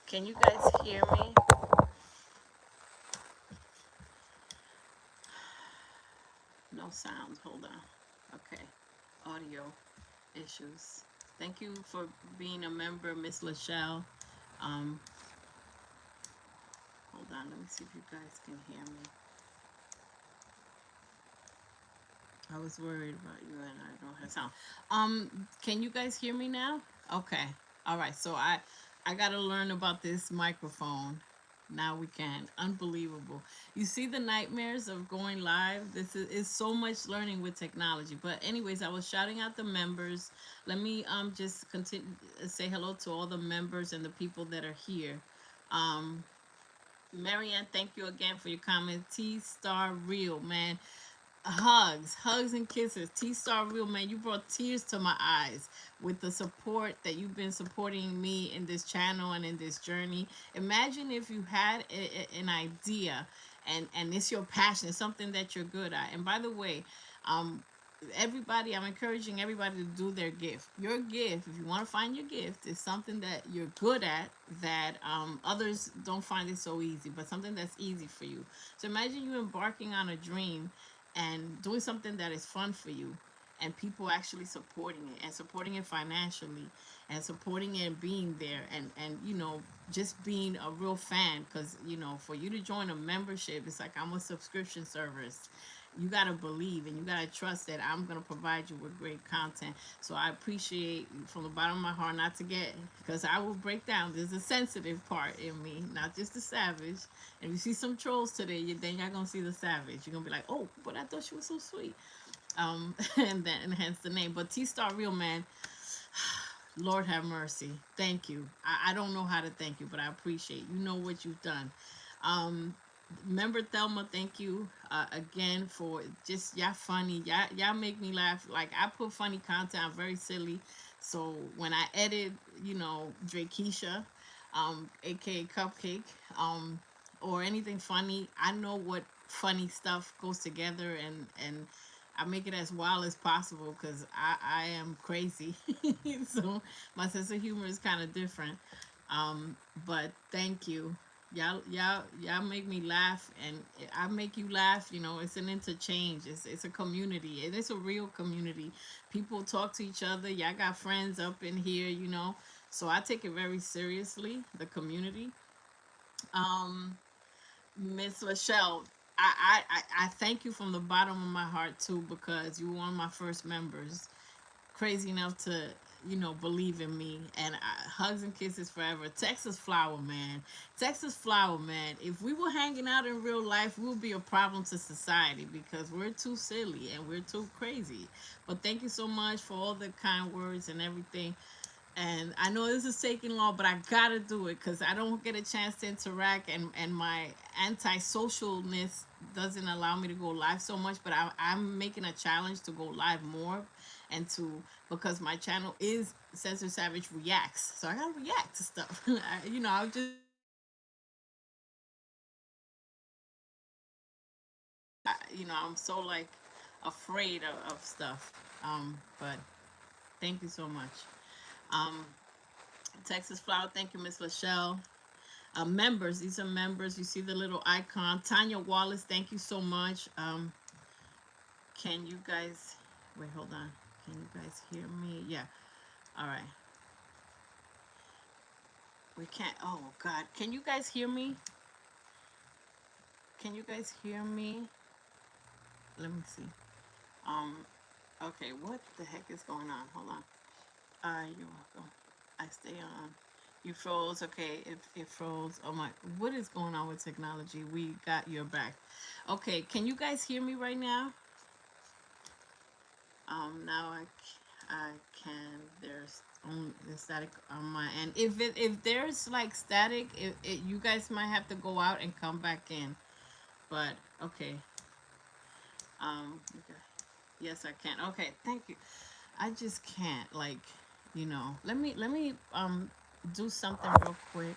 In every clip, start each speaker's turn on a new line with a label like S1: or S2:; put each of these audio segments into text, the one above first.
S1: Can you guys hear me? No sound. Hold on. Okay. Audio issues. Thank you for being a member, Miss Lachelle. Um, Hold on. Let me see if you guys can hear me. I was worried about you and I don't have sound. Can you guys hear me now? Okay. All right. So I got to learn about this microphone. Now we can. Unbelievable. You see the nightmares of going live? This is so much learning with technology. But anyways, I was shouting out the members. Let me just continue say hello to all the members and the people that are here. Um Marianne, thank you again for your comment. T Star Real, man. Hugs and kisses. T Star Real, man, you brought tears to my eyes with the support that you've been supporting me in this channel and in this journey. Imagine if you had an idea and it's your passion, it's something that you're good at. And by the way, um, everybody, I'm encouraging everybody to do their gift. Your gift, if you want to find your gift, is something that you're good at that others don't find it so easy, but something that's easy for you. So imagine you embarking on a dream and doing something that is fun for you and people actually supporting it and supporting it financially and supporting it and being there and just being a real fan because for you to join a membership, it's like I'm a subscription service. You got to believe and you got to trust that I'm going to provide you with great content. So I appreciate from the bottom of my heart, not to get, because I will break down. There's a sensitive part in me, not just the savage. And you see some trolls today, then you're going to see the savage. You're going to be like, oh, but I thought she was so sweet. And hence the name. But T-Star Real, man, Lord have mercy. Thank you. I don't know how to thank you, but I appreciate you know what you've done. Um, Remember Thelma, thank you again for just y'all funny. Y'all make me laugh. Like I put funny content. I'm very silly. So when I edit, Drakesha, aka Cupcake, or anything funny, I know what funny stuff goes together and I make it as wild as possible because I am crazy. So my sense of humor is kind of different. But thank you. Y'all make me laugh and I make you laugh. It's an interchange. It's a community and it's a real community. People talk to each other. Y'all got friends up in here. So I take it very seriously, the community. Um, Miss Lachelle, I thank you from the bottom of my heart too because you were one of my first members, crazy enough to believe in me and hugs and kisses forever. Texas Flower Man, Texas Flower Man, if we were hanging out in real life we would be a problem to society because we're too silly and we're too crazy. But thank you so much for all the kind words and everything. And I know this is taking long, but I gotta do it because I don't get a chance to interact, and my anti-socialness doesn't allow me to go live so much. But I'm making a challenge to go live more, and to because my channel is Censor Savage Reacts, so I gotta react to stuff. I'll just I'm so like afraid of stuff. But thank you so much. Um, Texas Flower, thank you, Miss Lachelle. Members, these are members. You see the little icon. Tanya Wallace, thank you so much. Can you guys wait? Hold on. Can you guys hear me? Yeah. All right. We can't. Oh God. Can you guys hear me? Can you guys hear me? Let me see. Um. Okay. What the heck is going on? Hold on. You're welcome. I stay on. You froze. Okay. It froze. Oh my. What is going on with technology? We got your back. Okay. Can you guys hear me right now? Now I can. There's only the static on my end. If there's like static, you guys might have to go out and come back in. But okay. Okay. Yes, I can. Okay, thank you. I just can't Let me do something real quick.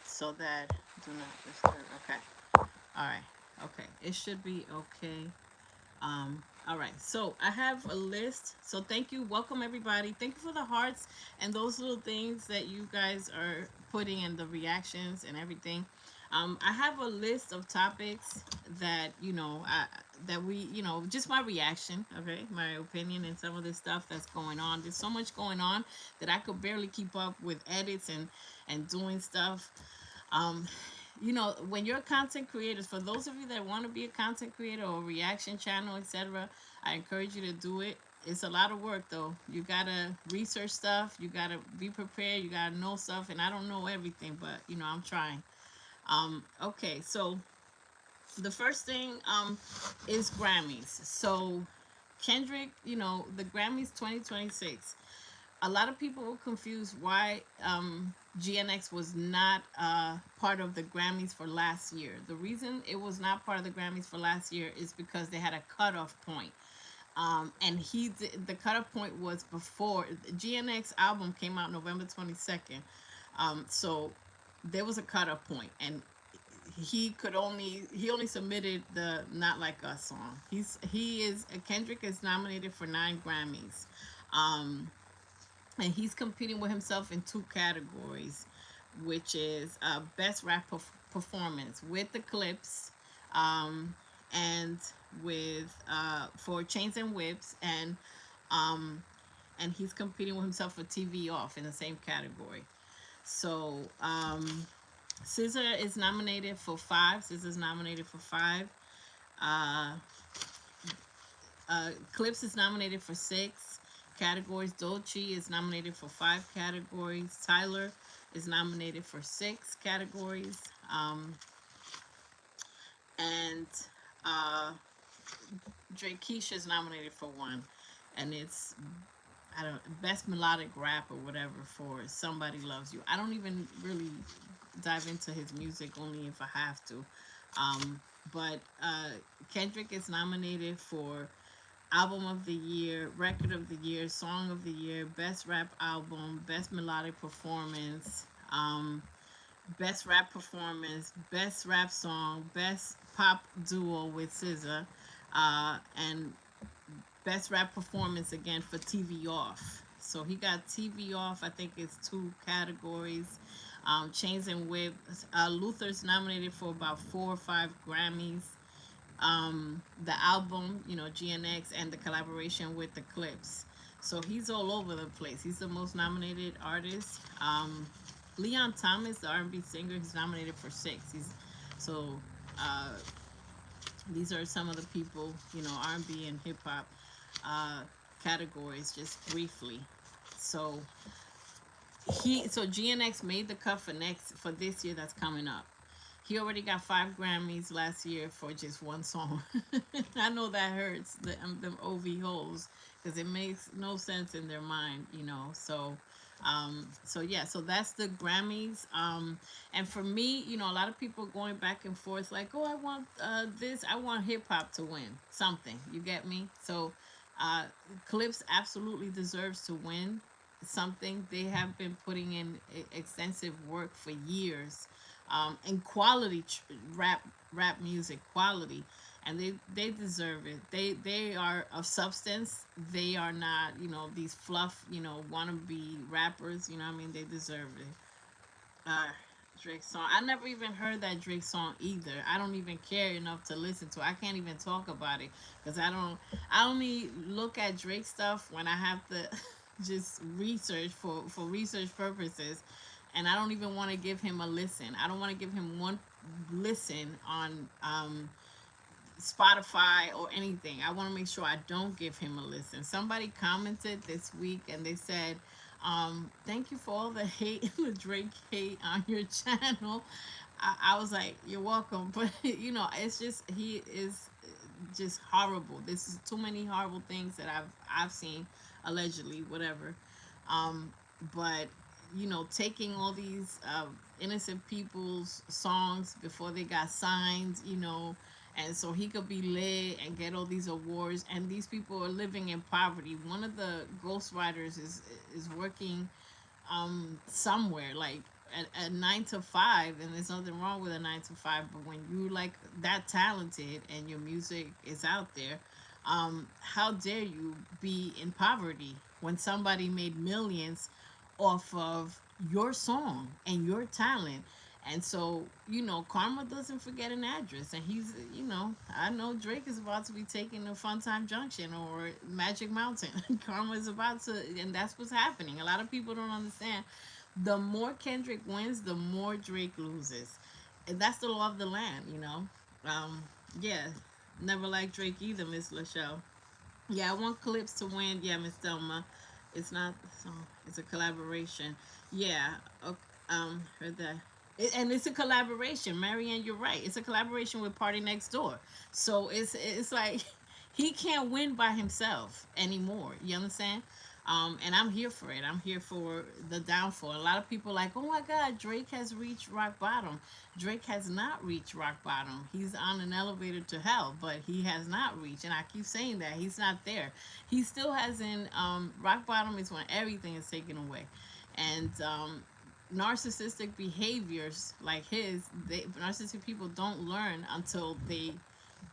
S1: So that do not disturb. Okay. All right. Okay. It should be okay. All right, so I have a list. So thank you, welcome everybody. Thank you for the hearts and those little things that you guys are putting in the reactions and everything. I have a list of topics that that we just my reaction, okay, my opinion and some of this stuff that's going on. There's so much going on that I could barely keep up with edits and doing stuff. um, when you're content creators, for those of you that want to be a content creator or a reaction channel, etc., I encourage you to do it. It's a lot of work though. You gotta research stuff, you gotta be prepared, you gotta know stuff, and I don't know everything, but I'm trying. Okay, so the first thing is Grammys. So Kendrick, the Grammys 2026, a lot of people were confused why GNX was not part of the Grammys for last year. The reason it was not part of the Grammys for last year is because they had a cutoff point. And the cutoff point was before GNX album came out November 22nd. So there was a cutoff point, and he only submitted the Not Like Us song. Kendrick is nominated for 9 Grammys. Um, and he's competing with himself in two categories, which is best rap performance with the Clipse, um, and with for Chains and Whips, um, and he's competing with himself for TV Off in the same category. So SZA is nominated for five. SZA's nominated for five. Uh, Clips is nominated for 6 categories. Dolce is nominated for 5 categories. Tyler is nominated for 6 categories. And uh, Drake Keisha is nominated for one. And it's, I don't, best melodic rap or whatever for Somebody Loves You. I don't even really dive into his music, only if I have to. But Kendrick is nominated for Album of the Year, Record of the Year, Song of the Year, Best Rap Album, Best Melodic Performance, Best Rap Performance, Best Rap Song, Best Pop Duo with SZA, and Best Rap Performance again for TV Off. So he got TV Off, I think it's 2 categories. Chains and Whip, Luther's nominated for about 4 or 5 Grammys. The album, GNX, and the collaboration with the Clipse. So he's all over the place. He's the most nominated artist. Leon Thomas, the R&B singer, he's nominated for 6. So uh, these are some of the people, R&B and hip hop uh, categories, just briefly. So GNX made the cut for this year that's coming up. He already got 5 Grammys last year for just one song. I know that hurts them OV holes because it makes no sense in their mind. So yeah, so that's the Grammys. And for me, a lot of people going back and forth like, oh, I want this, I want hip hop to win something. You get me? So uh, Clips absolutely deserves to win something. They have been putting in extensive work for years, and quality rap music quality, and they deserve it. They are of substance. They are not these fluff wannabe rappers. You know what I mean? They deserve it. uh Drake song, I never even heard that Drake song either. I don't even care enough to listen to it. I can't even talk about it because I only look at Drake stuff when I have to just research for research purposes, and I don't even want to give him a listen. I don't want to give him one listen on Spotify or anything. I want to make sure I don't give him a listen. Somebody commented this week and they said, thank you for all the hate and the Drake hate on your channel. I was like, you're welcome. But, it's just, he is just horrible. This is too many horrible things that I've seen, allegedly, whatever. But taking all these innocent people's songs before they got signed, and so he could be lit and get all these awards, and these people are living in poverty. One of the ghostwriters is working somewhere like a 9 to 5, and there's nothing wrong with a 9 to 5, but when you like that talented and your music is out there, How dare you be in poverty when somebody made millions off of your song and your talent? And so, Karma doesn't forget an address. And I know Drake is about to be taking a Fun Time Junction or Magic Mountain. Karma is about to, and that's what's happening. A lot of people don't understand. The more Kendrick wins, the more Drake loses. And that's the law of the land. Um, yeah, never liked Drake either, Miss Lachelle. Yeah, I want Clipse to win. Yeah, Miss Thelma. It's not so. It's a collaboration. Yeah. Okay, heard that. And it's a collaboration. Marianne, you're right. It's a collaboration with Party Next Door. So it's like he can't win by himself anymore. You understand? And I'm here for it. I'm here for the downfall. A lot of people are like, oh my God, Drake has reached rock bottom. Drake has not reached rock bottom. He's on an elevator to hell, but he has not reached. And I keep saying that he's not there. He still hasn't. Rock bottom is when everything is taken away, and narcissistic behaviors like narcissistic people don't learn until they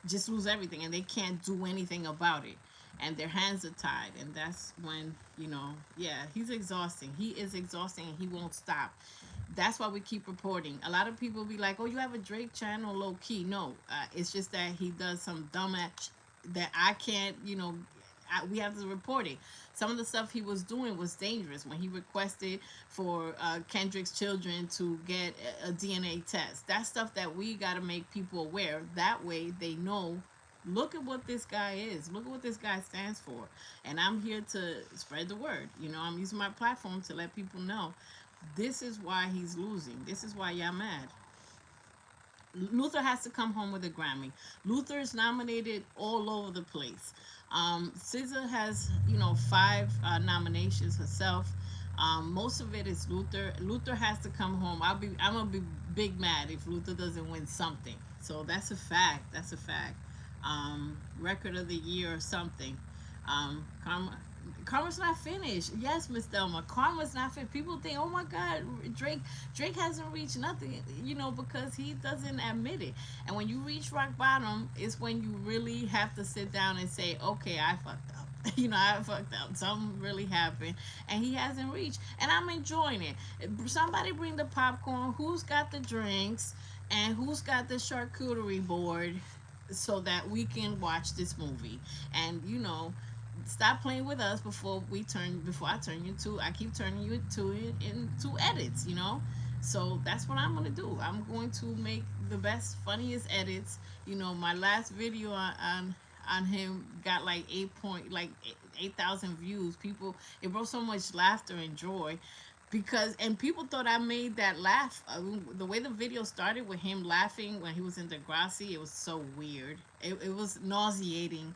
S1: just lose everything and they can't do anything about it, and their hands are tied, and that's when yeah, he's exhausting. He is exhausting and he won't stop. That's why we keep reporting. A lot of people be like, oh, you have a Drake channel, low key. No, it's just that he does some dumb act that I can't, we have to report it. Some of the stuff he was doing was dangerous when he requested for Kendrick's children to get a DNA test. That's stuff that we got to make people aware. That way they know, look at what this guy is. Look at what this guy stands for. And I'm here to spread the word. I'm using my platform to let people know this is why he's losing. This is why y'all mad. Luther has to come home with a Grammy. Luther is nominated all over the place. SZA has, five nominations herself. Most of it is Luther. Luther has to come home. I'm gonna be big mad if Luther doesn't win something. So that's a fact. That's a fact. Record of the year or something. Karma's not finished. Yes, Miss Thelma. Karma's not finished. People think, oh my God, Drake hasn't reached nothing, because he doesn't admit it. And when you reach rock bottom, it's when you really have to sit down and say, okay, I fucked up. I fucked up. Something really happened, and he hasn't reached. And I'm enjoying it. Somebody bring the popcorn. Who's got the drinks? And who's got the charcuterie board so that we can watch this movie? And stop playing with us before I keep turning you into edits. So that's what I'm gonna do. I'm going to make the best funniest edits. My last video on him got like 8,000 views. People, it brought so much laughter and joy, and people thought I made that laugh. The way the video started with him laughing when he was in Degrassi, it was so weird. It was nauseating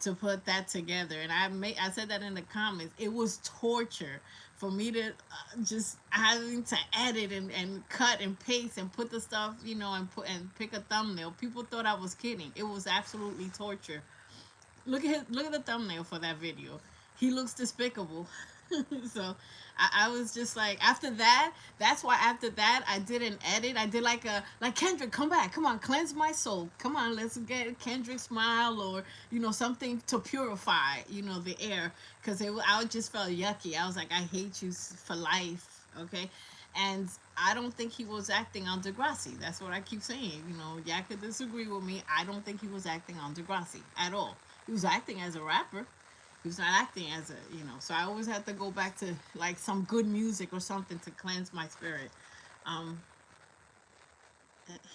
S1: to put that together, and I said that in the comments. It was torture for me to just having to edit and cut and paste and put the stuff, and pick a thumbnail. People thought I was kidding. It was absolutely torture. Look at the thumbnail for that video. He looks despicable. So I was just like, after that, that's why after that I did an edit. I did like Kendrick, come back, come on, cleanse my soul, come on, let's get Kendrick smile, or something to purify the air, because I just felt yucky. I was like, I hate you for life, okay. And I don't think he was acting on Degrassi. That's what I keep saying. Y'all could disagree with me. I don't think he was acting on Degrassi at all. He was acting as a rapper. He was not acting as So I always have to go back to like some good music or something to cleanse my spirit. Um,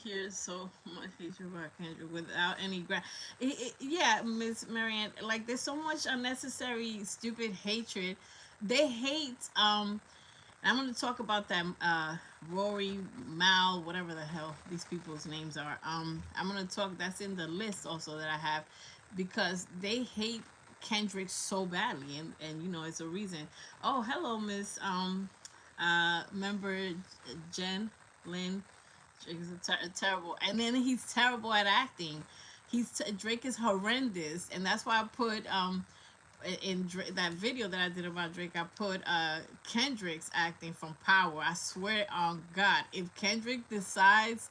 S1: Here's so much hatred about Kendrick without any yeah, Miss Marianne. Like, there's so much unnecessary, stupid hatred. They hate. I'm going to talk about that. Rory, Mal, whatever the hell these people's names are. I'm going to talk. That's in the list also that I have, because they hate Kendrick so badly, and it's a reason. Oh, hello, Miss member Jen Lynn. Drake is terrible, and then he's terrible at acting. Drake is horrendous, and that's why I put in that video that I did about Drake, I put Kendrick's acting from Power. I swear on God, if Kendrick decides,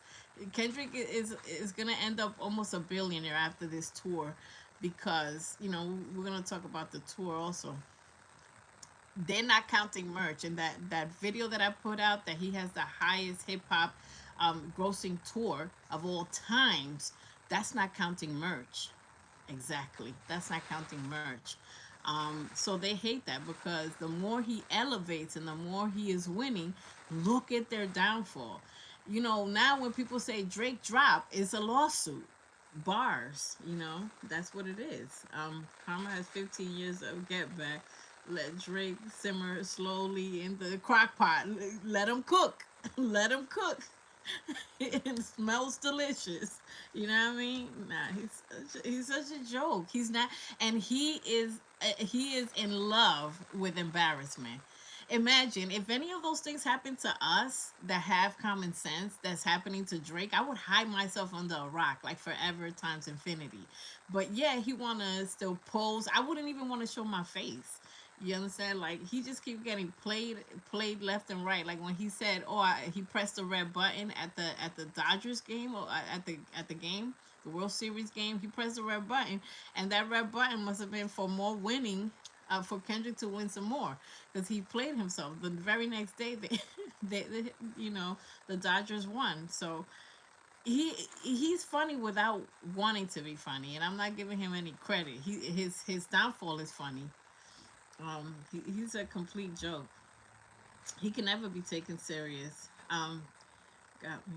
S1: Kendrick is gonna end up almost a billionaire after this tour. because we're gonna talk about the tour also. They're not counting merch, and that video that I put out, that he has the highest hip hop grossing tour of all times, that's not counting merch. Exactly, that's not counting merch. So they hate that, because the more he elevates and the more he is winning, look at their downfall. Now when people say Drake drop, it's a lawsuit. Bars, that's what it is. Karma has 15 years of get back. Let Drake simmer slowly in the crock pot. Let him cook. Let him cook. It smells delicious. You know what I mean? Nah, he's such a joke. He's not, and he is in love with embarrassment. Imagine if any of those things happen to us that have common sense, that's happening to Drake. I would hide myself under a rock like forever times infinity. But yeah, he wanna still pose. I wouldn't even want to show my face. You understand? Like, he just keep getting played left and right. Like when he said, "Oh, he pressed the red button at the Dodgers game, or at the game, the World Series game. He pressed the red button, and that red button must have been for more winning, for Kendrick to win some more, because he played himself. The very next day, they the Dodgers won. So he's funny without wanting to be funny, and I'm not giving him any credit. His downfall is funny. He's a complete joke. He can never be taken serious. Got me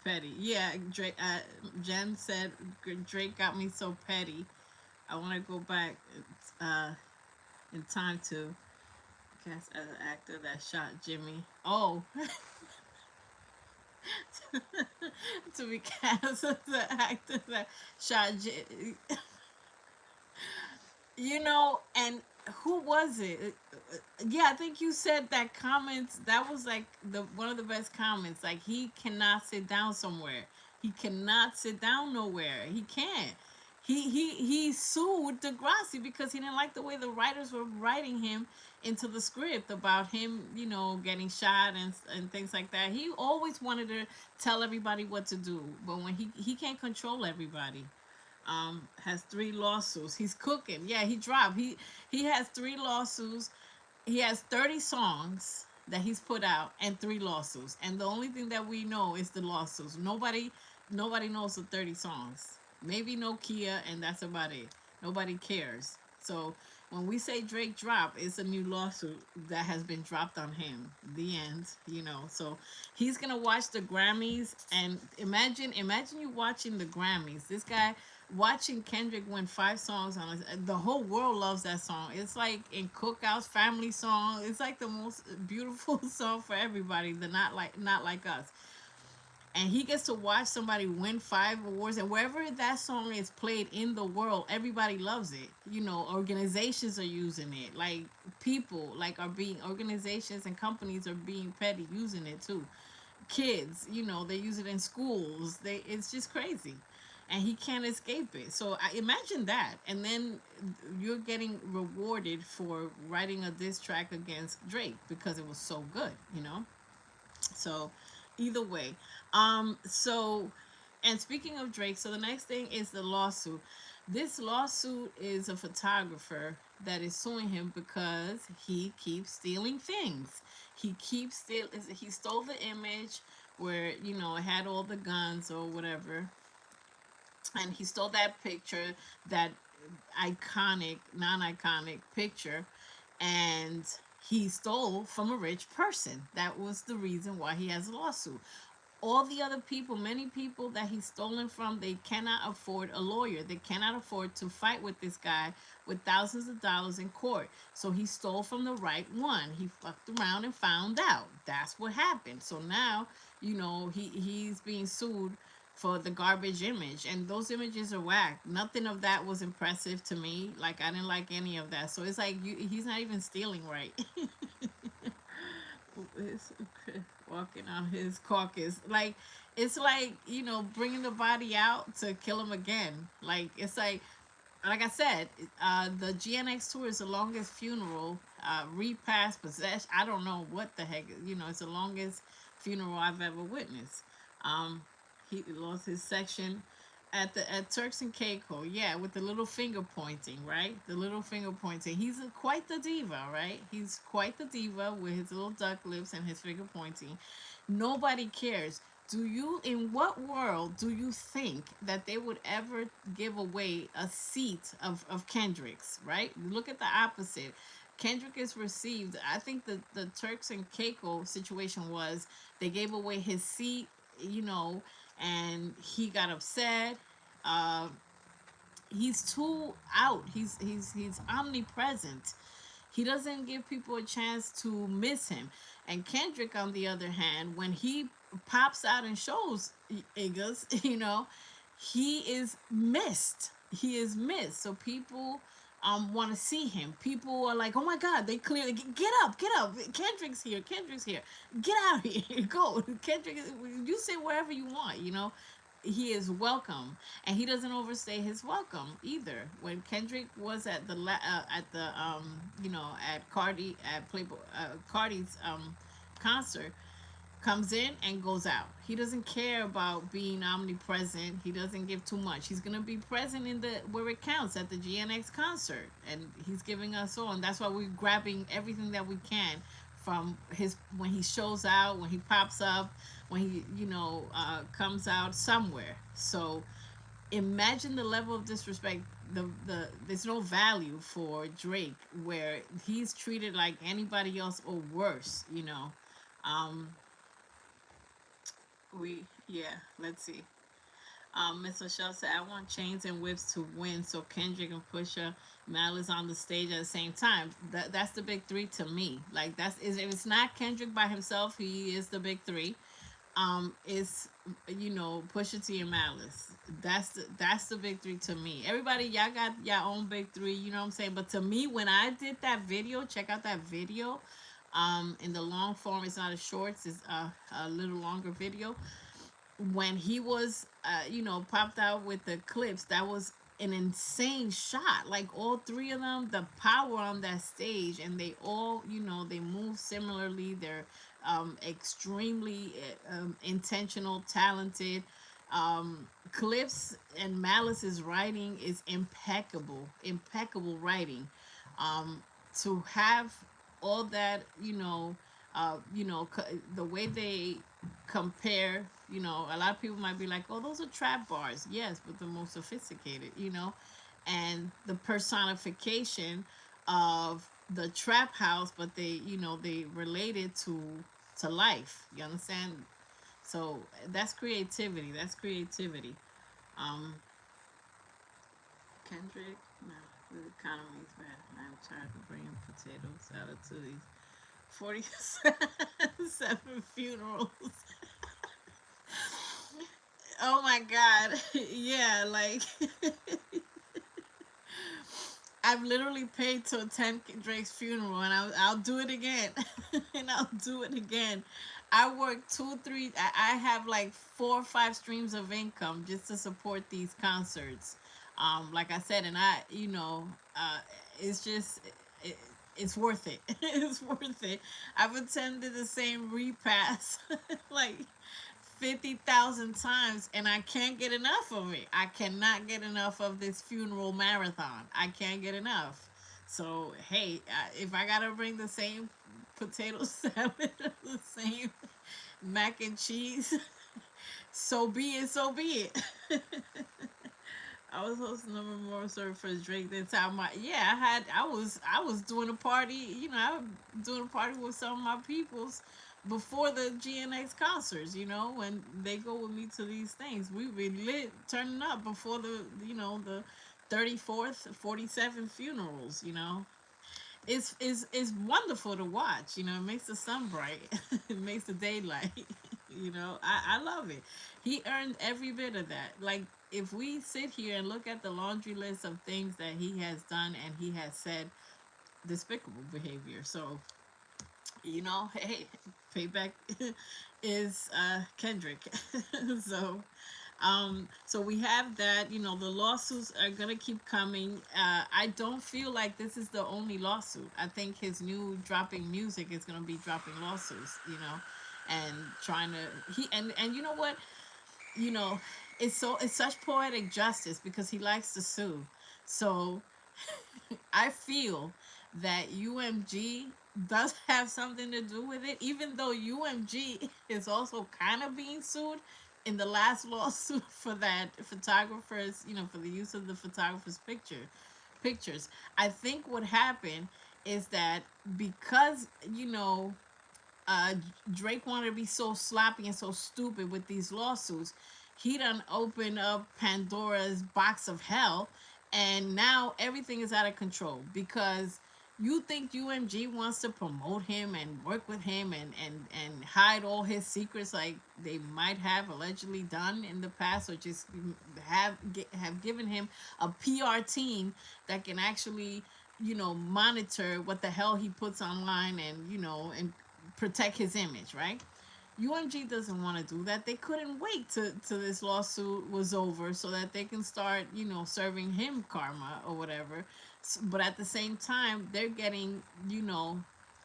S1: petty. Yeah, Drake. Jen said Drake got me so petty. I want to go back uh, in time to cast as an actor that shot Jimmy. Oh, to be cast as an actor that shot and who was it? Yeah, I think you said that comments. That was like the one of the best comments. Like, he cannot sit down somewhere. He cannot sit down nowhere. He can't. He sued Degrassi because he didn't like the way the writers were writing him into the script about him, getting shot and things like that. He always wanted to tell everybody what to do, but when he can't control everybody. Has three lawsuits. He's cooking. Yeah, he dropped. He has three lawsuits. He has 30 songs that he's put out and three lawsuits. And the only thing that we know is the lawsuits. Nobody knows the 30 songs. Maybe Nokia, and that's about it. Nobody cares. So when we say Drake drop, it's a new lawsuit that has been dropped on him. The end. So he's gonna watch the Grammys, and imagine you watching the Grammys. This guy watching Kendrick win 5 songs on it. The whole world loves that song. It's like in cookouts, family song. It's like the most beautiful song for everybody. The not like us. And he gets to watch somebody win 5 awards, and wherever that song is played in the world, everybody loves it. Organizations are using it. Like, people like are being organizations and companies are being petty using it too. Kids, they use it in schools. It's just crazy, and he can't escape it. So I imagine that, and then you're getting rewarded for writing a diss track against Drake because it was so good. So either way, so, and speaking of Drake, so the next thing is the lawsuit. This lawsuit is a photographer that is suing him because he keeps stealing things. He stole the image where it had all the guns or whatever, and he stole that picture, that iconic, non-iconic picture, and he stole from a rich person. That was the reason why he has a lawsuit. All the other people, many people that he's stolen from, they cannot afford a lawyer. They cannot afford to fight with this guy with thousands of dollars in court. So he stole from the right one. He fucked around and found out. That's what happened. So now, he's being sued for the garbage image, and those images are whack. Nothing of that was impressive to me. Like, I didn't like any of that. So it's like, he's not even stealing right. It's walking on his carcass. Like, it's like, bringing the body out to kill him again. Like, it's like I said, the GNX tour is the longest funeral, repast, possession. I don't know what the heck. It's the longest funeral I've ever witnessed. He lost his section at Turks and Caicos, yeah, with the little finger pointing, right? The little finger pointing. He's quite the diva, right? He's quite the diva with his little duck lips and his finger pointing. Nobody cares. Do you, in what world do you think that they would ever give away a seat of Kendrick's, right? Look at the opposite. Kendrick is received. I think the Turks and Caicos situation was they gave away his seat, you know, and he got upset. Uh, he's too out. He's omnipresent. He doesn't give people a chance to miss him. And Kendrick, on the other hand, when he pops out and shows Iggas, he is missed. He is missed. So people want to see him. People are like, oh my God, they clearly get up, get up. Kendrick's here. Kendrick's here. Get out of here. Go. Kendrick, you sit wherever you want. He is welcome, and he doesn't overstay his welcome either. When Kendrick was at the at Playboy Cardi's concert, comes in and goes out. He doesn't care about being omnipresent. He doesn't give too much. He's gonna be present in the where it counts at the GNX concert, and he's giving us all. And that's why we're grabbing everything that we can from his when he shows out, when he pops up, when he comes out somewhere. So imagine the level of disrespect. There's no value for Drake where he's treated like anybody else or worse. Um, we yeah. Let's see. Miss Michelle said, I want Chains and Whips to win so Kendrick and Pusha Malice on the stage at the same time. That's the big three to me. Like if it's not Kendrick by himself, he is the big three. It's Pusha T and Malice. That's the big three to me. Everybody, y'all got your own big three. You know what I'm saying? But to me, when I did that video, check out that video. In the long form, it's not a shorts. It's a little longer video when he was popped out with the Clipse. That was an insane shot. Like all three of them, the power on that stage, and they all they move similarly. They're extremely intentional, talented. Clipse and Malice's writing is impeccable writing. To have all that, the way they compare, a lot of people might be like, oh, those are trap bars. Yes, but the most sophisticated, and the personification of the trap house, but they relate it to life. You understand? So that's creativity. That's creativity. Um, Kendrick, no, the economy is bad. I'm tired of bringing potato salad to these 47 funerals. Oh my God. Yeah, like I've literally paid to attend Drake's funeral, and I'll do it again. And I'll do it again. I work two, three, I have like 4 or 5 streams of income just to support these concerts. Like I said, and it's just, it, it's worth it. It's worth it. I've attended the same repass like 50,000 times, and I can't get enough of it. I cannot get enough of this funeral marathon. I can't get enough. So hey, if I gotta bring the same potato salad, the same mac and cheese, so be it. So be it. I was hosting a memorial service for Drake. That time, I was doing a party. I was doing a party with some of my peoples before the GNX concerts. When they go with me to these things, we be lit, turning up before the 34th, 47 funerals. It's wonderful to watch. It makes the sun bright. It makes the daylight. I love it. He earned every bit of that. Like if we sit here and look at the laundry list of things that he has done and he has said, despicable behavior. So hey, payback is Kendrick. so so we have that. The lawsuits are gonna keep coming. I don't feel like this is the only lawsuit. I think his new dropping music is gonna be dropping lawsuits. And trying to he and you know what, you know it's such poetic justice because he likes to sue. So I feel that UMG does have something to do with it, even though UMG is also kind of being sued in the last lawsuit for that photographers, for the use of the photographer's pictures. I think what happened is that because uh, Drake wanted to be so sloppy and so stupid with these lawsuits, he done opened up Pandora's box of hell, and now everything is out of control because you think UMG wants to promote him and work with him and hide all his secrets like they might have allegedly done in the past, or just have given him a PR team that can actually monitor what the hell he puts online and and protect his image, right? UMG doesn't want to do that. They couldn't wait to this lawsuit was over so that they can start, serving him karma or whatever. But at the same time, they're getting,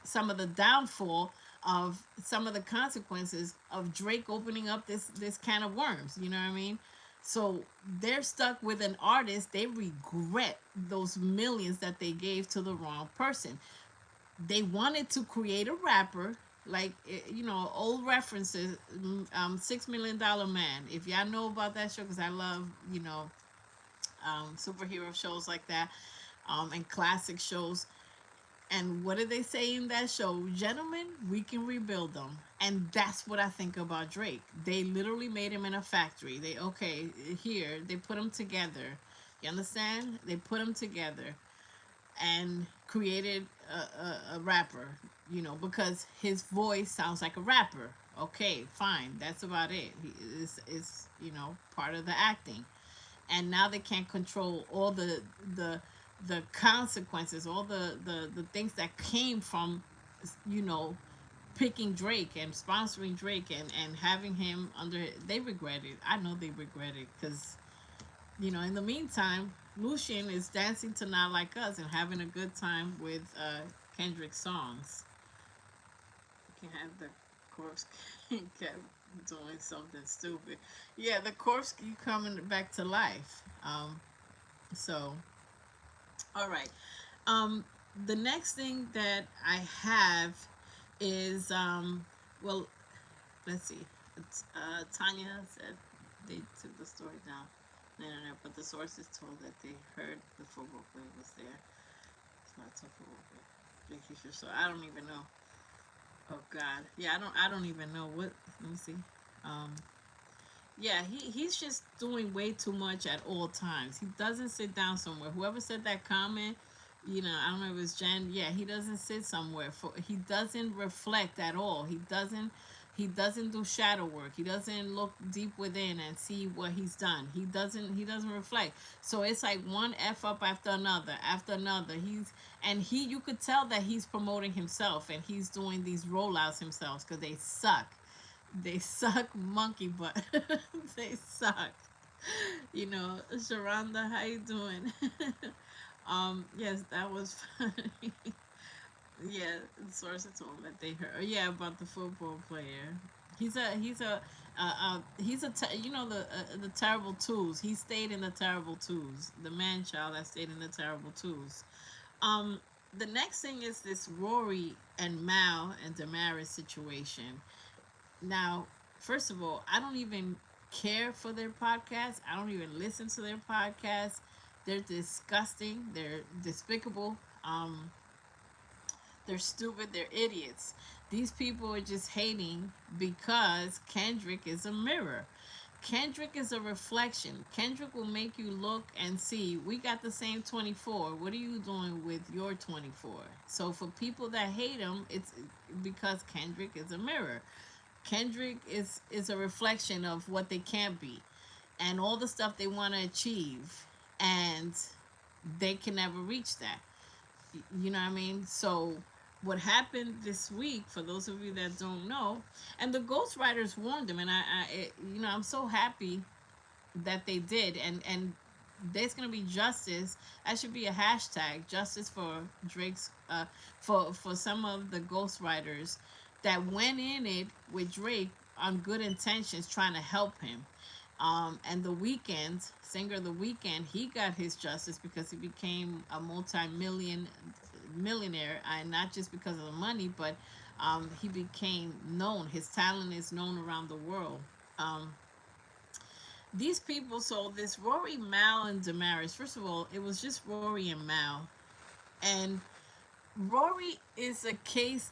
S1: some of the downfall of some of the consequences of Drake opening up this can of worms. You know what I mean? So they're stuck with an artist. They regret those millions that they gave to the wrong person. They wanted to create a rapper like old references. 6 million dollar man, if y'all know about that show, because I love superhero shows like that, and classic shows. And what did they say in that show? Gentlemen, we can rebuild them. And that's what I think about Drake. They literally made him in a factory. They okay here, they put him together. You understand? They put him together and created a rapper, because his voice sounds like a rapper. Okay, fine, that's about it. Is part of the acting, and now they can't control all the consequences, all the things that came from, you know, picking Drake and sponsoring Drake and having him under. They regret it. I know they regret it because in the meantime, Lucian is dancing to Not Like Us and having a good time with Kendrick's songs. You can have the corpse kept doing something stupid. Yeah, the corpse keep coming back to life. So, all right. Um, the next thing that I have is, well, let's see. Tanya said they took the story down the internet, but the sources told that they heard the football player was there. It's not a football player. Making sure. So I don't even know. Oh God. Yeah, I don't even know what. Let me see. Um, yeah, he's just doing way too much at all times. He doesn't sit down somewhere. Whoever said that comment, I don't know if it was Jen. Yeah, he doesn't sit somewhere. He doesn't reflect at all. He doesn't do shadow work. He doesn't look deep within and see what he's done. He doesn't reflect. So it's like one F up after another. You could tell that he's promoting himself and he's doing these rollouts himself because they suck. They suck monkey butt. They suck. Sharonda, how you doing? Yes, that was funny. Yeah, the source told him that they heard. Yeah, about the football player. The terrible twos. He stayed in the terrible twos. The man child that stayed in the terrible twos. Um, the next thing is this Rory and Mal and Damaris situation. Now, first of all, I don't even care for their podcast. I don't even listen to their podcast. They're disgusting. They're despicable. They're stupid. They're idiots. These people are just hating because Kendrick is a mirror. Kendrick is a reflection. Kendrick will make you look and see, we got the same 24. What are you doing with your 24? So for people that hate him, it's because Kendrick is a mirror. Kendrick is a reflection of what they can't be and all the stuff they want to achieve, and they can never reach that. You know what I mean? So what happened this week, for those of you that don't know, and the ghostwriters warned them, and I'm so happy that they did, and there's gonna be justice. That should be a hashtag, justice for Drake's, for some of the ghostwriters that went in it with Drake on good intentions, trying to help him. And the Weeknd, singer The Weeknd, he got his justice because he became a multi-million millionaire, and not just because of the money, but he became known. His talent is known around the world. Um, these people, so this Rory, Mal, and Damaris. First of all, it was just Rory and Mal, and Rory is a case.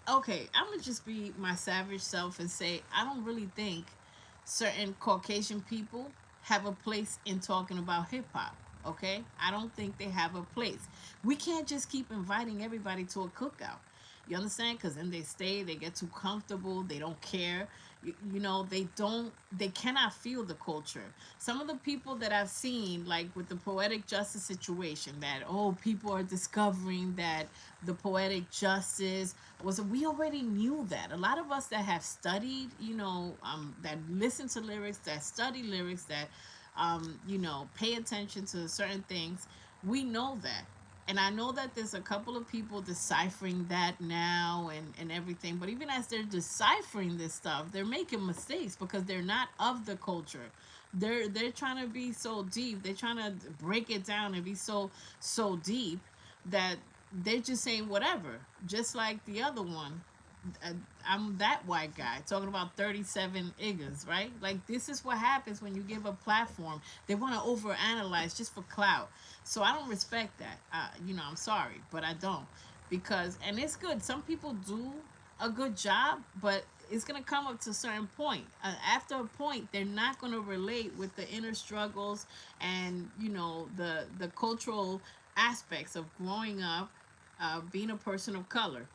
S1: Okay, I'm gonna just be my savage self and say I don't really think certain Caucasian people have a place in talking about hip hop. Okay, I don't think they have a place. We can't just keep inviting everybody to a cookout. You understand? Because then they stay, they get too comfortable, they don't care. They don't, they cannot feel the culture. Some of the people that I've seen, like with the poetic justice situation, that, oh, people are discovering that the poetic justice was, we already knew that. A lot of us that have studied, that listen to lyrics, that study lyrics, that, pay attention to certain things, we know that. And I know that there's a couple of people deciphering that now and everything, but even as they're deciphering this stuff, they're making mistakes because they're not of the culture. They're trying to be so deep. They're trying to break it down and be so deep that they're just saying whatever, just like the other one. uh, I'm that white guy talking about 37 iggas, right? Like, this is what happens when you give a platform. They want to overanalyze just for clout. So I don't respect that. I'm sorry, but I don't. Because, and it's good. Some people do a good job, but it's going to come up to a certain point. After a point, they're not going to relate with the inner struggles and, the cultural aspects of growing up, being a person of color.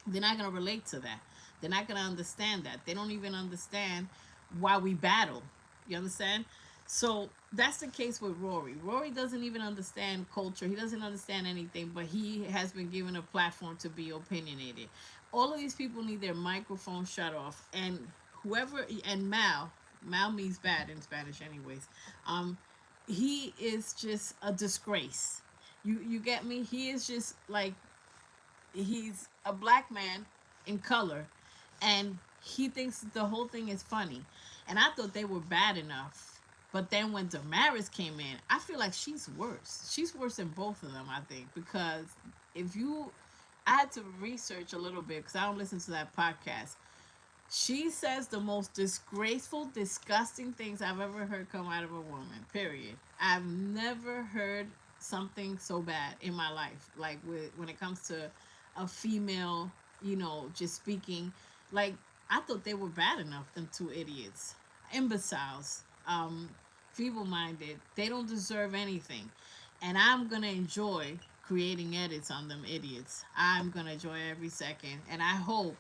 S1: They're not going to relate to that. They're not going to understand that. They don't even understand why we battle. You understand? So that's the case with Rory. Rory doesn't even understand culture. He doesn't understand anything, but he has been given a platform to be opinionated. All of these people need their microphone shut off. And whoever, and Mal means bad in Spanish, anyways. Um, he is just a disgrace. You get me? He is just like, he's a black man in color, and he thinks the whole thing is funny. And I thought they were bad enough, but then when Damaris came in, I feel like she's worse than both of them, I think. Because if you I had to research a little bit because I don't listen to that podcast. She says the most disgraceful, disgusting things I've ever heard come out of a woman. Period. I've never heard something so bad in my life. Like, when it comes to a female, just speaking. Like, I thought they were bad enough. Them two idiots, imbeciles, feeble-minded. They don't deserve anything, and I'm gonna enjoy creating edits on them idiots. I'm gonna enjoy every second, and I hope,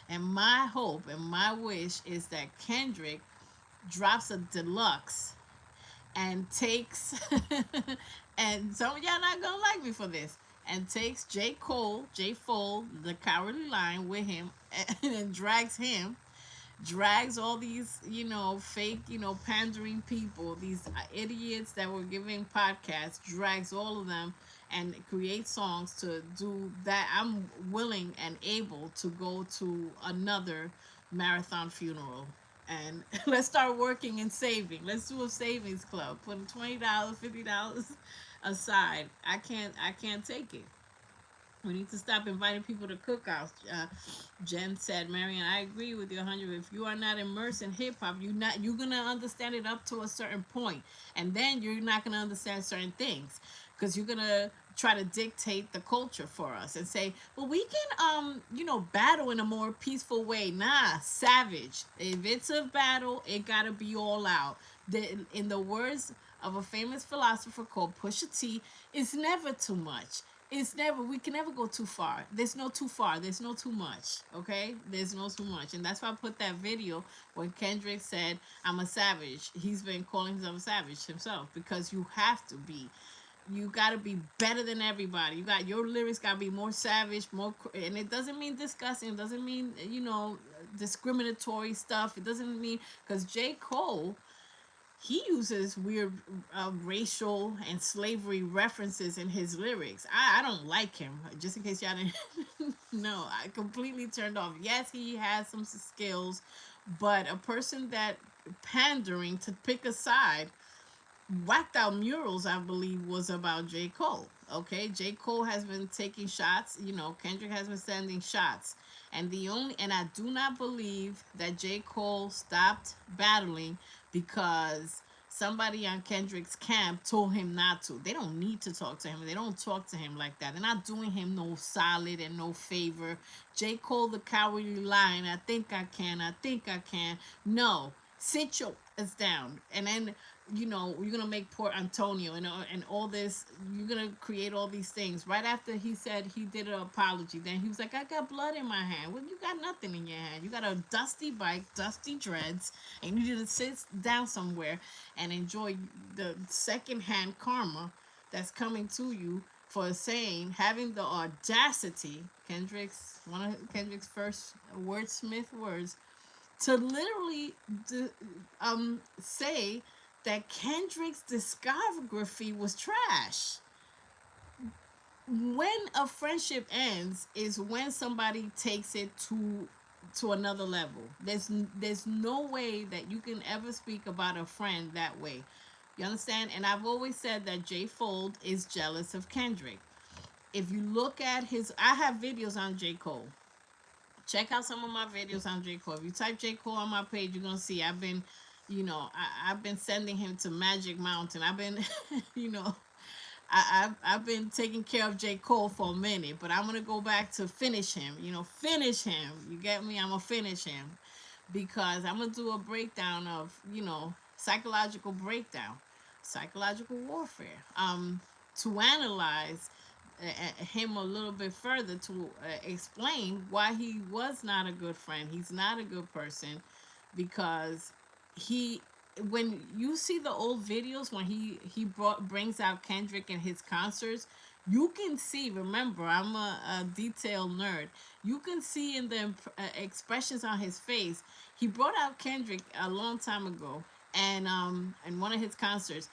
S1: and my hope and my wish is that Kendrick drops a deluxe and takes, and some of y'all not gonna like me for this, and takes J. Cole, the Cowardly Lion, with him, and drags all these, fake, pandering people, these idiots that were giving podcasts, drags all of them and create songs to do that. I'm willing and able to go to another marathon funeral. And let's start working and saving. Let's do a savings club. Put $20, $50 aside. I can't take it. We need to stop inviting people to cookouts. Jen said, Marion, I agree with you 100. If you are not immersed in hip hop, you're gonna understand it up to a certain point, and then you're not gonna understand certain things because you're gonna try to dictate the culture for us and say, well, we can battle in a more peaceful way. Nah, savage. If it's a battle, it gotta be all out. In the words of a famous philosopher called Pusha T, it's never too much. We can never go too far. There's no too far. There's no too much. Okay? There's no too much. And that's why I put that video when Kendrick said, I'm a savage. He's been calling himself a savage himself because you have to be. You got to be better than everybody. Your lyrics got to be more savage, and it doesn't mean disgusting. It doesn't mean, discriminatory stuff. It doesn't mean, because J. Cole, he uses weird racial and slavery references in his lyrics. I don't like him. Just in case y'all didn't know, I completely turned off. Yes, he has some skills, but a person that pandering to pick a side. Whacked Out Murals, I believe, was about J. Cole. Okay, J. Cole has been taking shots. Kendrick has been sending shots, and I do not believe that J. Cole stopped battling because somebody on Kendrick's camp told him not to. They don't need to talk to him. They don't talk to him like that. They're not doing him no solid and no favor. J. Cole, the cowardly lion. I think I can. I think I can. No, sit your ass down. And then you're gonna make poor Antonio and all this. You're gonna create all these things. Right after he said he did an apology, then he was like, "I got blood in my hand." Well, you got nothing in your hand. You got a dusty bike, dusty dreads, and you need to sit down somewhere and enjoy the secondhand karma that's coming to you for saying, having the audacity. One of Kendrick's first wordsmith words, to literally say that Kendrick's discography was trash. When a friendship ends is when somebody takes it to another level. There's no way that you can ever speak about a friend that way. You understand? And I've always said that J. Fold is jealous of Kendrick. If you look at I have videos on J. Cole. Check out some of my videos on J. Cole. If you type J. Cole on my page, you're gonna see I've been sending him to Magic Mountain. I've been, you know, I've been taking care of J. Cole for a minute, but I'm gonna go back to finish him. Finish him. You get me? I'm gonna finish him because I'm gonna do a breakdown of psychological warfare. To analyze him a little bit further to explain why he was not a good friend. He's not a good person because he when you see the old videos when brings out Kendrick in his concerts, you can see. Remember, I'm a detailed nerd. You can see in the expressions on his face. He brought out Kendrick a long time ago, and in one of his concerts,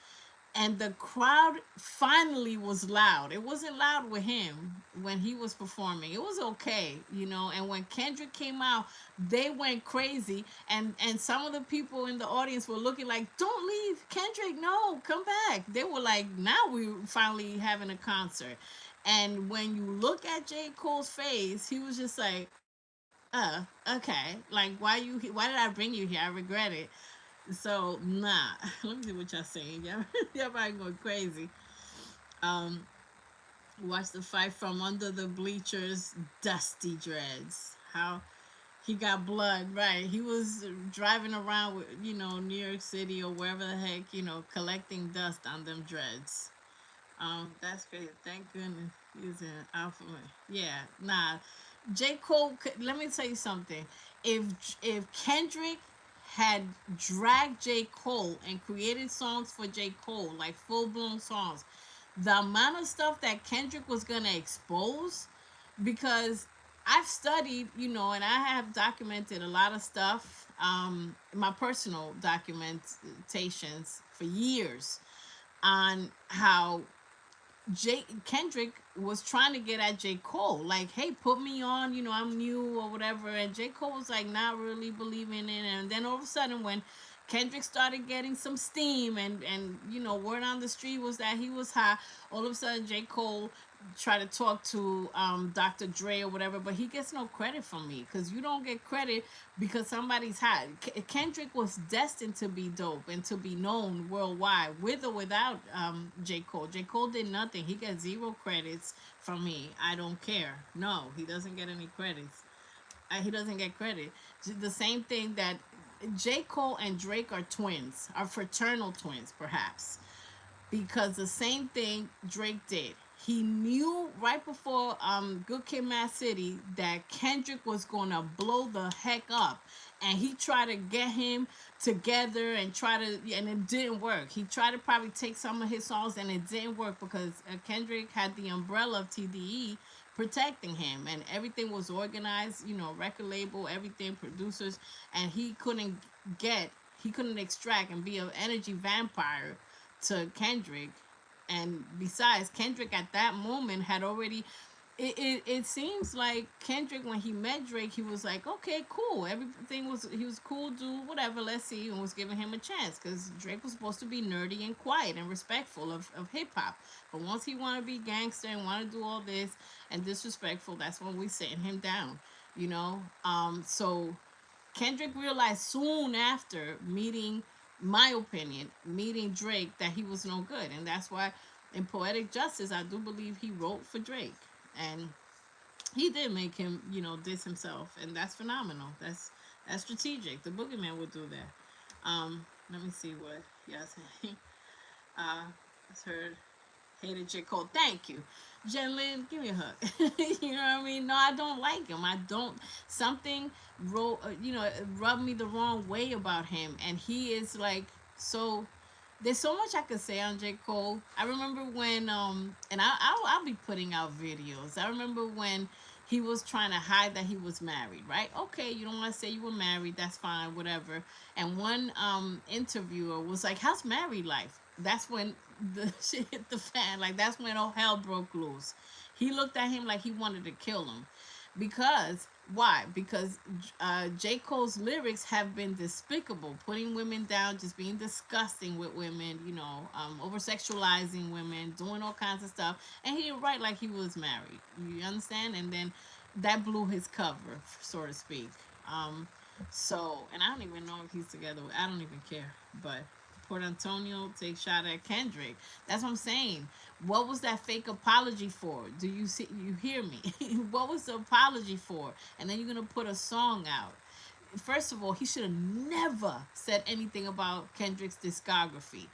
S1: and the crowd finally was loud. It wasn't loud with him when he was performing. It was okay, And when Kendrick came out, they went crazy, and some of the people in the audience were looking like, "Don't leave, Kendrick! No, come back!" They were like, "Now we finally having a concert." And when you look at J. Cole's face, he was just like, okay. Like, why did I bring you here? I regret it." So nah, let me see what y'all saying. Y'all probably going crazy. Um, Watch the fight from under the bleachers, dusty dreads. How he got blood, right? He was driving around with New York City or wherever the heck, collecting dust on them dreads. That's crazy. Thank goodness he's an alpha man. Yeah, nah. J. Cole. Let me tell you something. If Kendrick had dragged J. Cole and created songs for J. Cole, like full blown songs, the amount of stuff that Kendrick was gonna expose, because I've studied, and I have documented a lot of stuff, my personal documentations for years on how Kendrick was trying to get at J. Cole, like, "Hey, put me on, I'm new or whatever." And J. Cole was like not really believing in it. And then all of a sudden, when Kendrick started getting some steam and word on the street was that he was hot, all of a sudden J. Cole tried to talk to Dr. Dre or whatever, but he gets no credit from me because you don't get credit because somebody's hot. Kendrick was destined to be dope and to be known worldwide, with or without J. Cole. J. Cole did nothing. He got zero credits from me. I don't care. No, he doesn't get any credits. He doesn't get credit. The same thing that J. Cole and Drake are twins, are fraternal twins, perhaps, because the same thing Drake did. He knew right before Good Kid, Mad City that Kendrick was gonna blow the heck up, and he tried to get him together and and it didn't work. He tried to probably take some of his songs, and it didn't work because Kendrick had the umbrella of TDE protecting him, and everything was organized. Record label, everything, producers, and get he couldn't extract and be an energy vampire to Kendrick. And besides, Kendrick at that moment had already it seems like Kendrick, when he met Drake, he was like, okay, cool, everything was, he was cool, dude, whatever, let's see, and was giving him a chance because Drake was supposed to be nerdy and quiet and respectful of hip hop. But once he want to be gangster and want to do all this and disrespectful, that's when we sitting him down, you know. So Kendrick realized soon after meeting, my opinion, meeting Drake, that he was no good, and that's why in Poetic Justice, I do believe he wrote for Drake, and he did make him, diss himself, and that's phenomenal. That's strategic. The Boogeyman would do that. Let me see what y'all saying. It's heard hated J. Cole. Thank you. Jen Lynn, give me a hug. You know what I mean? No, I don't like him. I don't. Something rubbed me the wrong way about him. And he is like, so. There's so much I could say on J. Cole. I remember when, and I'll be putting out videos. I remember when he was trying to hide that he was married, right? Okay, you don't want to say you were married, that's fine, whatever. And one interviewer was like, how's married life? That's when the shit hit the fan. Like, that's when all hell broke loose. He looked at him like he wanted to kill him. Because why? Because J. Cole's lyrics have been despicable, putting women down, just being disgusting with women, over sexualizing women, doing all kinds of stuff. And he didn't write like he was married. You understand? And then that blew his cover, so to speak. Um, and I don't even know if he's together. I don't even care. But Port Antonio take shot at Kendrick. That's what I'm saying. What was that fake apology for? Do you see? You hear me? What was the apology for? And then you're gonna put a song out. First of all, he should have never said anything about Kendrick's discography.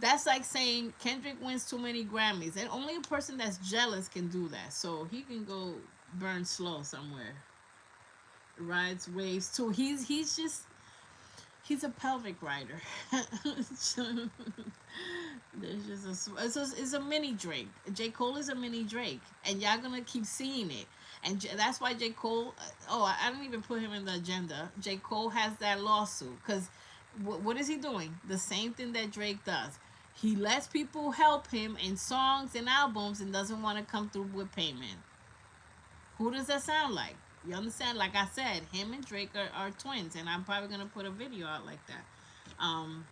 S1: That's like saying Kendrick wins too many Grammys, and only a person that's jealous can do that. So he can go burn slow somewhere. Rides waves too. He's a pelvic rider. There's just it's a mini Drake. J. Cole is a mini Drake, and y'all gonna keep seeing it. And that's why J. Cole. Oh, I didn't even put him in the agenda. J. Cole has that lawsuit because what is he doing? The same thing that Drake does. He lets people help him in songs and albums and doesn't want to come through with payment. Who does that sound like? You understand? Like I said, him and Drake are twins, and I'm probably gonna put a video out like that. Um,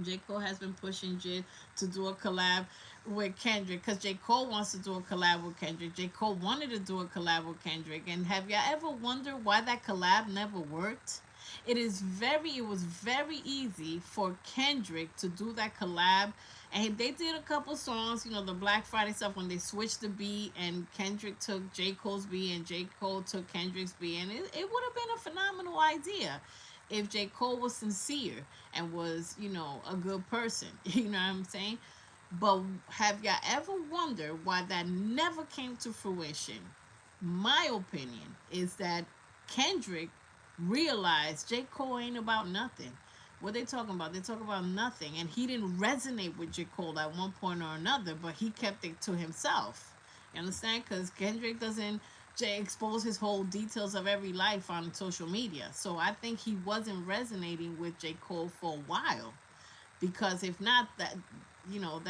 S1: J. Cole has been pushing Jid to do a collab with Kendrick because J. Cole wants to do a collab with Kendrick. J. Cole wanted to do a collab with Kendrick. And have y'all ever wondered why that collab never worked? It was very easy for Kendrick to do that collab. And they did a couple songs, the Black Friday stuff when they switched the beat and Kendrick took J. Cole's beat and J. Cole took Kendrick's beat. And it would have been a phenomenal idea if J. Cole was sincere and was, a good person. You know what I'm saying? But have y'all ever wondered why that never came to fruition? My opinion is that Kendrick realized J. Cole ain't about nothing. What they talking about? They talk about nothing. And he didn't resonate with J. Cole at one point or another, but he kept it to himself. You understand? Because Kendrick doesn't expose his whole details of every life on social media. So I think he wasn't resonating with J. Cole for a while. Because if not, that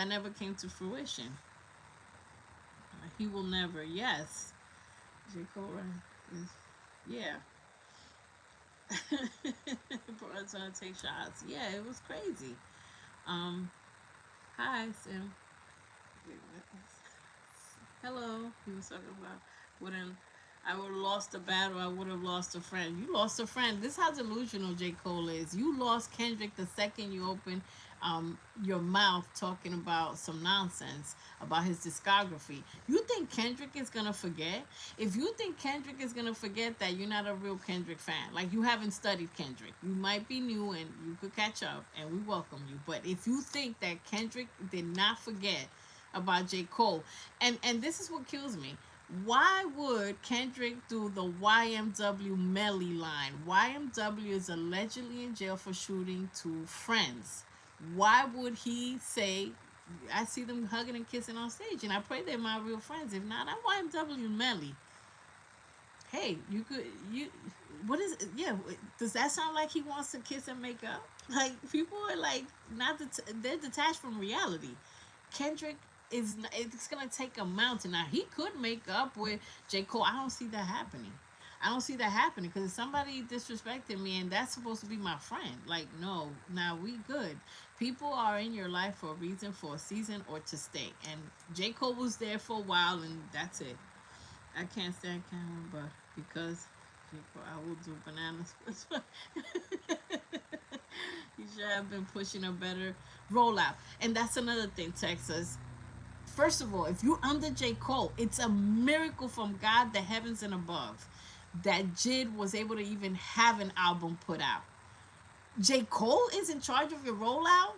S1: never came to fruition. He will never. Yes. J. Cole, right? Yeah. Bro's gonna take shots. Yeah, it was crazy. Um, Hi, Sim. Hello. He was talking about wouldn't I would have lost a battle. I would have lost a friend. You lost a friend. This is how delusional J. Cole is. You lost Kendrick the second you opened your mouth talking about some nonsense about his discography. You think Kendrick is gonna forget? If you think Kendrick is gonna forget that, you're not a real Kendrick fan. Like, you haven't studied Kendrick. You might be new and you could catch up, and we welcome you. But if you think that Kendrick did not forget about J. Cole, and this is what kills me. Why would Kendrick do the YMW Melly line? YMW is allegedly in jail for shooting two friends. Why would he say, I see them hugging and kissing on stage, and I pray they're my real friends? If not, I'm YMW Melly. Hey, what is, yeah, does that sound like he wants to kiss and make up? Like, people are like, they're detached from reality. Kendrick it's gonna take a mountain. Now he could make up with J. Cole. I don't see that happening. I don't see that happening because if somebody disrespected me and that's supposed to be my friend, like no, now we good. People are in your life for a reason, for a season, or to stay. And J. Cole was there for a while, and that's it. I can't stand Cameron, but because J. Cole, I will do bananas. He should have been pushing a better rollout. And that's another thing, Texas. First of all, if you under J. Cole, it's a miracle from God, the heavens and above, that Jid was able to even have an album put out. J. Cole is in charge of your rollout?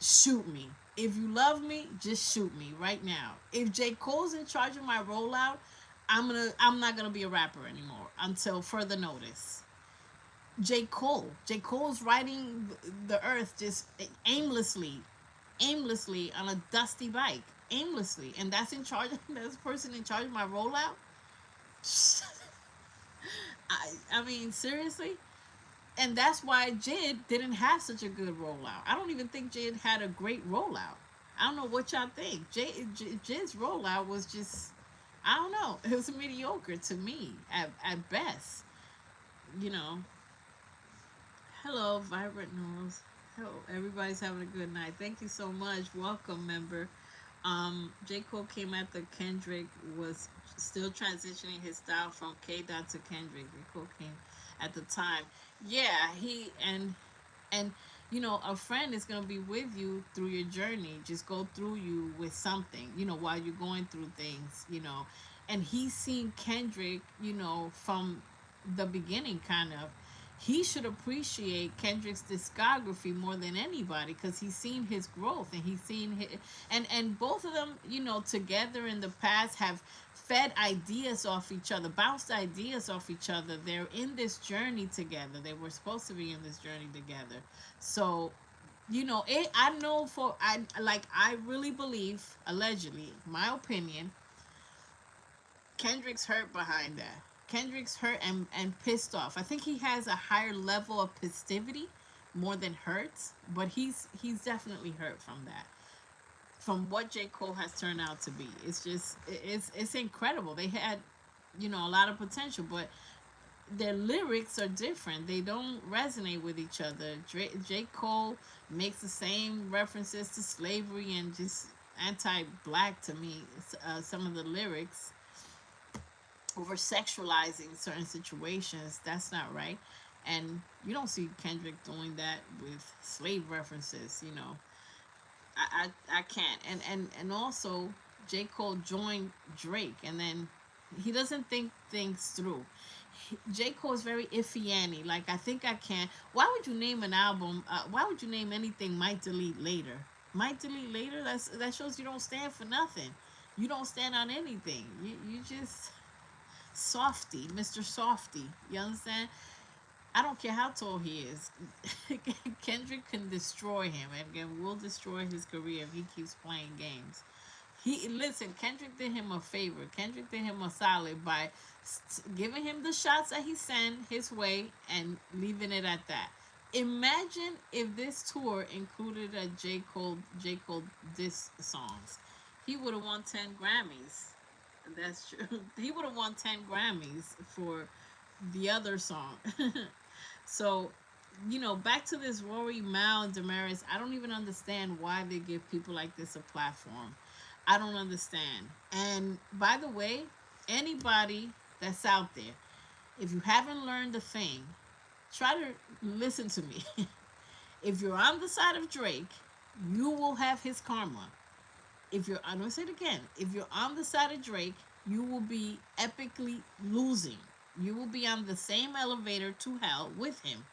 S1: Shoot me. If you love me, just shoot me right now. If J. Cole's in charge of my rollout, I'm not gonna be a rapper anymore until further notice. J. Cole. J. Cole's riding the earth just aimlessly on a dusty bike. Aimlessly. And that's in charge that's the person in charge of my rollout? I mean, seriously? And that's why Jid didn't have such a good rollout. I don't even think Jid had a great rollout. I don't know what y'all think. Jid's rollout was just, I don't know. It was mediocre to me at best. You know, hello, Vibrant Nose. Hello, everybody's having a good night. Thank you so much. Welcome, member. J. Cole came after Kendrick was still transitioning his style from K. Dot to Kendrick. J. Cole came at the time. Yeah, and a friend is gonna be with you through your journey. Just go through you with something, while you're going through things, And he's seen Kendrick, from the beginning, kind of. He should appreciate Kendrick's discography more than anybody because he's seen his growth and he's seen his, and both of them, together in the past have fed ideas off each other, bounced ideas off each other. They're in this journey together. They were supposed to be in this journey together. So, I know I really believe, allegedly, my opinion, Kendrick's hurt behind that. Kendrick's hurt and pissed off. I think he has a higher level of festivity more than hurts, but he's definitely hurt from that. From what J. Cole has turned out to be. It's just it's incredible. They had, a lot of potential, but their lyrics are different. They don't resonate with each other. J. Cole makes the same references to slavery and just anti-black to me. Some of the lyrics over sexualizing certain situations. That's not right. And you don't see Kendrick doing that with slave references. I can't. And also J. Cole joined Drake, and then he doesn't think things through. J. Cole is very iffy Annie. Like, I think I can. Why would you name an album? Why would you name anything Might Delete Later? Might Delete Later? That shows you don't stand for nothing. You don't stand on anything. You just softy, Mr. Softy. You understand? I don't care how tall he is. Kendrick can destroy him, and again, will destroy his career if he keeps playing games. Kendrick did him a favor. Kendrick did him a solid by giving him the shots that he sent his way and leaving it at that. Imagine if this tour included a J. Cole diss songs. He would have won 10 Grammys. That's true. He would have won 10 Grammys for the other song. So, back to this Rory Mal and Damaris. I don't even understand why they give people like this a platform. I don't understand. And by the way, anybody that's out there, if you haven't learned a thing, try to listen to me. If you're on the side of Drake, you will have his karma. I'm going to say it again. If you're on the side of Drake, you will be epically losing. You will be on the same elevator to hell with him.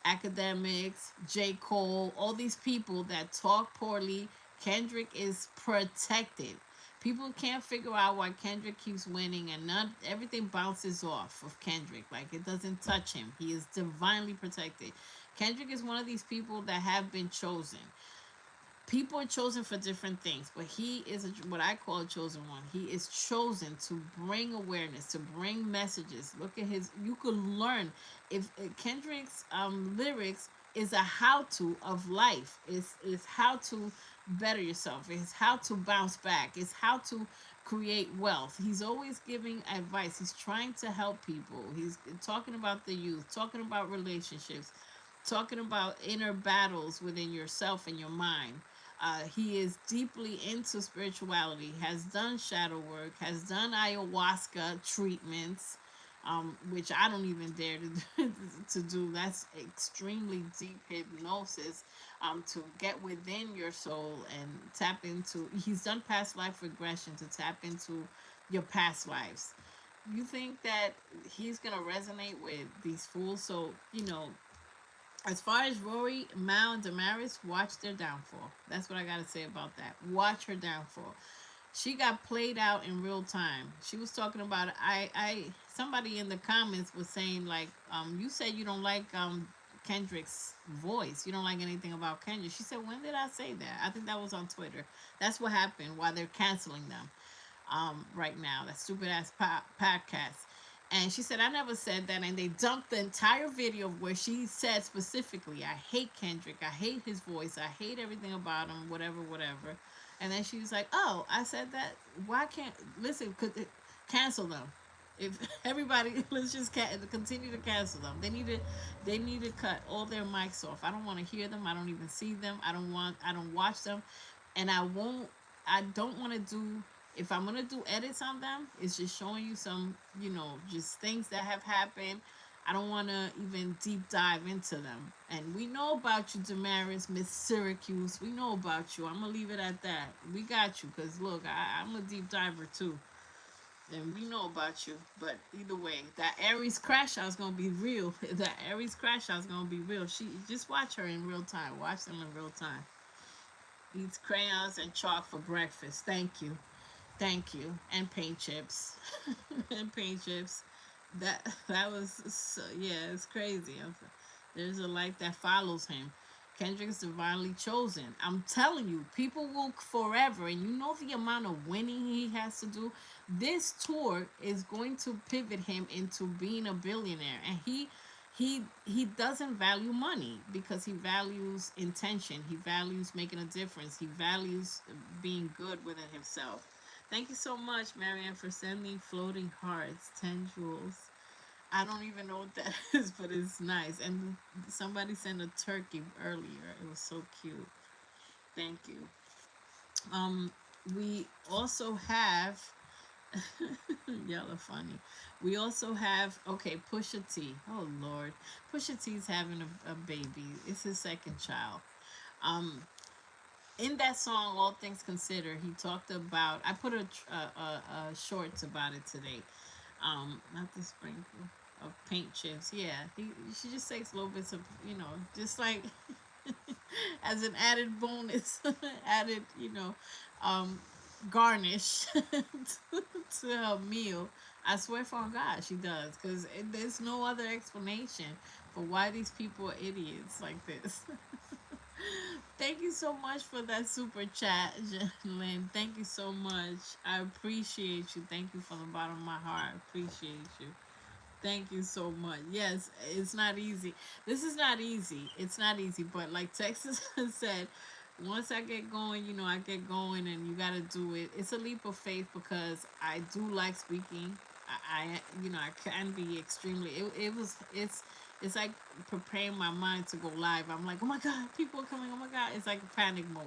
S1: Academics, J. Cole, all these people that talk poorly. Kendrick is protected. People can't figure out why Kendrick keeps winning, and not everything bounces off of Kendrick. Like, it doesn't touch him. He is divinely protected. Kendrick is one of these people that have been chosen. People are chosen for different things, but he is what I call a chosen one. He is chosen to bring awareness, to bring messages. Look at you could learn if Kendrick's lyrics is a how-to of life. Is how to better yourself. It's how to bounce back. It's how to create wealth. He's always giving advice. He's trying to help people. He's talking about the youth, talking about relationships, talking about inner battles within yourself and your mind. He is deeply into spirituality, has done shadow work, has done ayahuasca treatments, which I don't even dare to do. That's extremely deep hypnosis, to get within your soul and tap into. He's done past life regression to tap into your past lives. You think that he's gonna resonate with these fools? So as far as Rory, Mal, and Damaris, watch their downfall. That's what I gotta say about that. Watch her downfall. She got played out in real time. She was talking about somebody in the comments was saying like, you said you don't like Kendrick's voice. You don't like anything about Kendrick. She said, when did I say that? I think that was on Twitter. That's what happened while they're canceling them right now. That stupid ass podcast. And she said, I never said that. And they dumped the entire video where she said specifically, I hate Kendrick. I hate his voice. I hate everything about him, whatever, whatever. And then she was like, oh, I said that. Why can't, listen, cancel them. If everybody, let's just continue to cancel them. They need to cut all their mics off. I don't want to hear them. I don't even see them. I don't watch them. And I don't want to do, if I'm gonna do edits on them, it's just showing you some, just things that have happened. I don't want to even deep dive into them. And we know about you, Damaris, Miss Syracuse. We know about you. I'm gonna leave it at that. We got you, cause look, I'm a deep diver too, and we know about you. But either way, that Aries crash out's gonna be real. That Aries crash out's gonna be real. She just watch her in real time. Watch them in real time. Eats crayons and chalk for breakfast. Thank you. Thank you. And paint chips. And paint chips. That was so, yeah, it's crazy. There's a light that follows him. Kendrick's divinely chosen. I'm telling you, people will forever, and you know the amount of winning he has to do. This tour is going to pivot him into being a billionaire, and he doesn't value money because he values intention. He values making a difference. He values being good within himself. Thank you so much, Marianne, for sending floating hearts, 10 jewels. I don't even know what that is, but it's nice. And somebody sent a turkey earlier. It was so cute. Thank you. Um, we also have y'all are funny. We also have Pusha T. Oh Lord, Pusha T's having a baby. It's his second child. Um, in that song, All Things Considered, he talked about. I put a shorts about it today. Not the sprinkle of paint chips. Yeah, she just takes little bits of, just like as an added bonus, added, um, garnish to her meal. I swear for God, she does, because there's no other explanation for why these people are idiots like this. Thank you so much for that super chat, Lynn. Thank you so much. I appreciate you. Thank you from the bottom of my heart. I appreciate you. Thank you so much. Yes, it's not easy. This is not easy. It's not easy. But like Texas said, once I get going, I get going, and you got to do it. It's a leap of faith because I do like speaking. I can be extremely. It's like preparing my mind to go live. I'm like, oh my God, people are coming. Oh my God, it's like panic mode.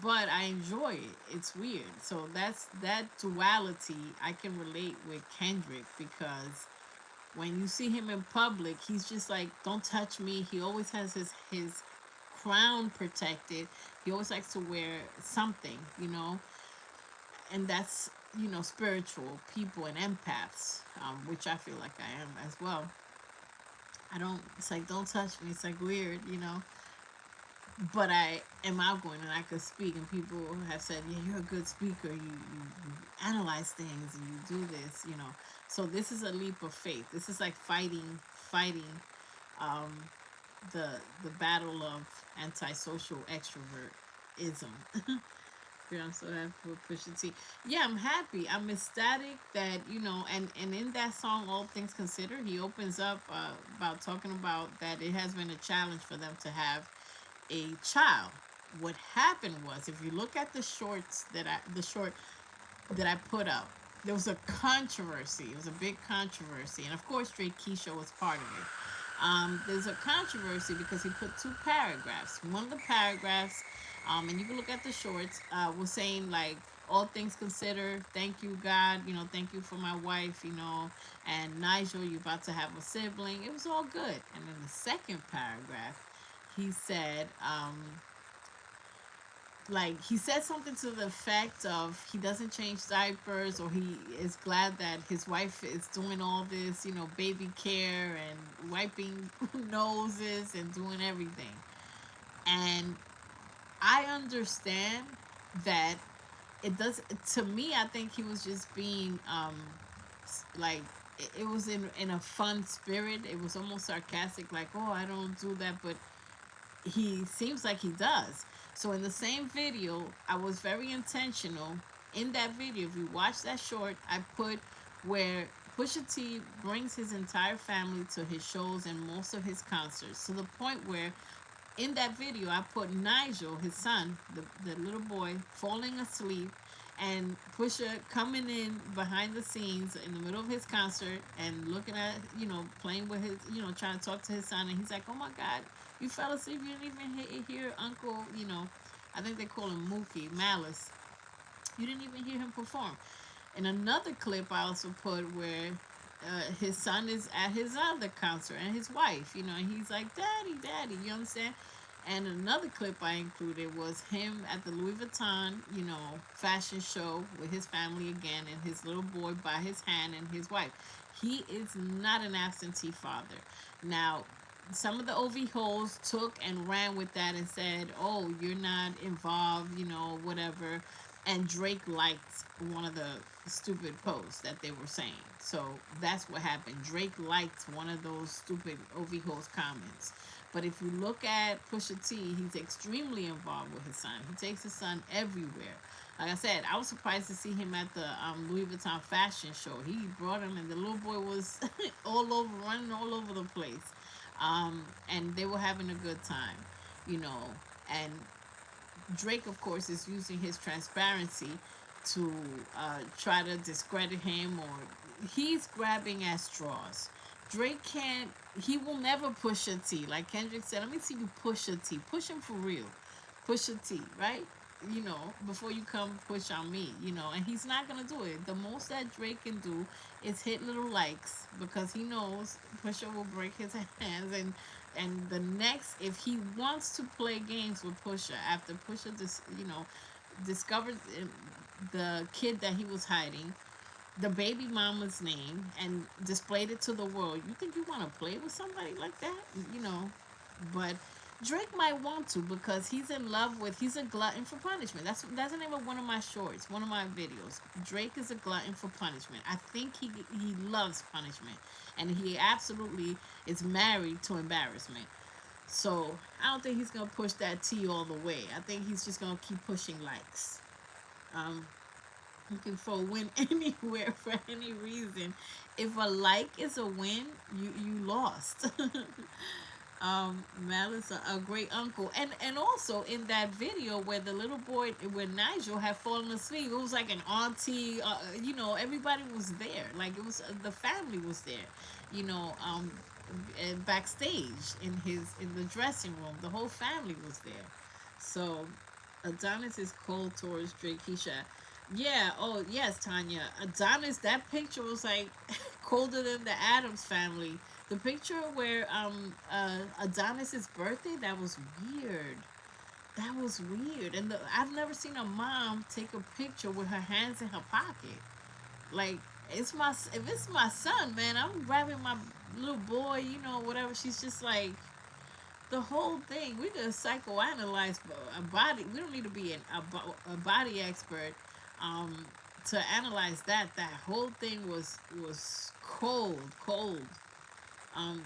S1: But I enjoy it. It's weird. So that duality I can relate with Kendrick because when you see him in public, he's just like, don't touch me. He always has his crown protected. He always likes to wear something, and that's, spiritual people and empaths, which I feel like I am as well. I don't, it's like, don't touch me. It's like weird, but I am outgoing and I could speak, and people have said, yeah, you're a good speaker. You analyze things and you do this, So this is a leap of faith. This is like fighting um, the battle of antisocial extrovertism. Yeah, I'm so happy for Pusha T. Yeah, I'm happy. I'm ecstatic that, and in that song, All Things Considered, he opens up about talking about that it has been a challenge for them to have a child. What happened was, if you look at the shorts the short that I put up, there was a controversy. It was a big controversy, and of course, Drake Keisha was part of it. There's a controversy because he put two paragraphs. One of the paragraphs, and you can look at the shorts, was saying like, all things considered, thank you God, thank you for my wife, and Nigel, you about to have a sibling. It was all good. And then the second paragraph, he said, like he said something to the effect of he doesn't change diapers, or he is glad that his wife is doing all this, baby care and wiping noses and doing everything. And I understand that it does. To me, I think he was just being like, it was in a fun spirit. It was almost sarcastic, like, oh, I don't do that, but he seems like he does. So in the same video, I was very intentional. In that video, if you watch that short, I put where Pusha T brings his entire family to his shows and most of his concerts, to the point where in that video I put Nigel, his son, the little boy, falling asleep, and Pusha coming in behind the scenes in the middle of his concert and looking at, playing with his, trying to talk to his son, and he's like, oh my God, you fell asleep, you didn't even hear Uncle, I think they call him Mookie Malice, you didn't even hear him perform. In another clip, I also put where his son is at his other concert, and his wife, and he's like, Daddy, Daddy, you understand? And another clip I included was him at the Louis Vuitton, fashion show with his family again, and his little boy by his hand and his wife. He is not an absentee father. Now, some of the OV holes took and ran with that and said, oh, you're not involved, whatever. And Drake liked one of the stupid posts that they were saying. So that's what happened. Drake liked one of those stupid OV holes comments. But if you look at Pusha T, he's extremely involved with his son. He takes his son everywhere. Like I said, I was surprised to see him at the Louis Vuitton fashion show. He brought him, and the little boy was all over, running all over the place. And they were having a good time, you know. And Drake, of course, is using his transparency to try to discredit him, or he's grabbing at straws. Drake can't, he will never push a T. Like Kendrick said, let me see you push a T. Push him for real. Push a T, right? Before you come push on me, and he's not gonna do it. The most that Drake can do is hit little likes, because he knows Pusha will break his hands, and the next, if he wants to play games with Pusha after Pusha discovered the kid that he was hiding, the baby mama's name, and displayed it to the world, you think you want to play with somebody like that? But Drake might want to, because he's in love with, he's a glutton for punishment. That's the name of one of my shorts, one of my videos. Drake is a glutton for punishment. I think he loves punishment, and he absolutely is married to embarrassment. So I don't think he's gonna push that T all the way. I think he's just gonna keep pushing likes. Um, looking for a win anywhere for any reason. If a like is a win, you lost. Malice, a great uncle, and also in that video where the little boy, where Nigel had fallen asleep, it was like an auntie. Everybody was there. Like, it was, the family was there. You know, and backstage in the dressing room, the whole family was there. So Adonis is cold towards Drake Keisha. Yeah. Oh yes, Tanya. Adonis. That picture was like colder than the Adams family. The picture where Adonis's birthday. That was weird. That was weird. And I've never seen a mom take a picture with her hands in her pocket. Like, if it's my son, man, I'm grabbing my little boy. Whatever. She's just like, the whole thing. We could psychoanalyze a body. We don't need to be a body expert um, to analyze that. That whole thing was cold, cold.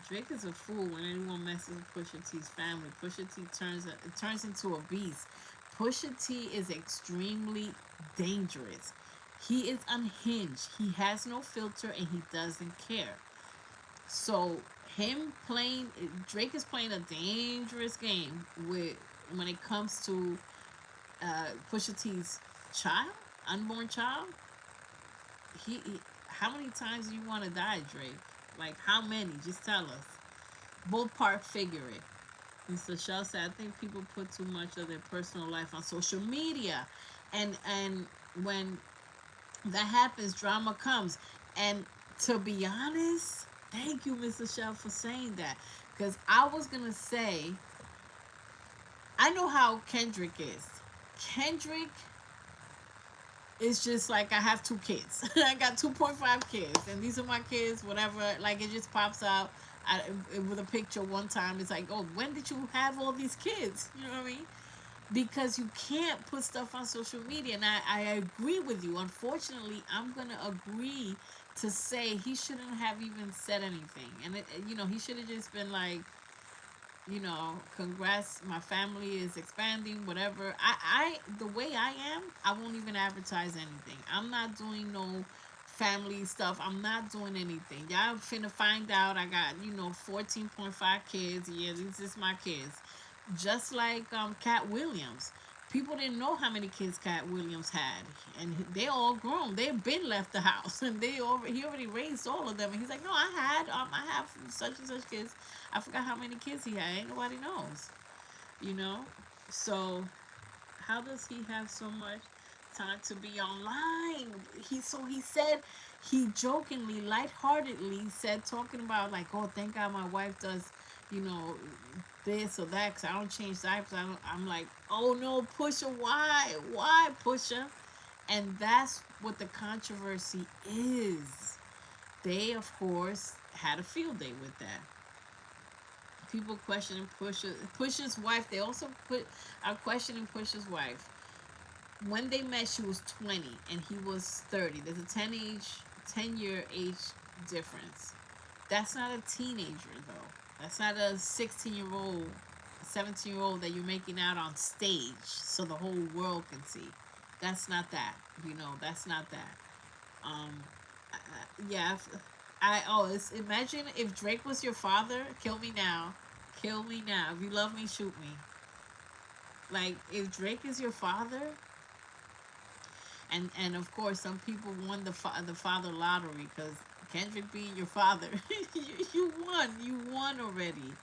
S1: Drake is a fool when anyone messes with Pusha T's family. Pusha T turns into a beast. Pusha T is extremely dangerous. He is unhinged. He has no filter, and he doesn't care. So him playing, Drake is playing a dangerous game with when it comes to Pusha T's child, unborn child, he how many times do you want to die, Drake? Like how many? Just tell us. Ballpark figure it. Mr. Shell said, I think people put too much of their personal life on social media, and when that happens, drama comes. And to be honest, thank you, Mr. Shell, for saying that, because I was gonna say I know how Kendrick is. Kendrick is just like I have two kids. I got 2.5 kids, and these are my kids. Whatever, like it just pops out with a picture one time. It's like, oh, when did you have all these kids? You know what I mean? Because you can't put stuff on social media, and I agree with you. Unfortunately, I'm gonna agree to say he shouldn't have even said anything, and he should have just been like, congrats, my family is expanding, whatever. The way I am, I won't even advertise anything. I'm not doing no family stuff. I'm not doing anything. Y'all finna find out I got, 14.5 kids. Yeah, these is my kids. Just like Cat Williams. People didn't know how many kids Cat Williams had, and they all grown. They've been left the house, and he already raised all of them. And he's like, no, I have such and such kids. I forgot how many kids he had. Ain't nobody knows, you know. So how does he have so much time to be online? He said, he jokingly, lightheartedly said, talking about like, oh, thank God my wife does, you know, this or that, because I don't change diapers. I'm like, oh no, Pusha, why Pusha? And that's what the controversy is. They, of course, had a field day with that. People questioning Pusha's wife. They also are questioning Pusha's wife. When they met, she was 20 and he was 30. There's a 10-year age difference. That's not a teenager though. That's not a 16-year-old, 17-year-old that you're making out on stage so the whole world can see. That's not that. That's not that. Um, yeah. Imagine if Drake was your father. Kill me now. Kill me now. If you love me, shoot me. Like if Drake is your father, and of course some people won the father lottery because Kendrick being your father, you won already.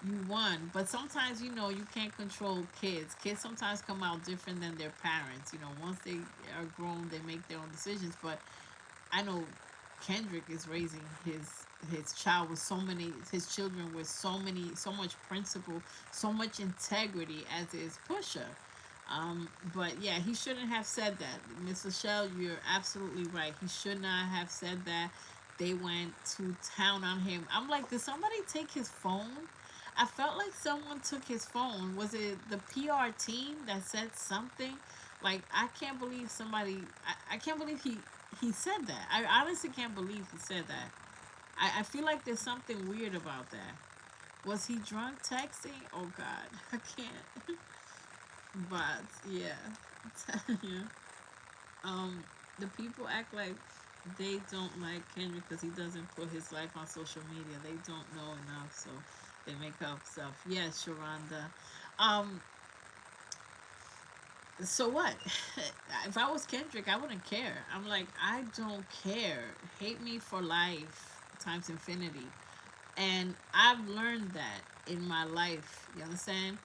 S1: You won. But sometimes you can't control kids. Kids sometimes come out different than their parents. Once they are grown, they make their own decisions. But I know Kendrick is raising his child with his children with so much principle, so much integrity, as is Pusha. But yeah, he shouldn't have said that. Miss Michelle, you're absolutely right. He should not have said that. They went to town on him. I'm like, did somebody take his phone? I felt like someone took his phone. Was it the PR team that said something? Like, I can't believe somebody. I can't believe he said that. I honestly can't believe he said that. I feel like there's something weird about that. Was he drunk texting? Oh God, I can't. But yeah, yeah. Um, the people act like they don't like Kendrick because he doesn't put his life on social media. They don't know enough, so they make up stuff. Yes, Sharonda. Um, so what? If I was Kendrick, I wouldn't care. I'm like, I don't care. Hate me for life times infinity. And I've learned that in my life. You understand?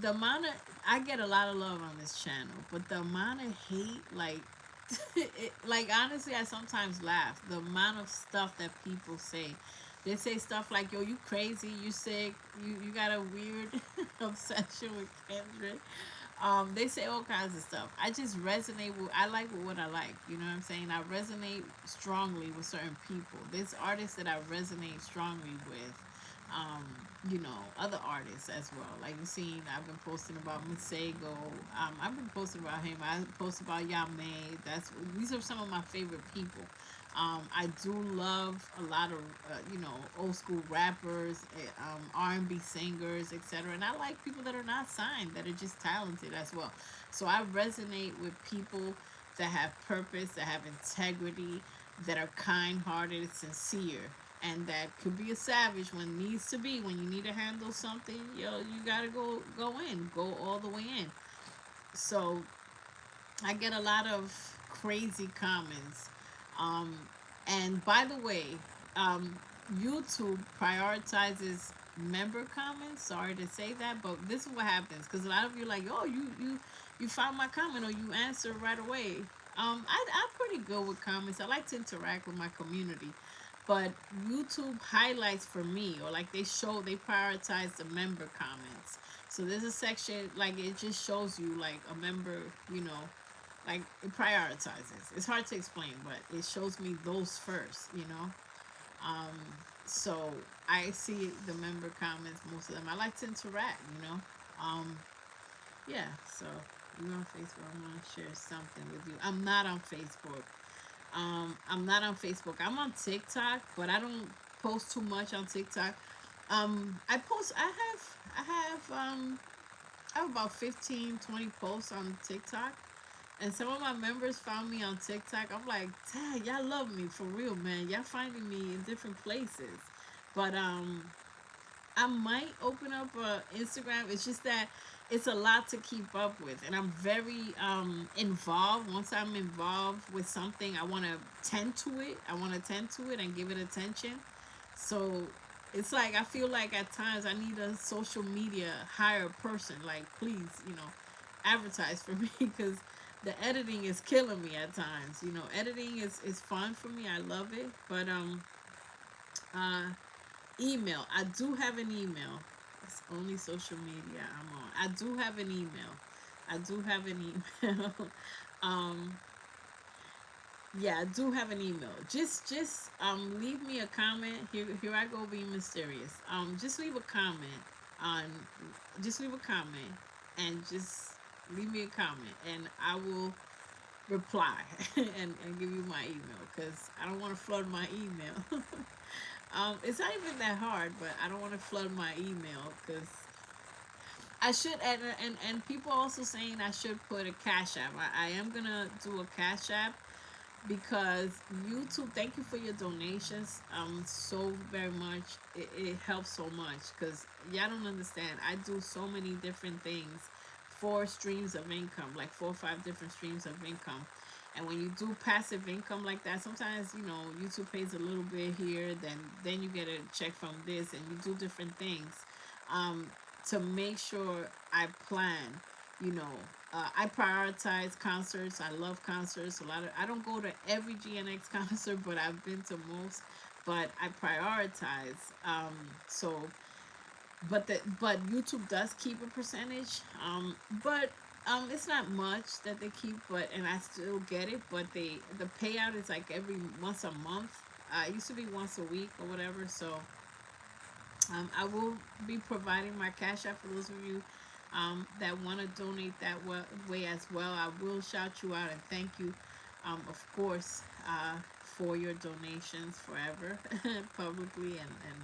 S1: The amount of I get a lot of love on this channel, but the amount of hate, like, like honestly, I sometimes laugh. The amount of stuff that people say, they say stuff like, "Yo, you crazy, you sick, you got a weird obsession with Kendrick." They say all kinds of stuff. I just resonate with. I like what I like. You know what I'm saying? I resonate strongly with certain people. There's artists that I resonate strongly with. Um, other artists as well. Like you've seen, I've been posting about Masego. I've been posting about him. I post about Yame. These are some of my favorite people. I do love a lot of old school rappers, R&B singers, etc. And I like people that are not signed, that are just talented as well. So I resonate with people that have purpose, that have integrity, that are kind-hearted, sincere. and that could be a savage when needs to be. When you need to handle something, yo, you gotta go in, go all the way in. So I get a lot of crazy comments. Um, and by the way, um, YouTube prioritizes member comments. Sorry to say that, but this is what happens because a lot of you are like, oh, you found my comment or you answer right away. I'm pretty good with comments. I like to interact with my community, but YouTube highlights for me, or like they prioritize the member comments. So there's a section like it just shows you like a member, you know, like it prioritizes. It's hard to explain, but it shows me those first, you know. Um, so I see the member comments, most of them. I like to interact, you know. Um, yeah. So you're on Facebook. I'm gonna share something with you. I'm not on Facebook. I'm not on Facebook. I'm on TikTok, but I don't post too much on TikTok. I post. I have about 15, 20 posts on TikTok. And some of my members found me on TikTok. I'm like, dang, y'all love me for real, man. Y'all finding me in different places. But I might open up Instagram. It's just that it's a lot to keep up with, and I'm very involved. Once I'm involved with something, I want to tend to it. I want to tend to it and give it attention. So it's like I feel like at times I need a social media hire person. Like, please, you know, advertise for me because the editing is killing me at times. You know, editing is fun for me. I love it, but uh email. I do have an email. It's only social media I'm on. I do have an email. I do have an email. um, yeah, I do have an email. Just leave me a comment. Here I go being mysterious. Just leave a comment on just leave a comment and just leave me a comment and I will reply and give you my email because I don't want to flood my email. It's not even that hard, but I don't want to flood my email because I should. And people also saying I should put a Cash App. I am gonna do a Cash App because YouTube. Thank you for your donations. So very much. It helps so much because y'all don't understand. I do so many different things, 4 streams of income, like 4 or 5 different streams of income. And when you do passive income like that, sometimes you know YouTube pays a little bit here, then you get a check from this, and you do different things um, to make sure I plan. You know, I prioritize concerts. I love concerts. I don't go to every GNX concert, but I've been to most. But I prioritize. So but YouTube does keep a percentage. But it's not much that they keep, but and I still get it. But the payout is like every once a month. It used to be once a week or whatever. So I will be providing my Cash App for those of you that want to donate that way as well. I will shout you out and thank you, of course, for your donations forever, publicly, and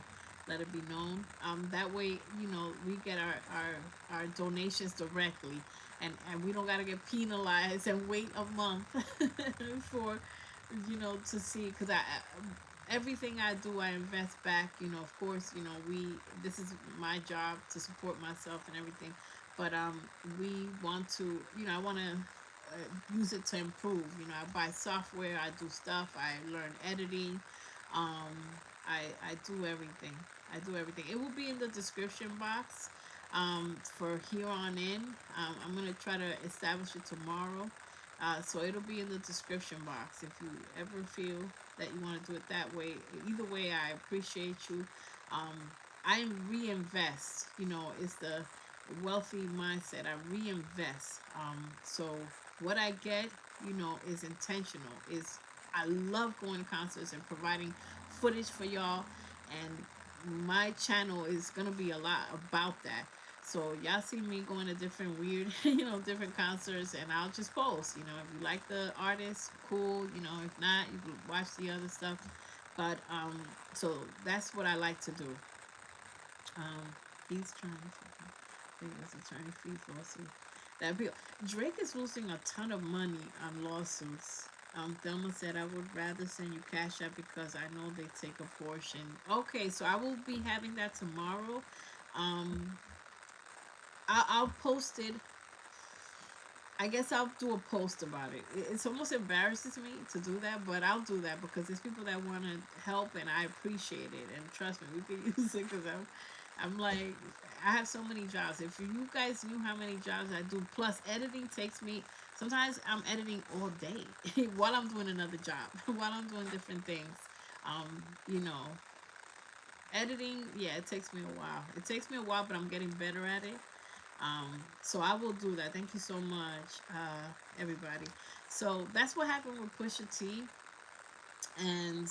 S1: let it be known. That way, you know, we get our donations directly, and we don't got to get penalized and wait a month for, you know, to see, because everything I do, I invest back. You know, of course, you know, this is my job to support myself and everything, but we want to, you know, I want to use it to improve. You know, I buy software, I do stuff, I learn editing, um, I do everything. I do everything. It will be in the description box for here on in. I'm gonna try to establish it tomorrow. So it'll be in the description box if you ever feel that you want to do it that way. Either way, I appreciate you. Um, I reinvest. You know, it's the wealthy mindset. I reinvest. So what I get, you know, is intentional. Is I love going to concerts and providing footage for y'all, and my channel is gonna be a lot about that. So y'all see me going to different weird, you know, different concerts, and I'll just post. You know, if you like the artist, cool. You know, if not, you can watch the other stuff. But so that's what I like to do. Um, he's trying to figure his attorney fees lawsuit. That people, Drake is losing a ton of money on lawsuits. Thelma said, I would rather send you Cash App because I know they take a portion. Okay, so I will be having that tomorrow. Um, I'll post it. I guess I'll do a post about it. It's almost embarrasses me to do that, but I'll do that because there's people that want to help, and I appreciate it. And trust me, we can use it because I'm like, I have so many jobs. If you guys knew how many jobs I do, plus editing takes me. Sometimes I'm editing all day while I'm doing another job, while I'm doing different things. You know, editing, yeah, it takes me a while. It takes me a while, but I'm getting better at it. So I will do that. Thank you so much, everybody. So that's what happened with Pusha T, and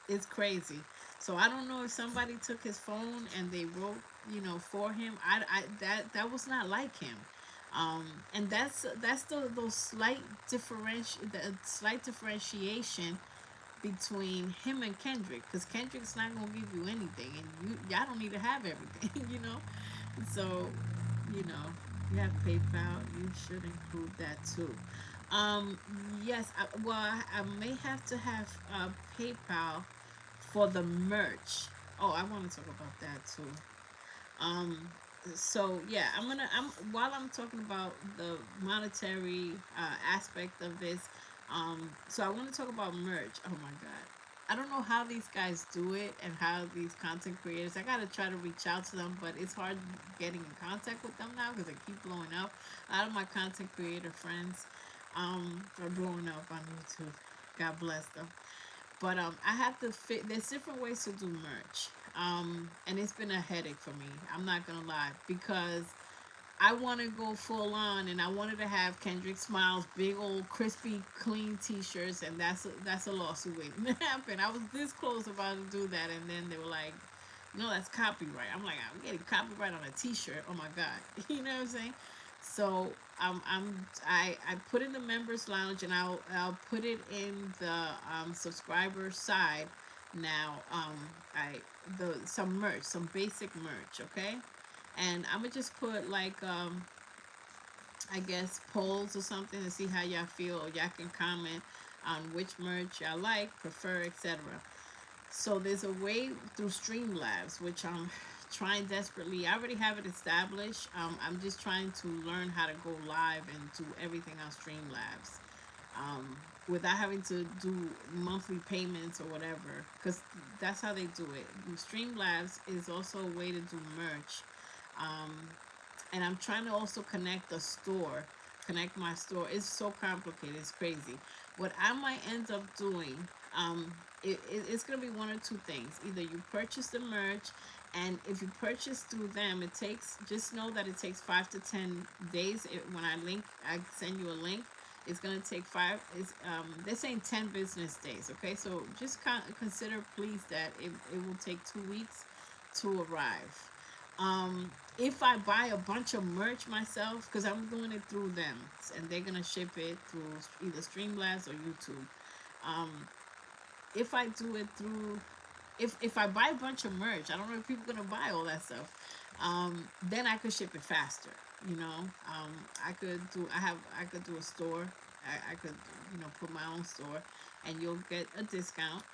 S1: it's crazy. So I don't know if somebody took his phone and they wrote, for him. That was not like him. And that's those the slight differentiation between him and Kendrick, because Kendrick's not gonna give you anything, and y'all don't need to have everything, So, you know, you have PayPal. You should include that too. Um, yes. I may have to have PayPal for the merch. Oh, I want to talk about that too. Um, so yeah, I'm while I'm talking about the monetary aspect of this. So I want to talk about merch. Oh my god, I don't know how these guys do it and how these content creators. I gotta try to reach out to them, but it's hard getting in contact with them now because they keep blowing up. A lot of my content creator friends are blowing up on YouTube. God bless them. But I have to fit. There's different ways to do merch, and it's been a headache for me. I'm not gonna lie, because I want to go full on, and I wanted to have Kendrick Smiles big old crispy clean T-shirts, and that's a lawsuit waiting to happen. I was this close about to do that, and then they were like, "No, that's copyright." I'm like, "I'm getting copyright on a T-shirt. Oh my god," you know what I'm saying? So I put in the members lounge, and I'll put it in the subscriber side now. I the some merch, some basic merch, okay, and I'm gonna just put like I guess polls or something to see how y'all feel. Or y'all can comment on which merch y'all like, prefer, etc. So there's a way through Streamlabs, which I'm trying desperately. I already have it established. I'm just trying to learn how to go live and do everything on Streamlabs, um, without having to do monthly payments or whatever, because that's how they do it. Streamlabs is also a way to do merch. Um, and I'm trying to also connect my store. It's so complicated. It's crazy. What I might end up doing, it's gonna be one or two things. Either you purchase the merch, and if you purchase through them, it takes. Just know that it takes 5 to 10 days. When I send you a link. It's gonna take they're saying 10 business days. Okay, so just consider, please, that it will take 2 weeks to arrive. If I buy a bunch of merch myself, because I'm doing it through them, and they're gonna ship it through either Streamlabs or YouTube. Um, if I do it through, if I buy a bunch of merch, I don't know if people are gonna buy all that stuff. Then I could ship it faster. You know, I could do a store. I could put my own store, and you'll get a discount.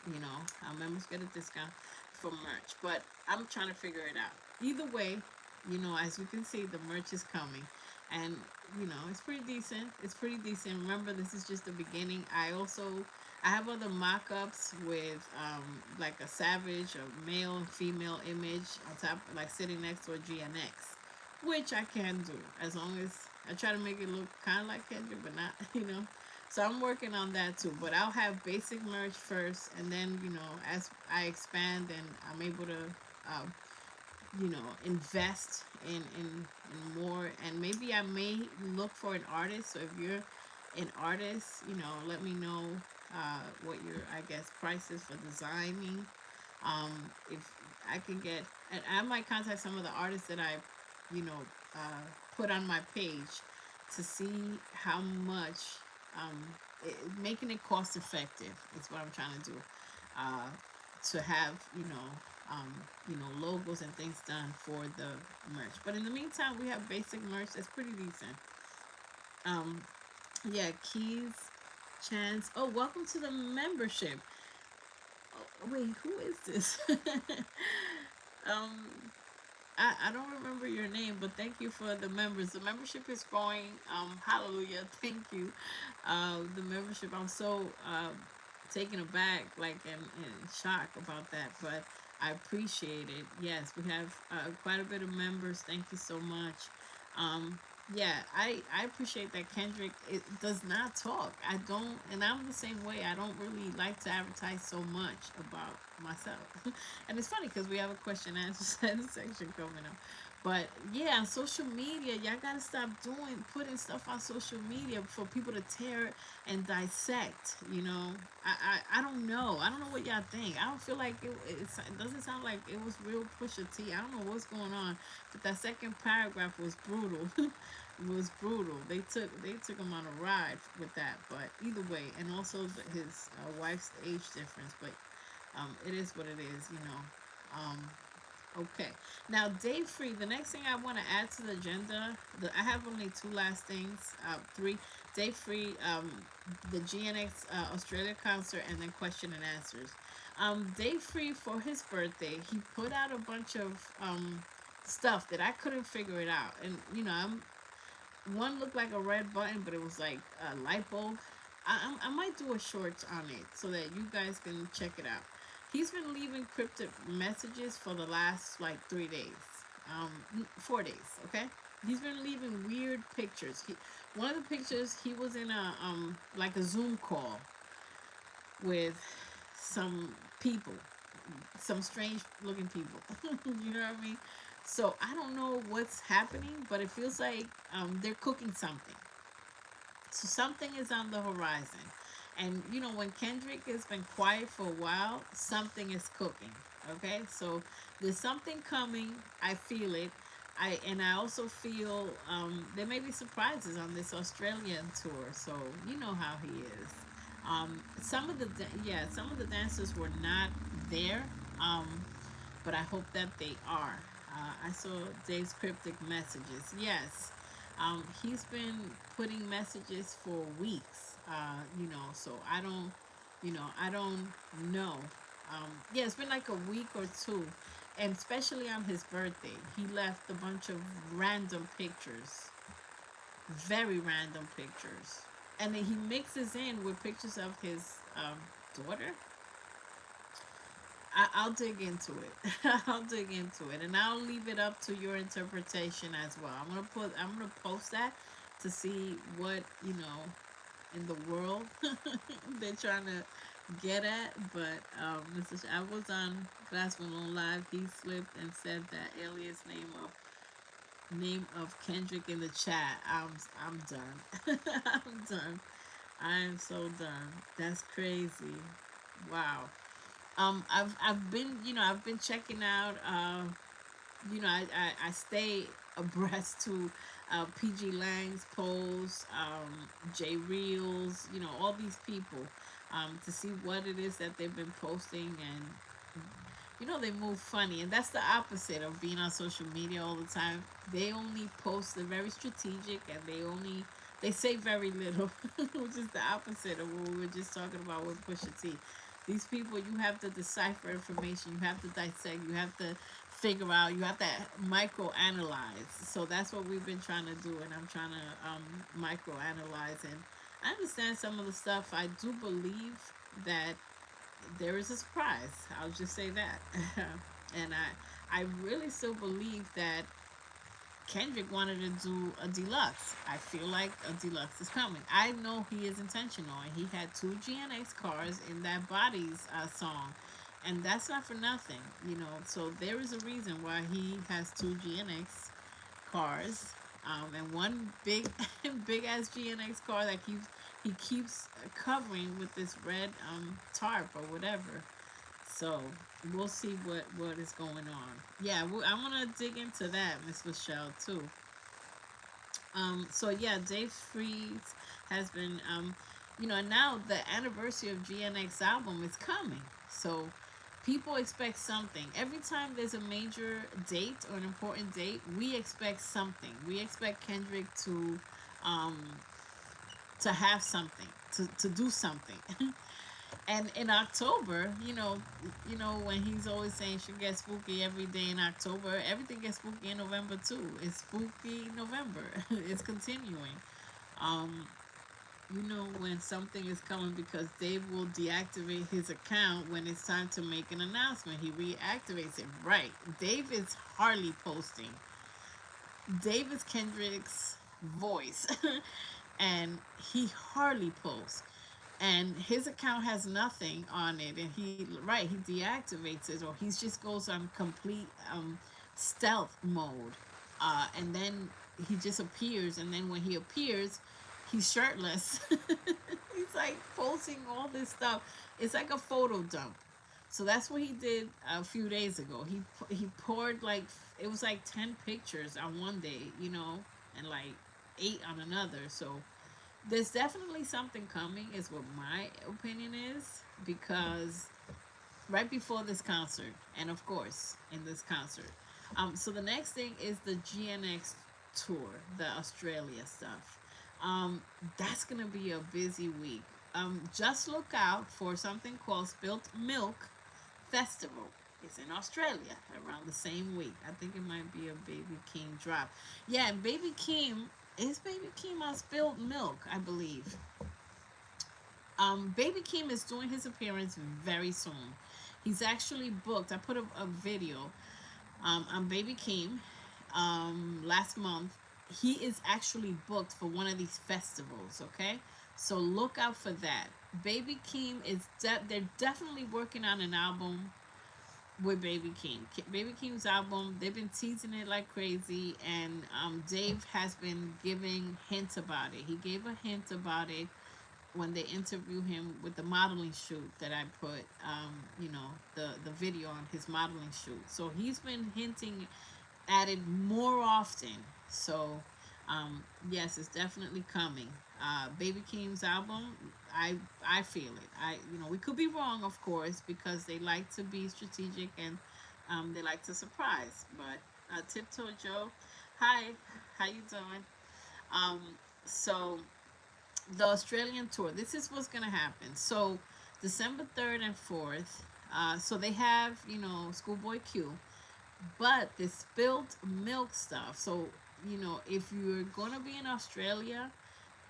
S1: Our members get a discount for merch. But I'm trying to figure it out. Either way, as you can see, the merch is coming, and it's pretty decent. It's pretty decent. Remember, this is just the beginning. I have other mock-ups with like a Savage, a male and female image on top, like sitting next to a GNX, which I can do as long as I try to make it look kind of like Kendrick, but not, So I'm working on that too. But I'll have basic merch first, and then as I expand and I'm able to, invest in more, and maybe I may look for an artist. So if you're an artist, let me know what your, I guess, prices for designing. If I can get, and I might contact some of the artists that I, you know, put on my page to see how much, um, making it cost effective is what I'm trying to do. Uh, to have, logos and things done for the merch. But in the meantime, we have basic merch that's pretty decent. Um, yeah, keys, Chance. Oh, welcome to the membership. Oh, wait, who is this? um, I don't remember your name, but thank you for the members. The membership is growing. Hallelujah. Thank you. The membership, I'm so taken aback, like, and shock about that, but I appreciate it. Yes, we have quite a bit of members. Thank you so much. Um, yeah, I appreciate that Kendrick it does not talk. I don't, and I'm the same way. I don't really like to advertise so much about myself. And it's funny because we have a question and answer section coming up. But yeah, on social media, y'all gotta stop putting stuff on social media for people to tear and dissect. I don't know. I don't know what y'all think. I don't feel like it doesn't sound like it was real Pusha T. I don't know what's going on, but that second paragraph was brutal. It was brutal. They took him on a ride with that. But either way, and also his wife's age difference. But it is what it is. Okay. Now, Dave Free, the next thing I want to add to the agenda, I have only two last things. Three. Dave Free, the GNX Australia concert, and then question and answers. Dave Free, for his birthday, he put out a bunch of stuff that I couldn't figure it out. And, one looked like a red button, but it was like a light bulb. I might do a short on it so that you guys can check it out. He's been leaving cryptic messages for the last like 3 days, 4 days. Okay, he's been leaving weird pictures. One of the pictures, he was in a like a Zoom call with some people, some strange looking people. You know what I mean? So I don't know what's happening, but it feels like they're cooking something. So something is on the horizon. And when Kendrick has been quiet for a while, something is cooking. Okay? So there's something coming. I feel it. I also feel there may be surprises on this Australian tour. So you know how he is. Some of the dancers were not there. But I hope that they are. I saw Dave's cryptic messages. Yes, he's been putting messages for weeks. So I don't know. Yeah, it's been like a week or two, and especially on his birthday, he left a bunch of random pictures, very random pictures, and then he mixes in with pictures of his daughter. I'll dig into it. I'll dig into it, and I'll leave it up to your interpretation as well. I'm gonna post that to see what in the world they're trying to get at. But I was on Glass Malone Live. He slipped and said that alias name of Kendrick in the chat. I'm done. I'm done. I am so done. That's crazy. Wow. I've been checking out. I stay abreast to PG Lang's posts, J Reels, all these people, to see what it is that they've been posting. And they move funny, and that's the opposite of being on social media all the time. They only post, they're very strategic, and they say very little, which is the opposite of what we were just talking about with Pusha T. These people, you have to decipher information, you have to dissect, you have to figure out, you have to micro analyze. So that's what we've been trying to do, and I'm trying to micro analyze. And I understand some of the stuff. I do believe that there is a surprise. I'll just say that. And I really still believe that Kendrick wanted to do a deluxe. I feel like a deluxe is coming. I know he is intentional, and he had two GNX cars in that Bodies song, and that's not for nothing. So there is a reason why he has two GNX cars, and one big, big ass GNX car that he keeps covering with this red tarp or whatever. So we'll see what is going on. Yeah, I want to dig into that, Miss Michelle, too. So yeah, Dave Freeze has been, and now the anniversary of GNX album is coming. So people expect something. Every time there's a major date or an important date, we expect something. We expect Kendrick um, to have something, to do something. And in October, when he's always saying should get spooky every day in October, everything gets spooky in November too. It's spooky November. It's continuing. Um, when something is coming because Dave will deactivate his account when it's time to make an announcement. He reactivates it. Right. Dave is hardly posting. Dave is Kendrick's voice, and he hardly posts. And his account has nothing on it, and he deactivates it, or he just goes on complete stealth mode, and then he just appears, and then when he appears, he's shirtless. He's like posting all this stuff. It's like a photo dump. So that's what he did a few days ago. He poured like it was like 10 pictures on one day, and like 8 on another. So there's definitely something coming, is what my opinion is, because right before this concert, and of course in this concert. So the next thing is the GNX tour, the Australia stuff. That's gonna be a busy week. Just look out for something called Spilt Milk Festival. It's in Australia around the same week. I think it might be a Baby Keem drop. Yeah, and Baby Keem on Spilled Milk, I believe. Baby Keem is doing his appearance very soon. He's actually booked. I put a video on Baby Keem last month. He is actually booked for one of these festivals. Okay, so look out for that. Baby Keem they're definitely working on an album with Baby Keem. Baby Keem's album, they've been teasing it like crazy, and Dave has been giving hints about it. He gave a hint about it when they interviewed him with the modeling shoot that I put, the video on his modeling shoot. So he's been hinting at it more often. So, yes, it's definitely coming. Baby Keem's album, I feel it. We could be wrong, of course, because they like to be strategic, and they like to surprise. But Tiptoe Joe, hi, how you doing? Um, so the Australian tour. This is what's gonna happen. So December 3rd and 4th. So they have Schoolboy Q, but the spilled milk stuff. So if you're gonna be in Australia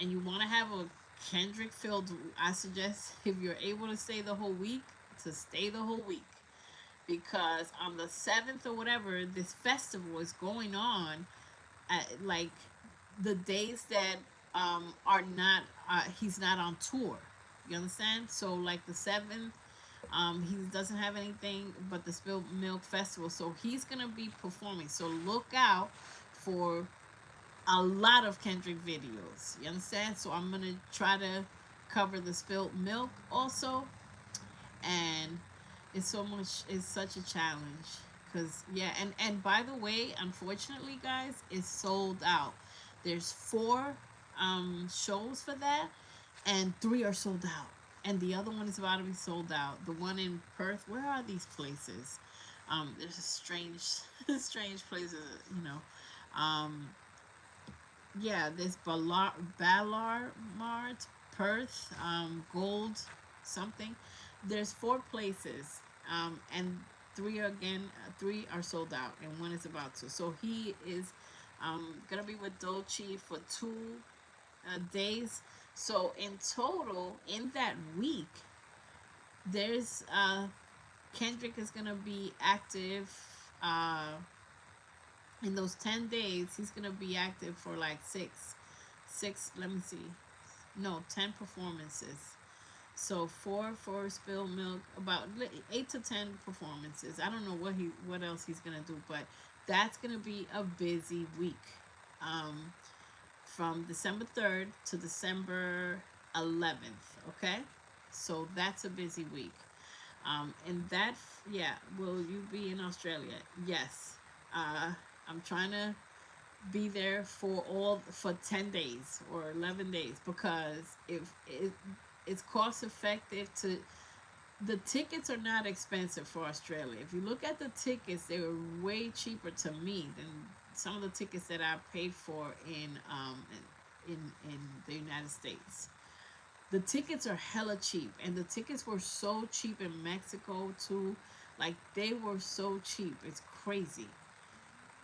S1: and you want to have a Kendrick filled, I suggest if you're able to stay the whole week, to stay the whole week, because on the 7th or whatever, this festival is going on at like the days that are not he's not on tour. You understand? So like the 7th, he doesn't have anything but the Spilled Milk Festival, so he's gonna be performing. So look out for a lot of Kendrick videos. You understand? So I'm gonna try to cover the Spilled Milk also, and it's such a challenge, because yeah. And by the way, unfortunately, guys, it's sold out. There's 4 shows for that, and 3 are sold out, and the other one is about to be sold out. The one in Perth, where are these places? There's a strange strange places, um yeah, there's Ballarmart, Perth, Gold, something. There's 4 places, and 3 are sold out, and 1 is about to. So he is gonna be with Dolce for 2 days. So in total, in that week, there's Kendrick is gonna be active. In those 10 days, he's gonna be active for like six. Let me see. No, 10 performances. So 4 for Spill Milk, about 8 to 10 performances. I don't know what else he's gonna do, but that's gonna be a busy week. Um, from December 3rd to December 11th. Okay, so that's a busy week. And that, yeah, will you be in Australia? Yes. I'm trying to be there for 10 days or 11 days, because if it's cost effective to the tickets are not expensive for Australia. If you look at the tickets, they were way cheaper to me than some of the tickets that I paid for in the United States. The tickets are hella cheap, and the tickets were so cheap in Mexico too. Like they were so cheap, it's crazy.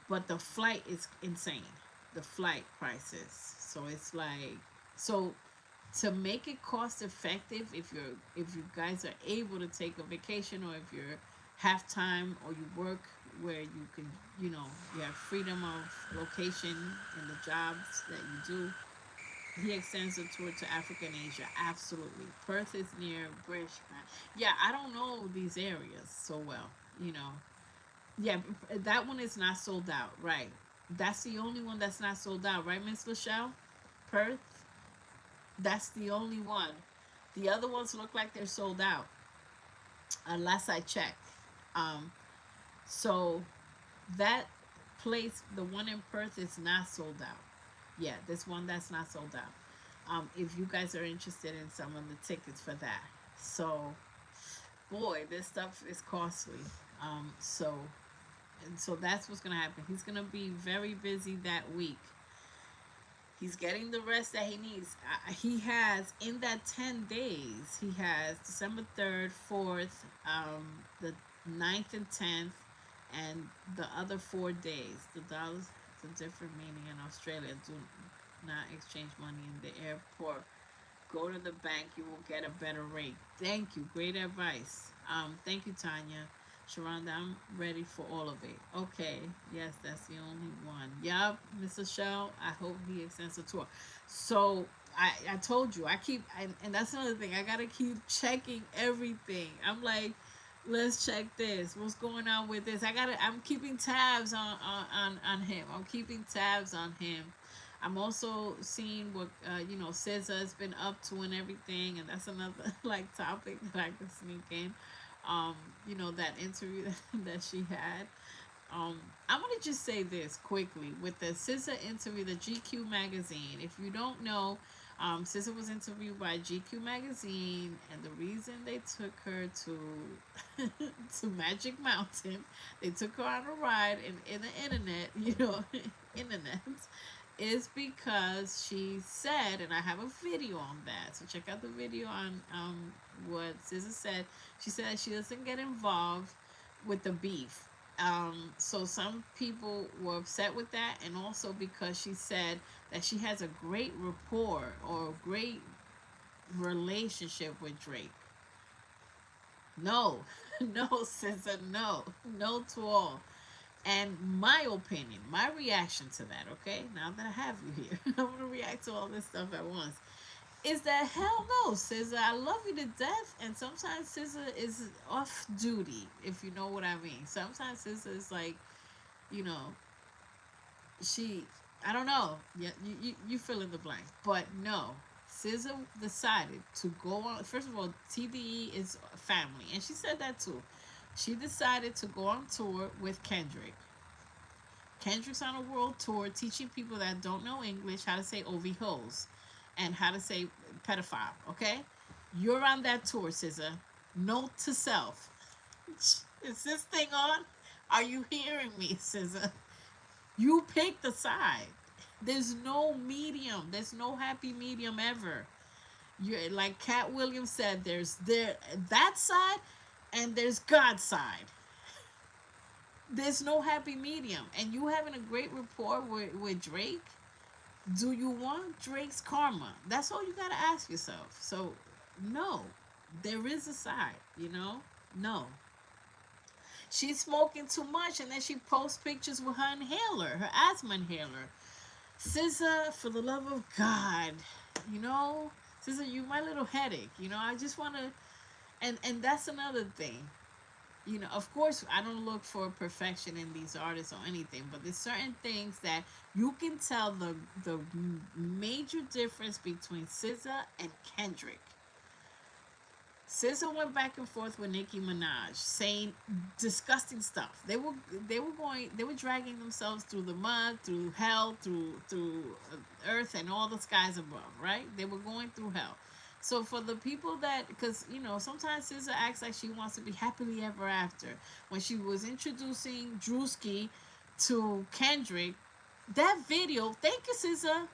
S1: But the flight is insane. The flight prices. So it's like, so to make it cost effective, if you guys are able to take a vacation, or if you're half time, or you work where you can, you have freedom of location in the jobs that you do, he extends a tour to Africa and Asia. Absolutely. Perth is near British. Yeah, I don't know these areas so well. You know. Yeah, that one is not sold out. Right. That's the only one that's not sold out, right, Miss Lachelle? Perth. That's the only one. The other ones look like they're sold out, unless I check. Um, so that place, the one in Perth, is not sold out. Yeah, this one that's not sold out. If you guys are interested in some of the tickets for that. So, boy, this stuff is costly. So, and so that's what's gonna happen. He's gonna be very busy that week. He's getting the rest that he needs. He has, in that 10 days, he has December 3rd, 4th, the 9th and 10th, and the other 4 days. The dollars, it's a different meaning in Australia. Do not exchange money in the airport. Go to the bank, you will get a better rate. Thank you. Great advice. Thank you, Tanya. Sharonda, I'm ready for all of it. Okay. Yes, that's the only one. Yup, Mr. Shell. I hope he extends the tour. So I told you, and that's another thing. I gotta keep checking everything. I'm like, let's check this. What's going on with this? I'm keeping tabs on him. I'm keeping tabs on him. I'm also seeing what SZA has been up to and everything, and that's another like topic that I can sneak in. Um, that interview that she had. Um, I'm gonna just say this quickly with the SZA interview, the GQ magazine. If you don't know, SZA was interviewed by GQ magazine, and the reason they took her to to Magic Mountain, they took her on a ride in the internet, internet, is because she said, and I have a video on that. So check out the video on what SZA said. She said she doesn't get involved with the beef. So some people were upset with that, and also because she said that she has a great rapport or great relationship with Drake. No, no, SZA, no, no to all. And my opinion, my reaction to that, okay, now that I have you here, I'm gonna react to all this stuff at once. Is that hell no, SZA? I love you to death, and sometimes SZA is off duty, if you know what I mean. Sometimes SZA is like, you know, she, I don't know. Yeah, you fill in the blank, but no. SZA decided to go on. First of all, TDE is family, and she said that too. She decided to go on tour with Kendrick. Kendrick's on a world tour teaching people that don't know English how to say OV hoes and how to say pedophile, okay? You're on that tour, SZA. Note to self. Is this thing on? Are you hearing me, SZA? You picked a side. There's no medium. There's no happy medium ever. You're like Cat Williams said, there's that side and there's God's side. There's no happy medium. And you having a great rapport with Drake, do you want Drake's karma? That's all you gotta ask yourself. So no, there is a side, No. She's smoking too much, and then she posts pictures with her inhaler, her asthma inhaler. SZA, for the love of God, you know, SZA, you my little headache. I just wanna, and that's another thing. Of course, I don't look for perfection in these artists or anything, but there's certain things that you can tell the major difference between SZA and Kendrick. SZA went back and forth with Nicki Minaj, saying disgusting stuff. They were dragging themselves through the mud, through hell, through earth, and all the skies above. Right? They were going through hell. So for the people that, because sometimes SZA acts like she wants to be happily ever after. When she was introducing Drewski to Kendrick, that video, thank you, SZA.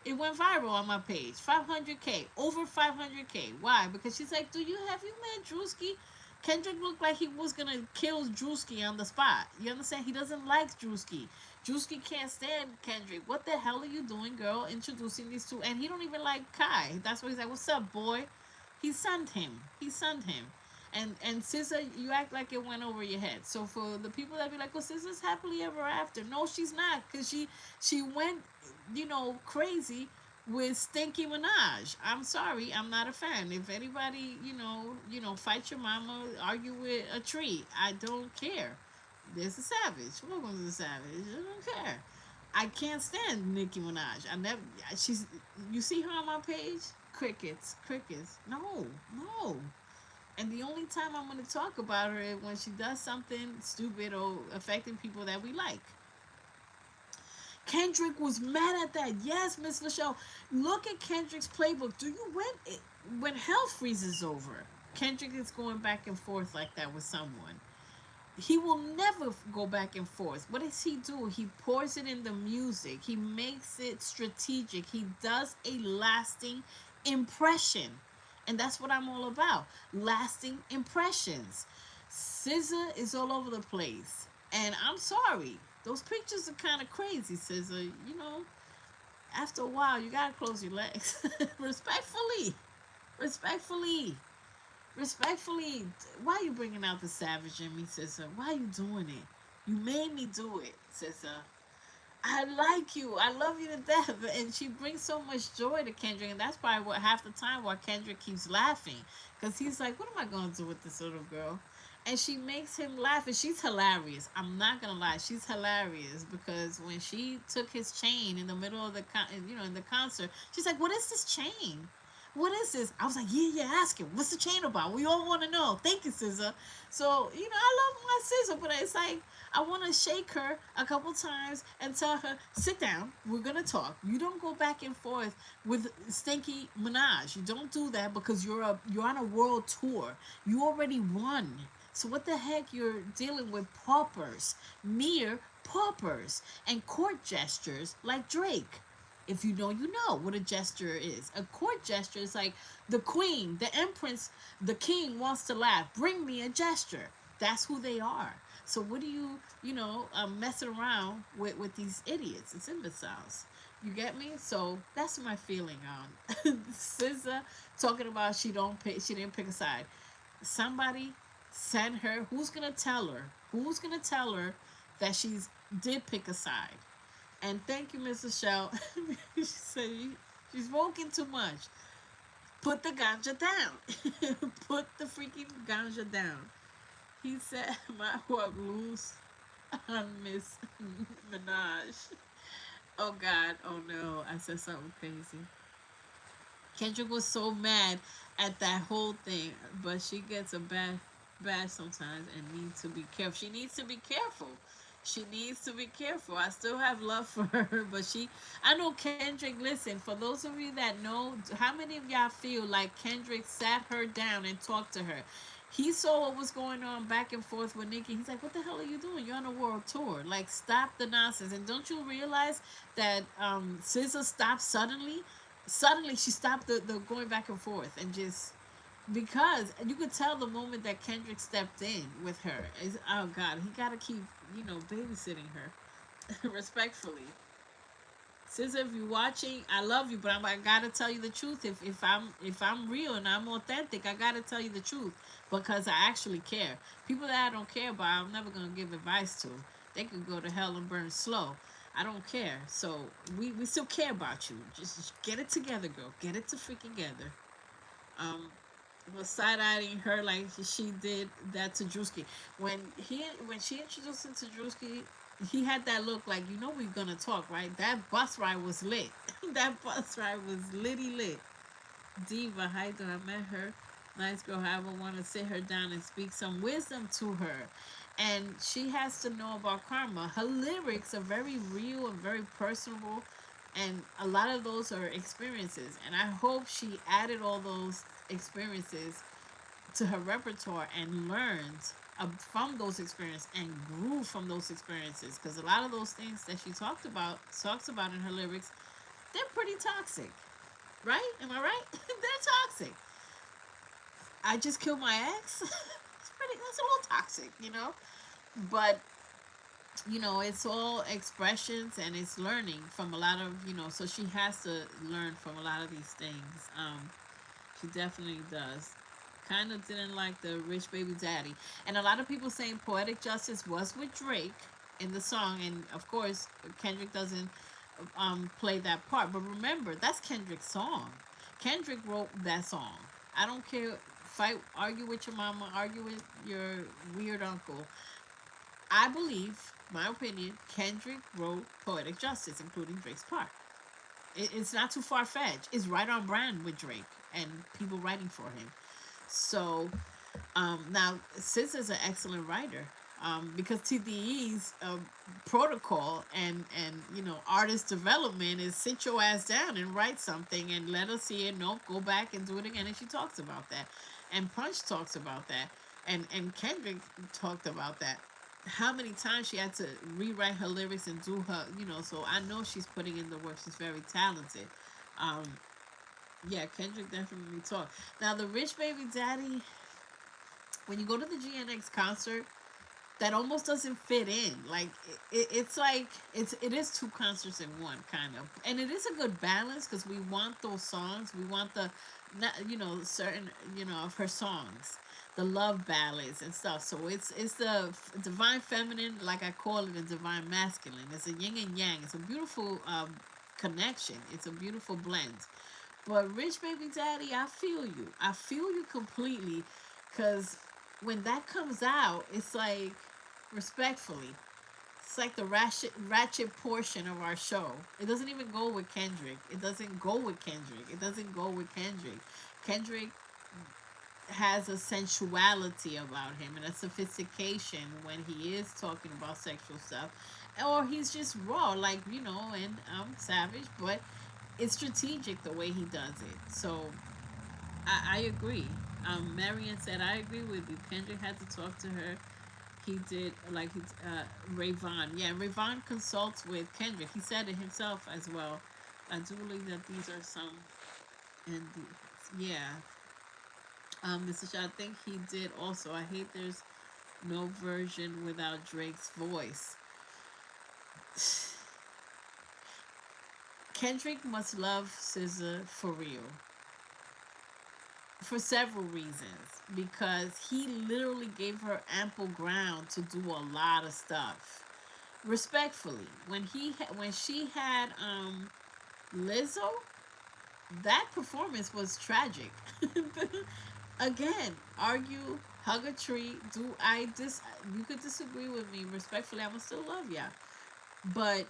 S1: It went viral on my page. 500K. Over 500K. Why? Because she's like, have you met Drewski? Kendrick looked like he was gonna kill Drewski on the spot. You understand? He doesn't like Drewski. Drewski can't stand Kendrick. What the hell are you doing, girl? Introducing these two, and he don't even like Kai. That's why he's like, "What's up, boy?" He sunned him. He sunned him. And SZA, you act like it went over your head. So for the people that be like, "Oh, SZA's happily ever after," no, she's not, because she went, crazy with Stinky Minaj. I'm sorry, I'm not a fan. If anybody, fight your mama, argue with a tree, I don't care. There's a savage. Welcome to the savage. I don't care. I can't stand Nicki Minaj. I never. She's. You see her on my page? Crickets, crickets. No, no. And the only time I'm going to talk about her is when she does something stupid or affecting people that we like. Kendrick was mad at that. Yes, Miss Lachelle. Look at Kendrick's playbook. Do you when hell freezes over? Kendrick is going back and forth like that with someone. He will never go back and forth. What does he do? He pours it in the music. He makes it strategic. He does a lasting impression. And that's what I'm all about. Lasting impressions. SZA is all over the place. And I'm sorry. Those pictures are kind of crazy, SZA. After a while, you gotta close your legs. Respectfully. Respectfully. Respectfully. Why are you bringing out the savage in me, SZA? Why are you doing it? You made me do it, SZA. I like you. I love you to death. And she brings so much joy to Kendrick. And that's probably what half the time why Kendrick keeps laughing. Because he's like, what am I going to do with this little girl? And she makes him laugh. And she's hilarious. I'm not going to lie. She's hilarious. Because when she took his chain in the middle of in the concert, she's like, what is this chain? What is this? I was like, yeah, ask him. What's the chain about? We all want to know. Thank you, SZA. So, I love my SZA, but it's like, I want to shake her a couple times and tell her, sit down. We're going to talk. You don't go back and forth with Stinky Minaj. You don't do that because you're on a world tour. You already won. So what the heck, you're dealing with paupers, mere paupers, and court gestures like Drake. If you know, you know what a gesture is. A court gesture is like the queen, the empress, the king wants to laugh. Bring me a gesture. That's who they are. So what do messing around with these idiots? It's imbeciles. You get me? So that's my feeling on SZA talking about she didn't pick a side. Somebody send her. Who's gonna tell her? Who's gonna tell her that did pick a side? And thank you, Mrs. Shell. She said she's smoking too much. Put the ganja down. Put the freaking ganja down. He said, my work loose on Miss Minaj. Oh, God. Oh, no. I said something crazy. Kendrick was so mad at that whole thing, but she gets a bad sometimes and needs to be careful. She needs to be careful. She needs to be careful. I still have love for her, but I know Kendrick, listen, for those of you that know, how many of y'all feel like Kendrick sat her down and talked to her? He saw what was going on back and forth with Nicki. He's like, what the hell are you doing? You're on a world tour. Like, stop the nonsense. And don't you realize that SZA stopped suddenly? Suddenly, she stopped the going back and forth and just because you could tell the moment that Kendrick stepped in with her is, oh God, he got to keep babysitting her respectfully. SZA, if you're watching, I love you, but I gotta tell you the truth. If I'm real and I'm authentic, I gotta tell you the truth because I actually care. People that I don't care about, I'm never gonna give advice to. They could go to hell and burn slow. I don't care. So we still care about you. Just get it together, girl. Get it to freaking together. Um, was side-eyeing her like she did that to Drewski. When she introduced him to Drewski, he had that look like, we're gonna talk, right? That bus ride was lit. That bus ride was litty lit. Diva, how you doing? I met her. Nice girl. However, want to sit her down and speak some wisdom to her. And she has to know about karma. Her lyrics are very real and very personable. And a lot of those are experiences. And I hope she added all those experiences to her repertoire and learned from those experiences and grew from those experiences, because a lot of those things that she talks about in her lyrics they're pretty toxic, right? Am I right? They're toxic. I just killed my ex. That's a little toxic, you know. But it's all expressions and it's learning from a lot of so she has to learn from a lot of these things. She definitely does. Kind of didn't like the rich baby daddy, and a lot of people saying poetic justice was with Drake in the song, and of course Kendrick doesn't play that part. But remember, that's Kendrick's song. Kendrick wrote that song. I don't care. Fight, argue with your mama, argue with your weird uncle. I believe, my opinion, Kendrick wrote Poetic Justice, including Drake's part. It's not too far fetched. It's right on brand with Drake and people writing for him. So now Sis is an excellent writer because TDE's protocol and artist development is sit your ass down and write something and let us see it. Nope, go back and do it again. And she talks about that, and Punch talks about that, and Kendrick talked about that. How many times she had to rewrite her lyrics and do her, so I know she's putting in the work. She's very talented. Um, yeah, Kendrick definitely talked. Now the Rich Baby Daddy, when you go to the GNX concert, that almost doesn't fit in. Like it's like it is two concerts in one kind of, and it is a good balance because we want those songs. We want the, certain of her songs, the love ballads and stuff. So it's the divine feminine, like I call it, the divine masculine. It's a yin and yang. It's a beautiful connection. It's a beautiful blend. But Rich Baby Daddy, I feel you. I feel you completely. Because when that comes out, it's like, respectfully, it's like the ratchet portion of our show. It doesn't even go with Kendrick. It doesn't go with Kendrick. It doesn't go with Kendrick. Kendrick has a sensuality about him and a sophistication when he is talking about sexual stuff. Or he's just raw, like, and savage, but it's strategic the way he does it. So I agree. Marion said, I agree with you. Kendrick had to talk to her. He did, like, Rayvon. Yeah, Rayvon consults with Kendrick. He said it himself as well. I do believe that these are some, and yeah. Mr. Shaw, I think he did also. I hate there's no version without Drake's voice. Kendrick must love SZA for real. For several reasons. Because he literally gave her ample ground to do a lot of stuff. Respectfully, when she had Lizzo, that performance was tragic. Again, argue, hug a tree. You could disagree with me respectfully. I'ma still love ya. But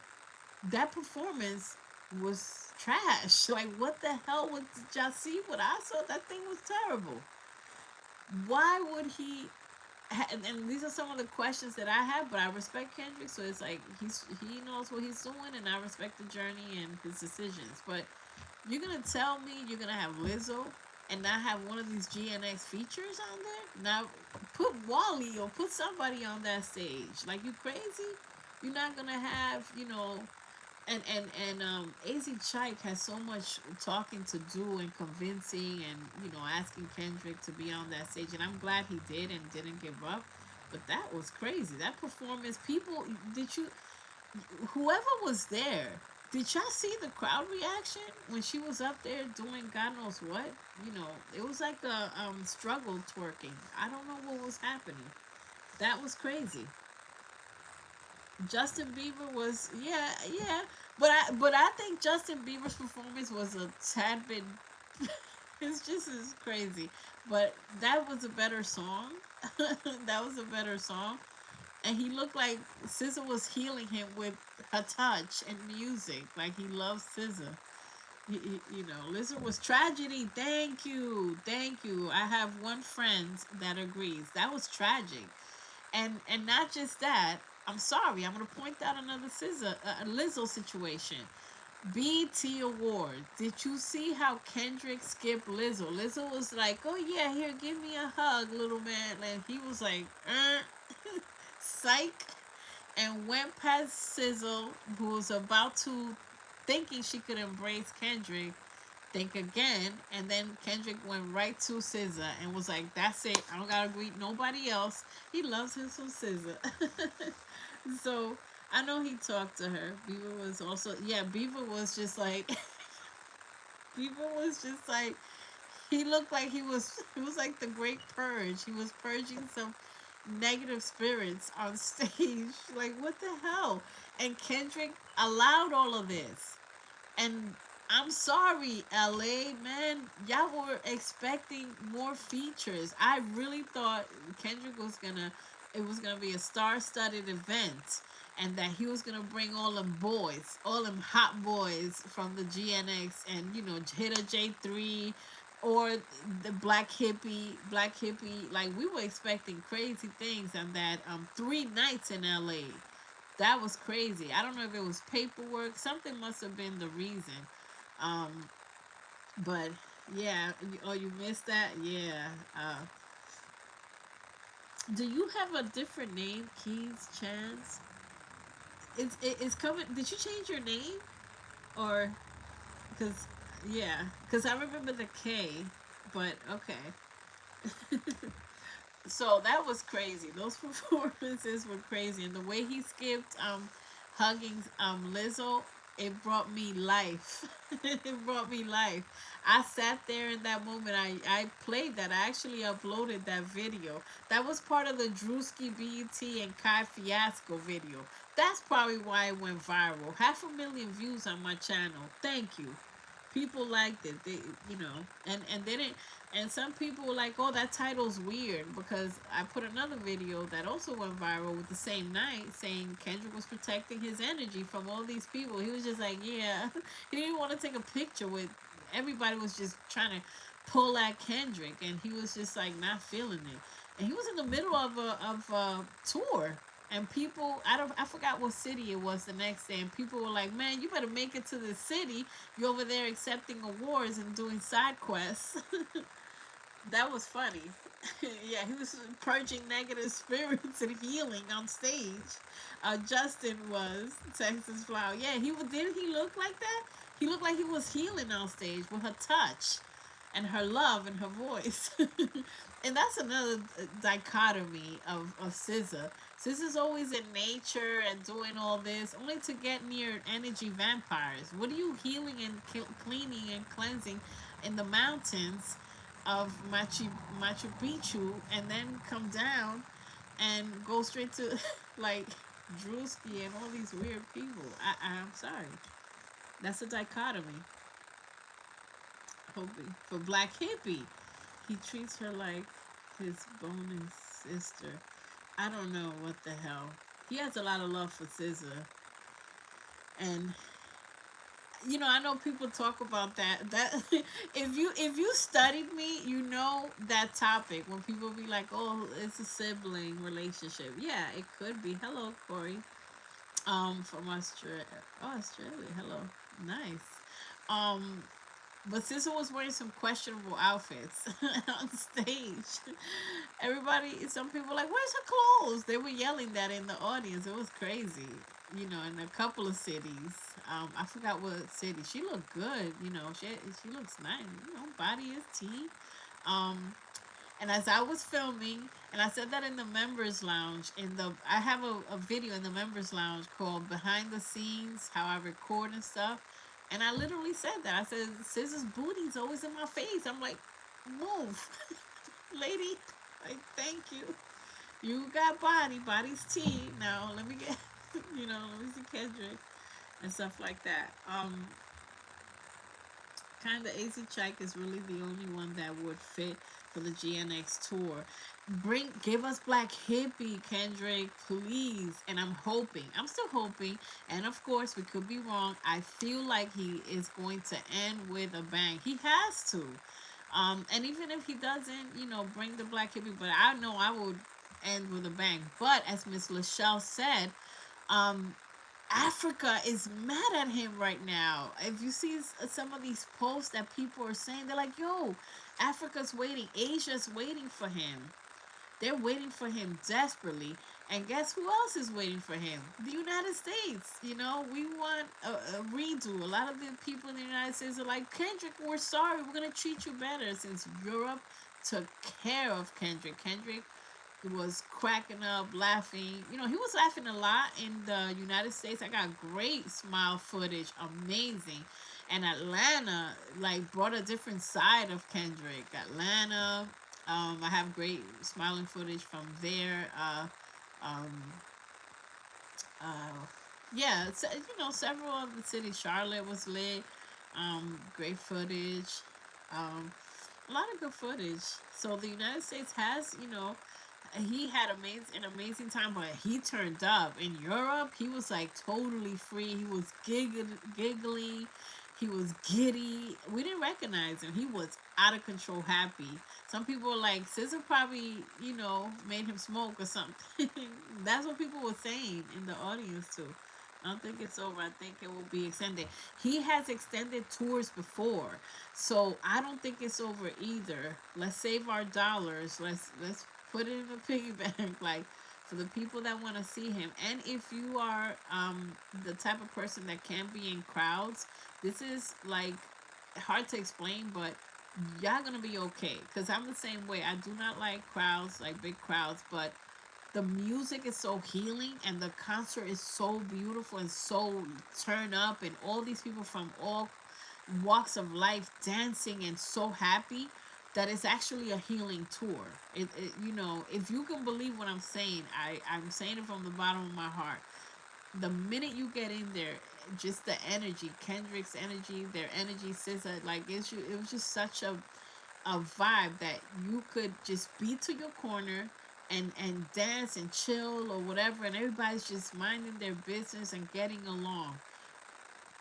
S1: that performance was trash. Like, what the hell did y'all see? What I saw, that thing was terrible. Why would he? And these are some of the questions that I have. But I respect Kendrick, so it's like he knows what he's doing, and I respect the journey and his decisions. But you're gonna tell me you're gonna have Lizzo and not have one of these GNX features on there? Now put Wally or put somebody on that stage. Like, you crazy? You're not gonna have, and AZ Chike has so much talking to do and convincing and asking Kendrick to be on that stage, and I'm glad he did and didn't give up. But that was crazy. That performance, people, did you, whoever was there, did y'all see the crowd reaction when she was up there doing God knows what? It was like a struggle twerking. I don't know what was happening. That was crazy. Justin Bieber was, yeah, but I think Justin Bieber's performance was a tad bit. It's just as crazy, but that was a better song. That was a better song, and he looked like SZA was healing him with her touch and music. Like, he loves SZA. Lizzo was tragedy. Thank you, thank you. I have one friend that agrees. That was tragic. And not just that. I'm sorry. I'm gonna point out another Lizzo situation. BT Award. Did you see how Kendrick skipped Lizzo? Lizzo was like, "Oh yeah, here, give me a hug, little man," and he was like, psych, and went past Sizzle, who was about to thinking she could embrace Kendrick, think again, and then Kendrick went right to SZA and was like, "That's it. I don't gotta greet nobody else." He loves him some SZA. So I know he talked to her. Beaver was also, yeah. Beaver was just like Beaver was just like, he looked like he was, it was like the great purge. He was purging some negative spirits on stage. Like, what the hell? And Kendrick allowed all of this. And I'm sorry, LA, man. Y'all were expecting more features. I really thought Kendrick was gonna, it was gonna be a star-studded event, and that he was gonna bring all them boys, all them hot boys from the GNX, and hit a J3, or the Black Hippie. Like, we were expecting crazy things, and that 3 nights in LA, that was crazy. I don't know if it was paperwork. Something must have been the reason. Um, but yeah. Oh, you missed that? Yeah. Do you have a different name, Keys Chance? It's coming. Did you change your name, or because yeah? Because I remember the K, but okay. So that was crazy. Those performances were crazy, and the way he skipped hugging Lizzo, it brought me life. It brought me life. I sat there in that moment. I played that. I actually uploaded that video. That was part of the Drewski BET and Kai Fiasco video. That's probably why it went viral. 500,000 views on my channel. Thank you. People liked it. And they didn't. And some people were like, "Oh, that title's weird," because I put another video that also went viral with the same night, saying Kendrick was protecting his energy from all these people. He was just like, "Yeah," he didn't want to take a picture with. Everybody was just trying to pull at Kendrick, and he was just like not feeling it. And he was in the middle of a tour, and people, I forgot what city it was the next day, and people were like, "Man, you better make it to the city. You're over there accepting awards and doing side quests." That was funny. Yeah, he was purging negative spirits and healing on stage. Justin was Texas Flower. Yeah, didn't he look like that? He looked like he was healing on stage with her touch and her love and her voice. And that's another dichotomy of SZA. SZA's always in nature and doing all this, only to get near energy vampires. What are you healing and cleaning and cleansing in the mountains of Machu Picchu, and then come down and go straight to like Drewski and all these weird people? I'm sorry. That's a dichotomy. Hoping for Black Hippie, he treats her like his bonus sister. I don't know what the hell. He has a lot of love for SZA, and I know people talk about that if you studied me, that topic, when people be like, "Oh, it's a sibling relationship." Yeah, it could be. Hello, Corey. From Australia. Oh, Australia. Hello. Nice. um but SZA was wearing some questionable outfits on stage. Some people were like, "Where's her clothes?" They were yelling that in the audience. It was crazy. In a couple of cities. I forgot what city. She looked good. She looks nice. Body is tea. Um, and as I was filming, and I said that in the members lounge, I have a video in the members lounge called "Behind the Scenes," how I record and stuff. And I literally said that. I said, "SZA's booty's always in my face." I'm like, "Move, lady." Like, thank you. You got body. Body's tea. Now let me get, let me see Kendrick and stuff like that. Kinda AC Chike is really the only one that would fit for the GNX tour. Give us Black Hippie, Kendrick, please. And I'm still hoping, and of course we could be wrong. I feel like he is going to end with a bang. He has to. And even if he doesn't, bring the Black Hippie, but I know I would end with a bang. But as Miss Lachelle said, um, Africa is mad at him right now. If you see some of these posts that people are saying, they're like, "Yo, Africa's waiting, Asia's waiting for him." They're waiting for him desperately. And guess who else is waiting for him? The United States. You know, we want a redo. A lot of the people in the United States are like, Kendrick, we're sorry. We're going to treat you better, since Europe took care of Kendrick. Kendrick was cracking up, laughing. You know, he was laughing a lot in the United States. I got great smile footage, amazing. And Atlanta, like, brought a different side of Kendrick. Atlanta, I have great smiling footage from there. Um, uh, yeah, you know, several of the cities. Charlotte was lit. Great footage. Um, a lot of good footage. So the United States has, you know, he had an amazing time, but he turned up in Europe. He was like totally free. He was giggly. He was giddy. We didn't recognize him. He was out of control happy. Some people were like, SZA probably, you know, made him smoke or something. That's what people were saying in the audience too. I don't think it's over. I think it will be extended. He has extended tours before, so I don't think it's over either. Let's save our dollars. Let's put it in a piggy bank, like, for the people that want to see him. And if you are the type of person that can't be in crowds, this is like hard to explain, but y'all gonna be okay. Cause I'm the same way. I do not like crowds, like big crowds, but the music is so healing and the concert is so beautiful and so turn up, and all these people from all walks of life dancing and so happy, that it's actually a healing tour. You know, if you can believe what I'm saying, I'm saying it from the bottom of my heart. The minute you get in there, just the energy, Kendrick's energy, their energy, SZA, like, it was just such a vibe that you could just be to your corner and dance and chill or whatever, and everybody's just minding their business and getting along.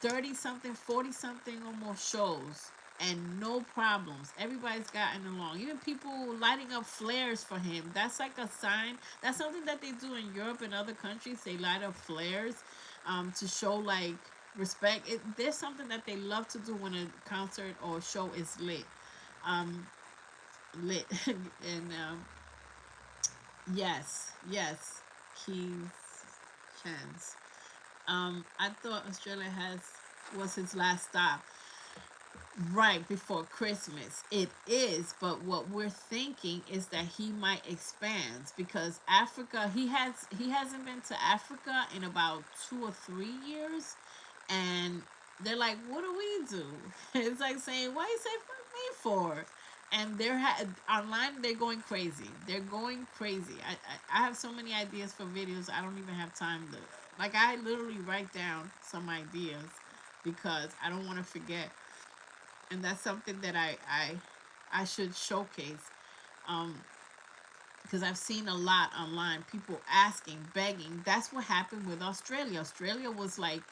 S1: 30 something, 40 something almost shows, and no problems. Everybody's gotten along. Even people lighting up flares for him. That's like a sign. That's something that they do in Europe and other countries. They light up flares to show, like, respect. There's something that they love to do when a concert or show is lit. Um, lit. And yes, yes, Keith Chance. I thought Australia has was his last stop right before Christmas. It is, but what we're thinking is that he might expand, because Africa, he hasn't been to Africa in about 2 or 3 years, and they're like, what do we do? It's like saying, why you say fuck me for? And online, they're going crazy. They're going crazy. I have so many ideas for videos. I don't even have time to, like, I literally write down some ideas because I don't want to forget, and that's something that I should showcase. Um, because I've seen a lot online, people asking, begging. That's what happened with Australia. Australia was like,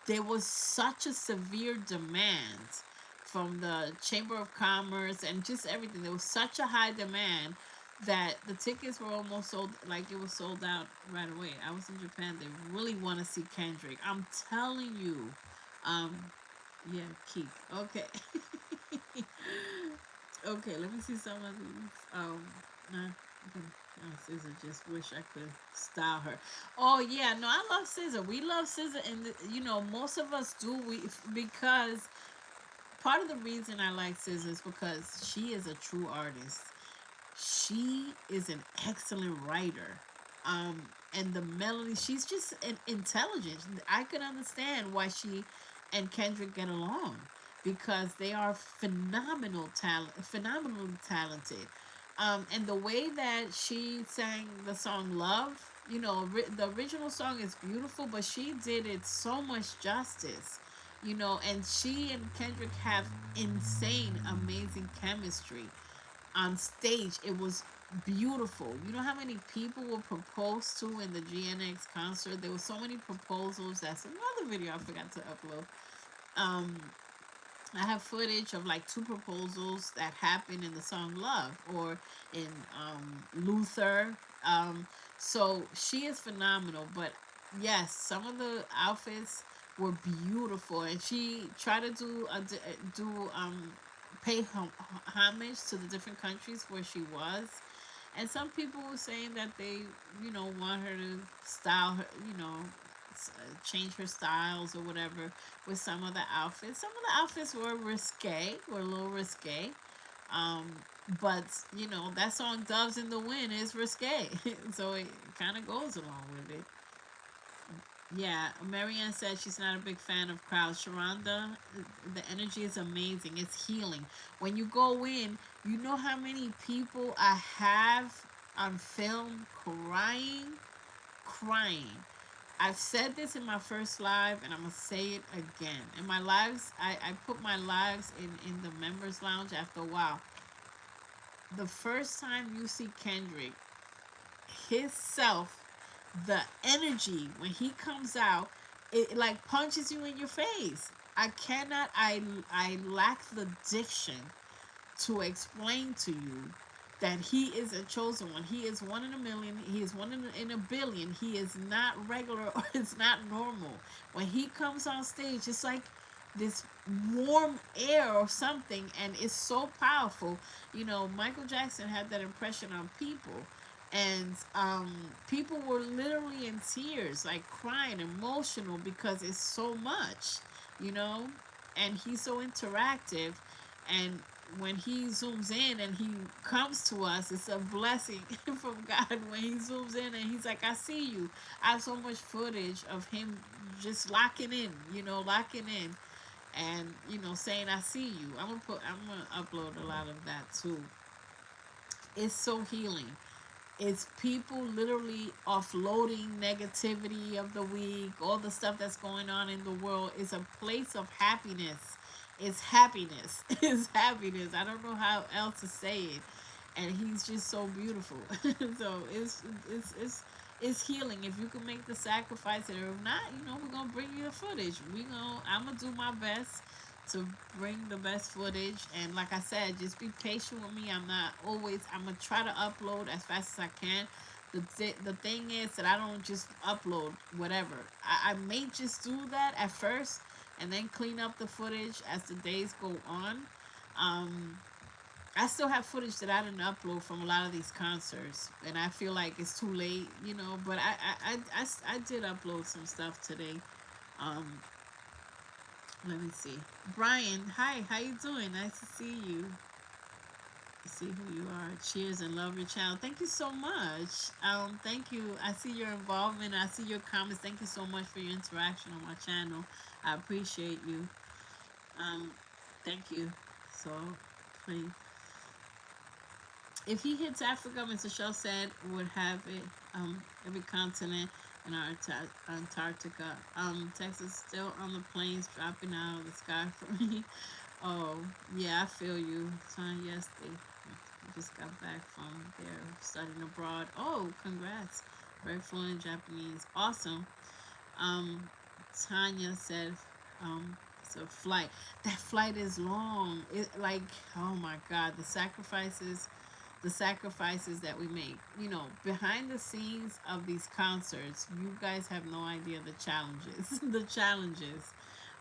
S1: there was such a severe demand from the Chamber of Commerce and just everything. There was such a high demand that the tickets were almost sold, like, it was sold out right away. I was in Japan. They really want to see Kendrick. I'm telling you. Um, yeah, keep. Okay. Okay, let me see some of these. Nah, okay. Oh, Scissor, just wish I could style her. Oh yeah, no, I love Scissor. We love Scissor, and you know, most of us do. Because part of the reason I like Scissor is because she is a true artist. She is an excellent writer. Um, and the melody, she's just an intelligent. I can understand why she and Kendrick get along, because they are phenomenally talented. And the way that she sang the song "Love," you know, the original song is beautiful, but she did it so much justice, you know. And she and Kendrick have insane, amazing chemistry on stage. It was beautiful. You know how many people were proposed to in the GNX concert? There were so many proposals. That's another video I forgot to upload. Um, I have footage of like two proposals that happened in the song Love, or in Luther. Um, so she is phenomenal. But yes, some of the outfits were beautiful, and she tried to do pay homage to the different countries where she was, And some people were saying that they, want her to style her, change her styles or whatever with some of the outfits. Some of the outfits were risque, were a little risque. Um, but that song "Doves in the Wind" is risque, so it kind of goes along with it. Yeah, Marianne said she's not a big fan of crowds. Sharonda, the energy is amazing. It's healing. When you go in, you know how many people I have on film crying, crying. I've said this in my first live, and I'm gonna say it again. In my lives, I put my lives in the members lounge. After a while, the first time you see Kendrick, his self, the energy when he comes out, it like punches you in your face. I cannot. I lack the diction to explain to you that he is a chosen one. He is one in a million. He is one in a billion. He is not regular or it's not normal. When he comes on stage, it's like this warm air or something, and it's so powerful. Michael Jackson had that impression on people, and people were literally in tears, like crying, emotional because it's so much, you know, and he's so interactive, and when he zooms in and he comes to us, it's a blessing from God when he zooms in and he's like, I see you. I have so much footage of him just locking in, locking in and, saying, I see you. I'm gonna upload a lot of that too. It's so healing. It's people literally offloading negativity of the week, all the stuff that's going on in the world. Is a place of happiness. It's happiness. It's happiness. I don't know how else to say it. And he's just so beautiful. So it's healing. If you can make the sacrifice, or if not, we're gonna bring you the footage. I'm gonna do my best to bring the best footage. And like I said, just be patient with me. I'm gonna try to upload as fast as I can. The thing is that I don't just upload whatever. I may just do that at first and then clean up the footage as the days go on. um I still have footage that I didn't upload from a lot of these concerts, and I feel like it's too late, But I did upload some stuff today. Um, Let me see. Brian, hi, how you doing? Nice to see you. See who you are. Cheers and love your channel. Thank you so much. Thank you. I see your involvement. I see your comments. Thank you so much for your interaction on my channel. I appreciate you. Um, Thank you. So, please. If he hits Africa, Mr. Shaw said would have it every continent in Antarctica. Texas still on the planes dropping out of the sky for me. Oh, yeah, I feel you. Son, yes, they just got back from their studying abroad. Oh, congrats. Very fluent in Japanese. Awesome. Um, Tanya said, it's a flight. That flight is long. It like, oh my God, the sacrifices that we make. Behind the scenes of these concerts, you guys have no idea the challenges, the challenges.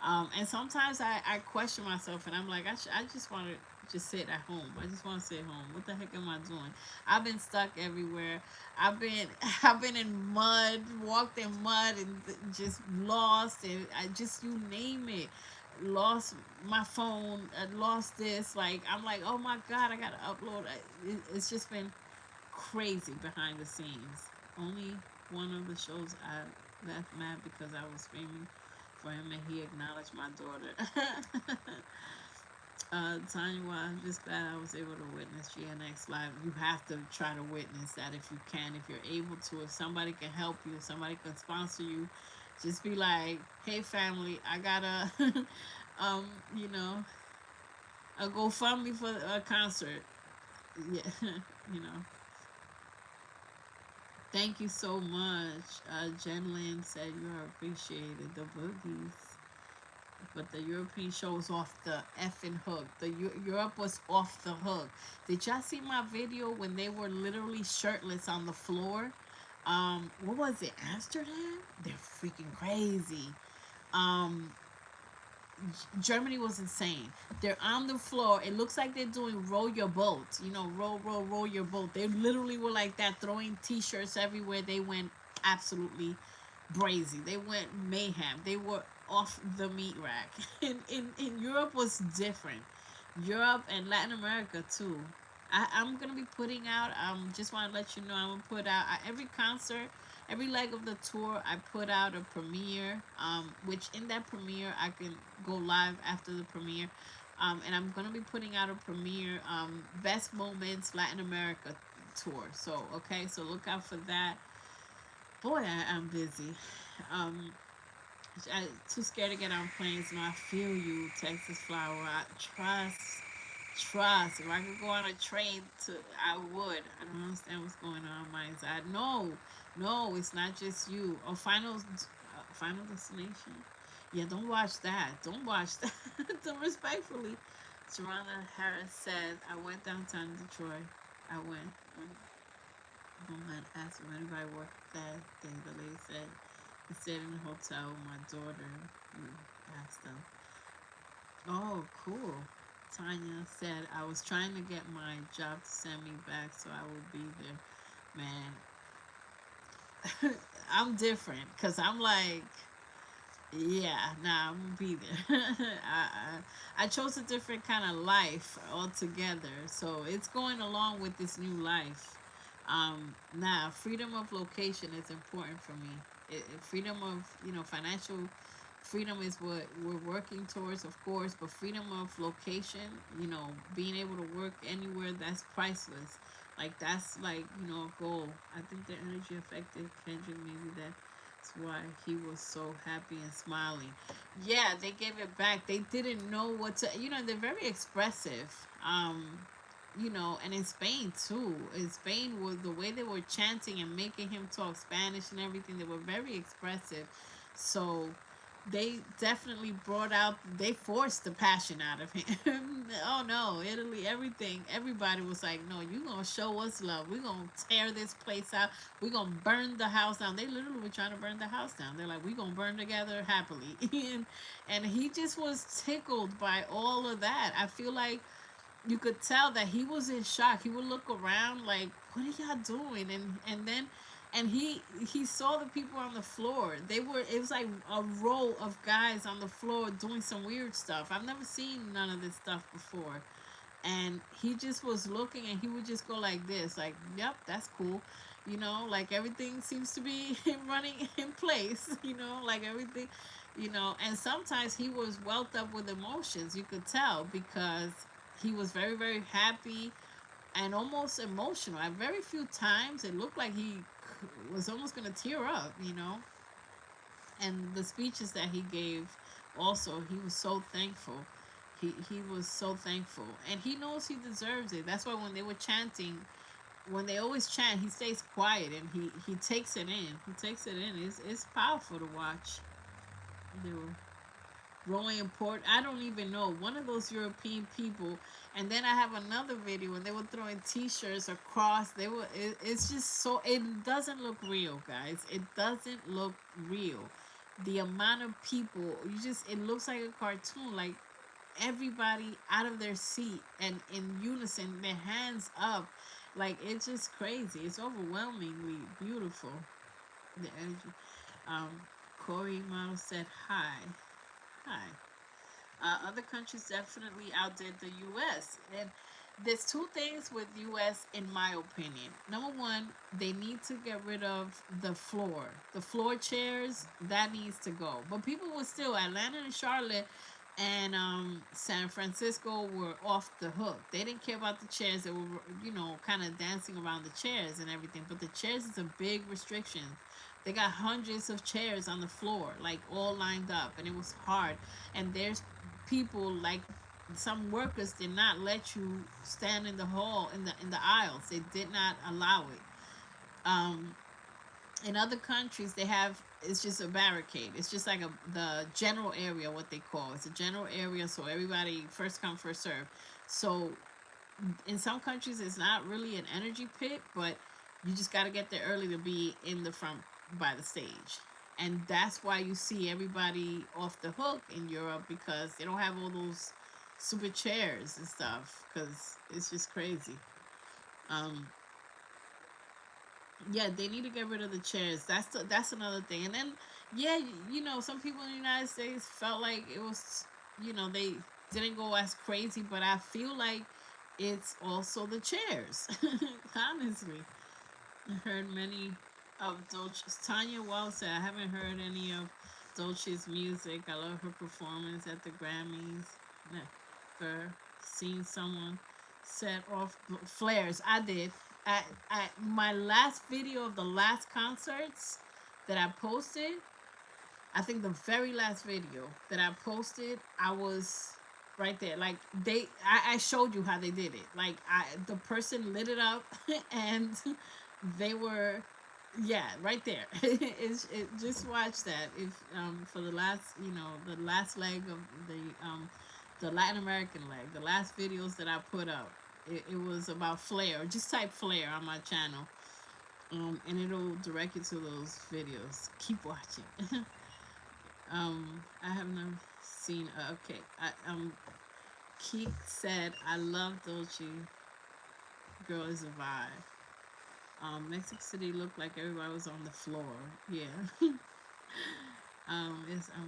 S1: And sometimes I question myself, and I'm like, I just want to just sit at home. I just want to sit home. What the heck am I doing? I've been stuck everywhere. I've been I've been in mud, walked in mud, and just lost, and I just you name it. Lost my phone. I lost this. Like I'm like, oh my God, I gotta upload. It's just been crazy behind the scenes. Only one of the shows I left mad because I was screaming for him and he acknowledged my daughter. Tanya, well, I'm just glad I was able to witness GNX Live. You have to try to witness that if you can, if you're able to. If somebody can help you, if somebody can sponsor you, just be like, hey, family, I got a, um, you know, a GoFundMe for a concert. Yeah, you know. Thank you so much. Jen Lynn said you are appreciated. The boogies. But the European show was off the effing hook. Europe was off the hook. Did y'all see my video when they were literally shirtless on the floor? What was it? Amsterdam? They're freaking crazy. Um, Germany was insane. They're on the floor. It looks like they're doing roll your boat. You know, roll, roll, roll your boat. They literally were like that, throwing T-shirts everywhere. They went absolutely brazy. They went mayhem. They were off the meat rack. In Europe was different. Europe and Latin America too. I'm gonna be putting out. Just want to let you know I'm gonna put out every concert, every leg of the tour. I put out a premiere. Which in that premiere I can go live after the premiere. And I'm gonna be putting out a premiere. Best moments Latin America tour. So okay, so look out for that. Boy, I'm busy. Um, too scared to get on planes. No, I feel you, Texas Flower. Trust. If I could go on a train to, I would. I don't understand what's going on my side. No, no, it's not just you. Oh, Final Destination. Yeah, don't watch that. Don't watch that. Don't respectfully. Sharonda Harris said, I went downtown Detroit. I went. Someone asked if anybody worked that day. The lady said, I stayed in a hotel with my daughter. We asked them. Oh, cool. Tanya said, I was trying to get my job to send me back so I will be there. Man, I'm different because I'm like, yeah, nah, I'm gonna be there. I chose a different kind of life altogether, so it's going along with this new life. Now, freedom of location is important for me. Freedom of financial freedom is what we're working towards, of course, but freedom of location, being able to work anywhere, that's priceless. Like that's like a goal. I think the energy affected Kendrick. Maybe that's why he was so happy and smiling. Yeah, they gave it back. They didn't know what to. They're very expressive. And in Spain too. In Spain, was the way they were chanting and making him talk Spanish and everything. They were very expressive. So they definitely brought out. They forced the passion out of him. Oh no, Italy, everything. Everybody was like, "No, you gonna show us love. We gonna tear this place out. We gonna burn the house down." They literally were trying to burn the house down. They're like, "We gonna burn together happily," and he just was tickled by all of that. I feel like you could tell that he was in shock. He would look around like, "What are y'all doing?" And he saw the people on the floor. It was like a row of guys on the floor doing some weird stuff. I've never seen none of this stuff before. And he just was looking, and he would just go like this, like, "Yep, that's cool." Like everything seems to be running in place, like everything, and sometimes he was welled up with emotions. You could tell because he was very, very happy and almost emotional. At very few times, it looked like he was almost going to tear up. And the speeches that he gave, also, he was so thankful. He was so thankful, and he knows he deserves it. That's why when they were chanting, when they always chant, he stays quiet and he takes it in. He takes it in. It's powerful to watch. They were rolling in port. I don't even know, one of those European people. And then I have another video when they were throwing T-shirts across. It's just so, it doesn't look real, guys. It doesn't look real. The amount of people, it looks like a cartoon. Like everybody out of their seat and in unison, their hands up. Like it's just crazy. It's overwhelmingly beautiful. The energy. Um, Corey Model said hi. Hi. Other countries definitely outdid the U.S. And there's two things with U.S. in my opinion. Number one, they need to get rid of the floor chairs. That needs to go. But people were still Atlanta and Charlotte and San Francisco were off the hook. They didn't care about the chairs. They were kind of dancing around the chairs and everything. But the chairs is a big restriction. They got hundreds of chairs on the floor, like all lined up, and it was hard. And there's people like some workers did not let you stand in the hall in the aisles. They did not allow it. Um, in other countries, they have it's just a barricade. It's just like the general area, what they call it's a general area. So everybody first come first serve. So in some countries, it's not really an energy pit, but you just got to get there early to be in the front by the stage. And that's why you see everybody off the hook in Europe, because they don't have all those super chairs and stuff, because it's just crazy. Um, yeah, they need to get rid of the chairs. That's another thing. And then, yeah, you know, some people in the United States felt like it was, they didn't go as crazy, but I feel like it's also the chairs. Honestly, I heard many of Dolce's. Tanya Wall said, I haven't heard any of Dolce's music. I love her performance at the Grammys. Never seen someone set off flares. I did. At my last video of the last concerts that I posted, I think the very last video that I posted, I was right there. Like I showed you how they did it. Like the person lit it up, and they were, yeah, right there. Just watch that. If for the last, the last leg of the Latin American leg, the last videos that I put up, it was about Flair. Just type Flair on my channel, and it'll direct you to those videos. Keep watching. I have not seen. Okay, Keith said, "I love Dolce. Girl is a vibe." Mexico City looked like everybody was on the floor. Yeah. I'm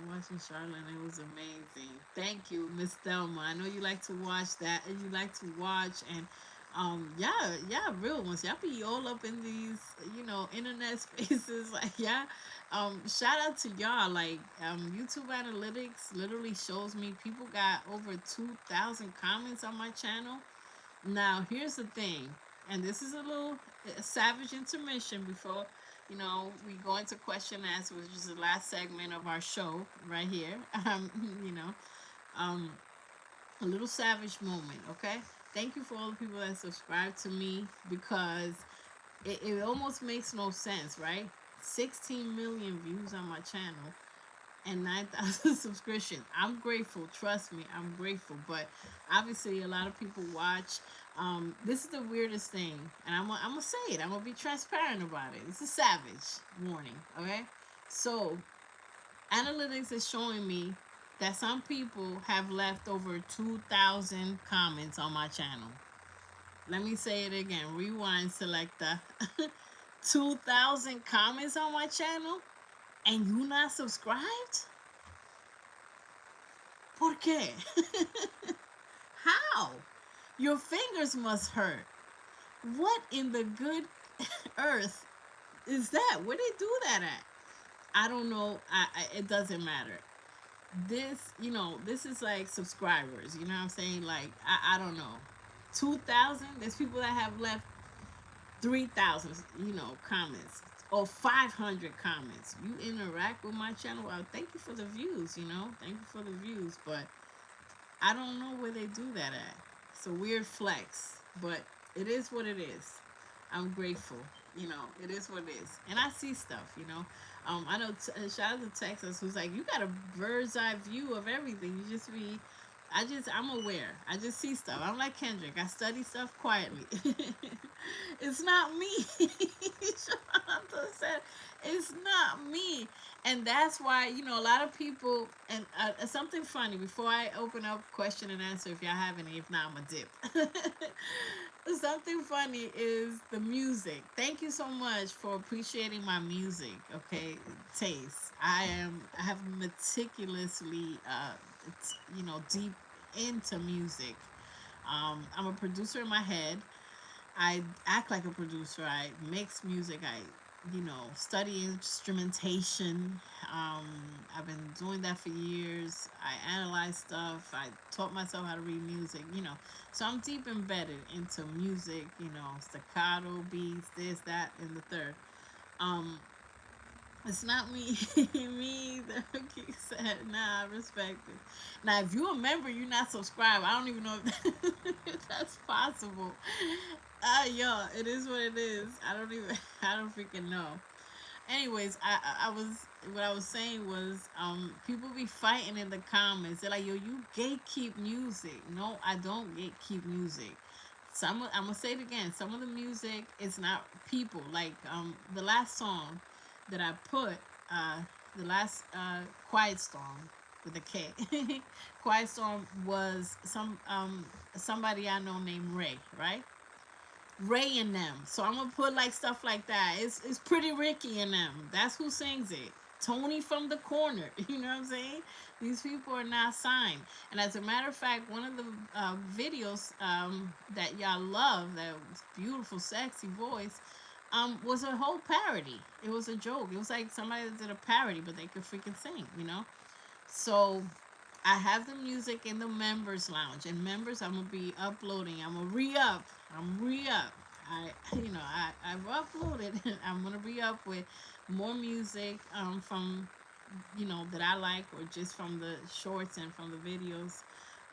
S1: watching Charlotte, and it was amazing. Thank you, Miss Thelma. I know you like to watch that, and you like to watch, and yeah, real ones. Y'all be all up in these, internet spaces. Like, yeah. Shout out to y'all. Like, YouTube analytics literally shows me people got over 2,000 comments on my channel. Now, here's the thing, and this is a little savage intermission before, we go into question and answer, which is the last segment of our show right here. You know, um, a little savage moment, okay? Thank you for all the people that subscribe to me, because it almost makes no sense, right? 16 million views on my channel and 9,000 subscriptions. I'm grateful. Trust me, I'm grateful. But obviously, a lot of people watch. This is the weirdest thing, and I'm gonna say it. I'm gonna be transparent about it. It's a savage warning. Okay, so analytics is showing me that some people have left over 2,000 comments on my channel. Let me say it again. Rewind, selector. 2,000 comments on my channel, and you not subscribed? ¿Por qué? How? Your fingers must hurt. What in the good earth is that? Where they do that at? I don't know. It doesn't matter. This is like subscribers. You know what I'm saying? Like, I don't know. 2,000? There's people that have left 3,000, comments. Or 500 comments. You interact with my channel. Well, thank you for the views, Thank you for the views. But I don't know where they do that at. It's a weird flex, but it is what it is. I'm grateful. It is what it is. And I see stuff, I know, shout out to Texas, who's like, you got a bird's eye view of everything. I'm aware. I just see stuff. I'm like Kendrick. I study stuff quietly. It's not me. Shalanta said, it's not me. And that's why, a lot of people, and something funny, before I open up question and answer, if y'all have any, if not, I'm a dip. Something funny is the music. Thank you so much for appreciating my music, okay, taste. I have meticulously, deep into music. I'm a producer in my head. I act like a producer. I mix music. I, study instrumentation. Um, I've been doing that for years. I analyze stuff. I taught myself how to read music. So I'm deep embedded into music. Staccato beats, this, that, and the third. Um, it's not me. Me either. He said, nah, I respect it. Now, if you a member, you're not subscribed. I don't even know if that's possible. Yo, it is what it is. I don't freaking know. Anyways, what I was saying was, people be fighting in the comments. They're like, yo, you gatekeep music. No, I don't gatekeep music. I'm gonna say it again. Some of the music is not people. Like, the last song that I put, uh, the last Quiet Storm with a K. Quiet Storm was somebody I know named Ray, right? Ray and them. So I'm gonna put like stuff like that. It's Pretty Ricky and them. That's who sings it. Tony from the corner. You know what I'm saying? These people are not signed. And as a matter of fact, one of the videos that y'all love, that beautiful, sexy voice, was a whole parody. It was a joke. It was like somebody that did a parody, but they could freaking sing. You know. So I have the music in the members lounge, and members, I'm gonna be uploading. I'm gonna re-up. I'm re-up. I've uploaded. I'm gonna re-up with more music from that I like, or just from the shorts and from the videos.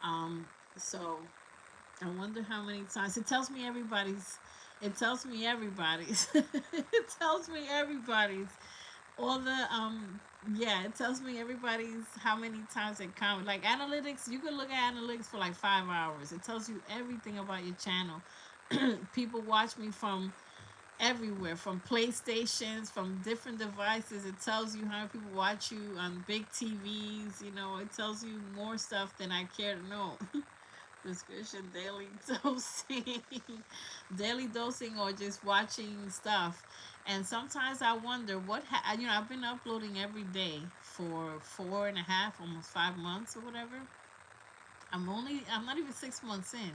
S1: Um, so I wonder how many times it tells me everybody's. It tells me everybody's. It tells me everybody's all the yeah, it tells me everybody's how many times it comment. Like analytics, you can look at analytics for like 5 hours. It tells you everything about your channel. People watch me from everywhere, from PlayStations, from different devices. It tells you how many people watch you on big TVs. It tells you more stuff than I care to know. Prescription daily dosing, daily dosing, or just watching stuff. And sometimes I wonder I've been uploading every day for 4.5, almost 5 months or whatever. I'm not even 6 months in,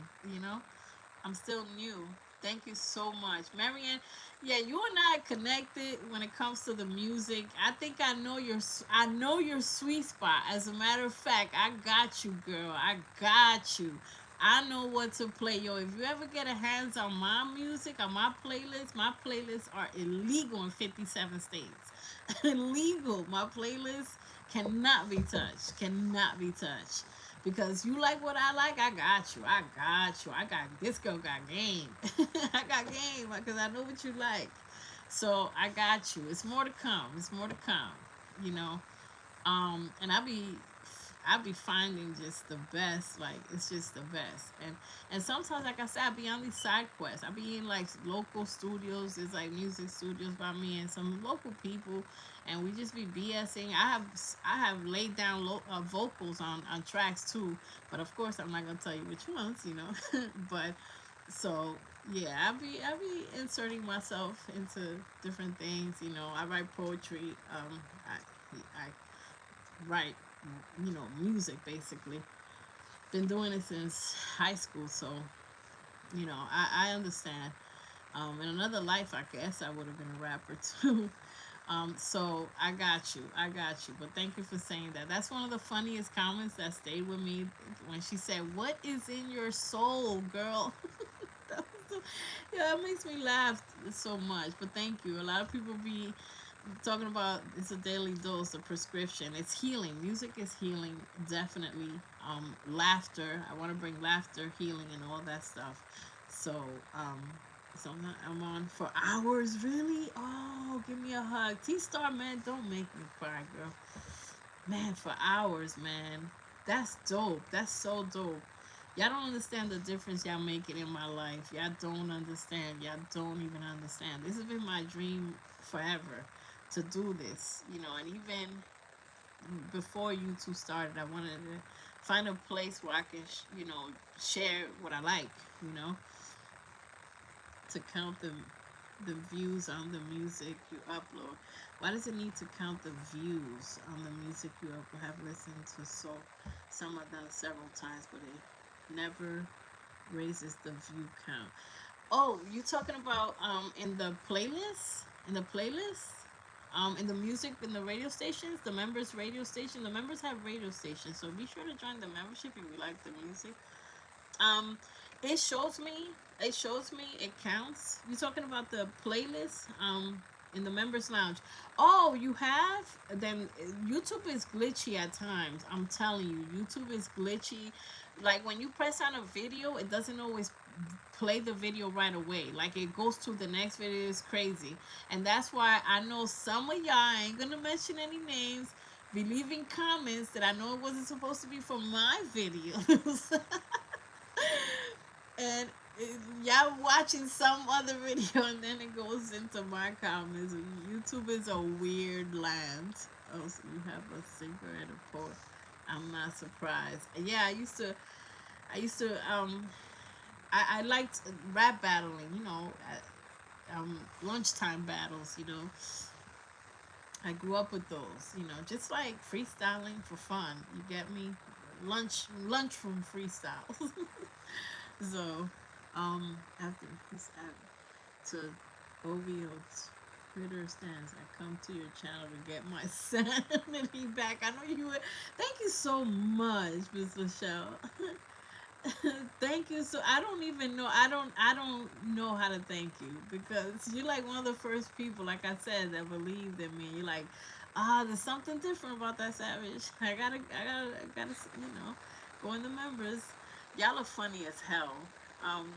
S1: I'm still new. Thank you so much, Marianne. Yeah, you and I are connected when it comes to the music. I think I know your sweet spot. As a matter of fact, I got you, girl. I got you. I know what to play, yo. If you ever get a hands on my music, on my playlists are illegal in 57 states. Illegal. My playlists cannot be touched. Cannot be touched. Because you like what I like, I got you. I got you. This girl got game. I got game because I know what you like. So I got you. It's more to come. It's more to come. You know. And I be finding just the best. Like, it's just the best. And sometimes, like I said, I be on these side quests. I be in like local studios. It's like music studios by me and some local people, and we just be BSing. I have laid down vocals on tracks too, but of course I'm not gonna tell you which ones. But so yeah, I be inserting myself into different things. I write poetry. I write music basically. Been doing it since high school, so I understand. In another life, I guess I would have been a rapper too. So I got you. I got you. But thank you for saying that. That's one of the funniest comments that stayed with me when she said, "What is in your soul, girl?" That was yeah, it makes me laugh so much. But thank you. A lot of people be talking about it's a daily dose of prescription. It's healing. Music is healing, definitely. Laughter. I want to bring laughter, healing, and all that stuff. So, um, so I'm on for hours. Really? Oh, give me a hug, T Star, man. Don't make me cry, girl. Man, for hours, man. That's dope. That's so dope. Y'all don't understand the difference y'all making in my life. Y'all don't understand. Y'all don't even understand. This has been my dream forever to do this, and even before you two started, I wanted to find a place where I can, share what I like, you know, to count the views on the music you upload. Why does it need to count the views on the music you have listened to? So some of them several times, but it never raises the view count. Oh, you talking about in the playlist? In the playlist? In the music, in the radio stations, the members radio station. The members have radio stations, so be sure to join the membership if you like the music. Um, it shows me. It shows me. It counts. You talking about the playlist? In the members lounge. Oh, you have? Then YouTube is glitchy at times. I'm telling you, YouTube is glitchy. Like when you press on a video, it doesn't always play the video right away. Like it goes to the next video. Is crazy, and that's why I know some of y'all, I ain't gonna mention any names, be leaving comments that I know it wasn't supposed to be for my videos. And Y'all watching some other video and then it goes into my comments. YouTube is a weird land. Oh, so you have a singer and a poet. I'm not surprised. Yeah, I liked rap battling, lunchtime battles, I grew up with those, just like freestyling for fun. You get me? Lunchroom freestyle. So, after this app to OVO's Twitter stands, I come to your channel to get my sanity back. I know you would. Thank you so much, Miss Michelle. Thank you. So I don't even know. I don't know how to thank you because you're like one of the first people, like I said, that believed in me. You're like, there's something different about that Savage. I gotta, go in the members. Y'all are funny as hell.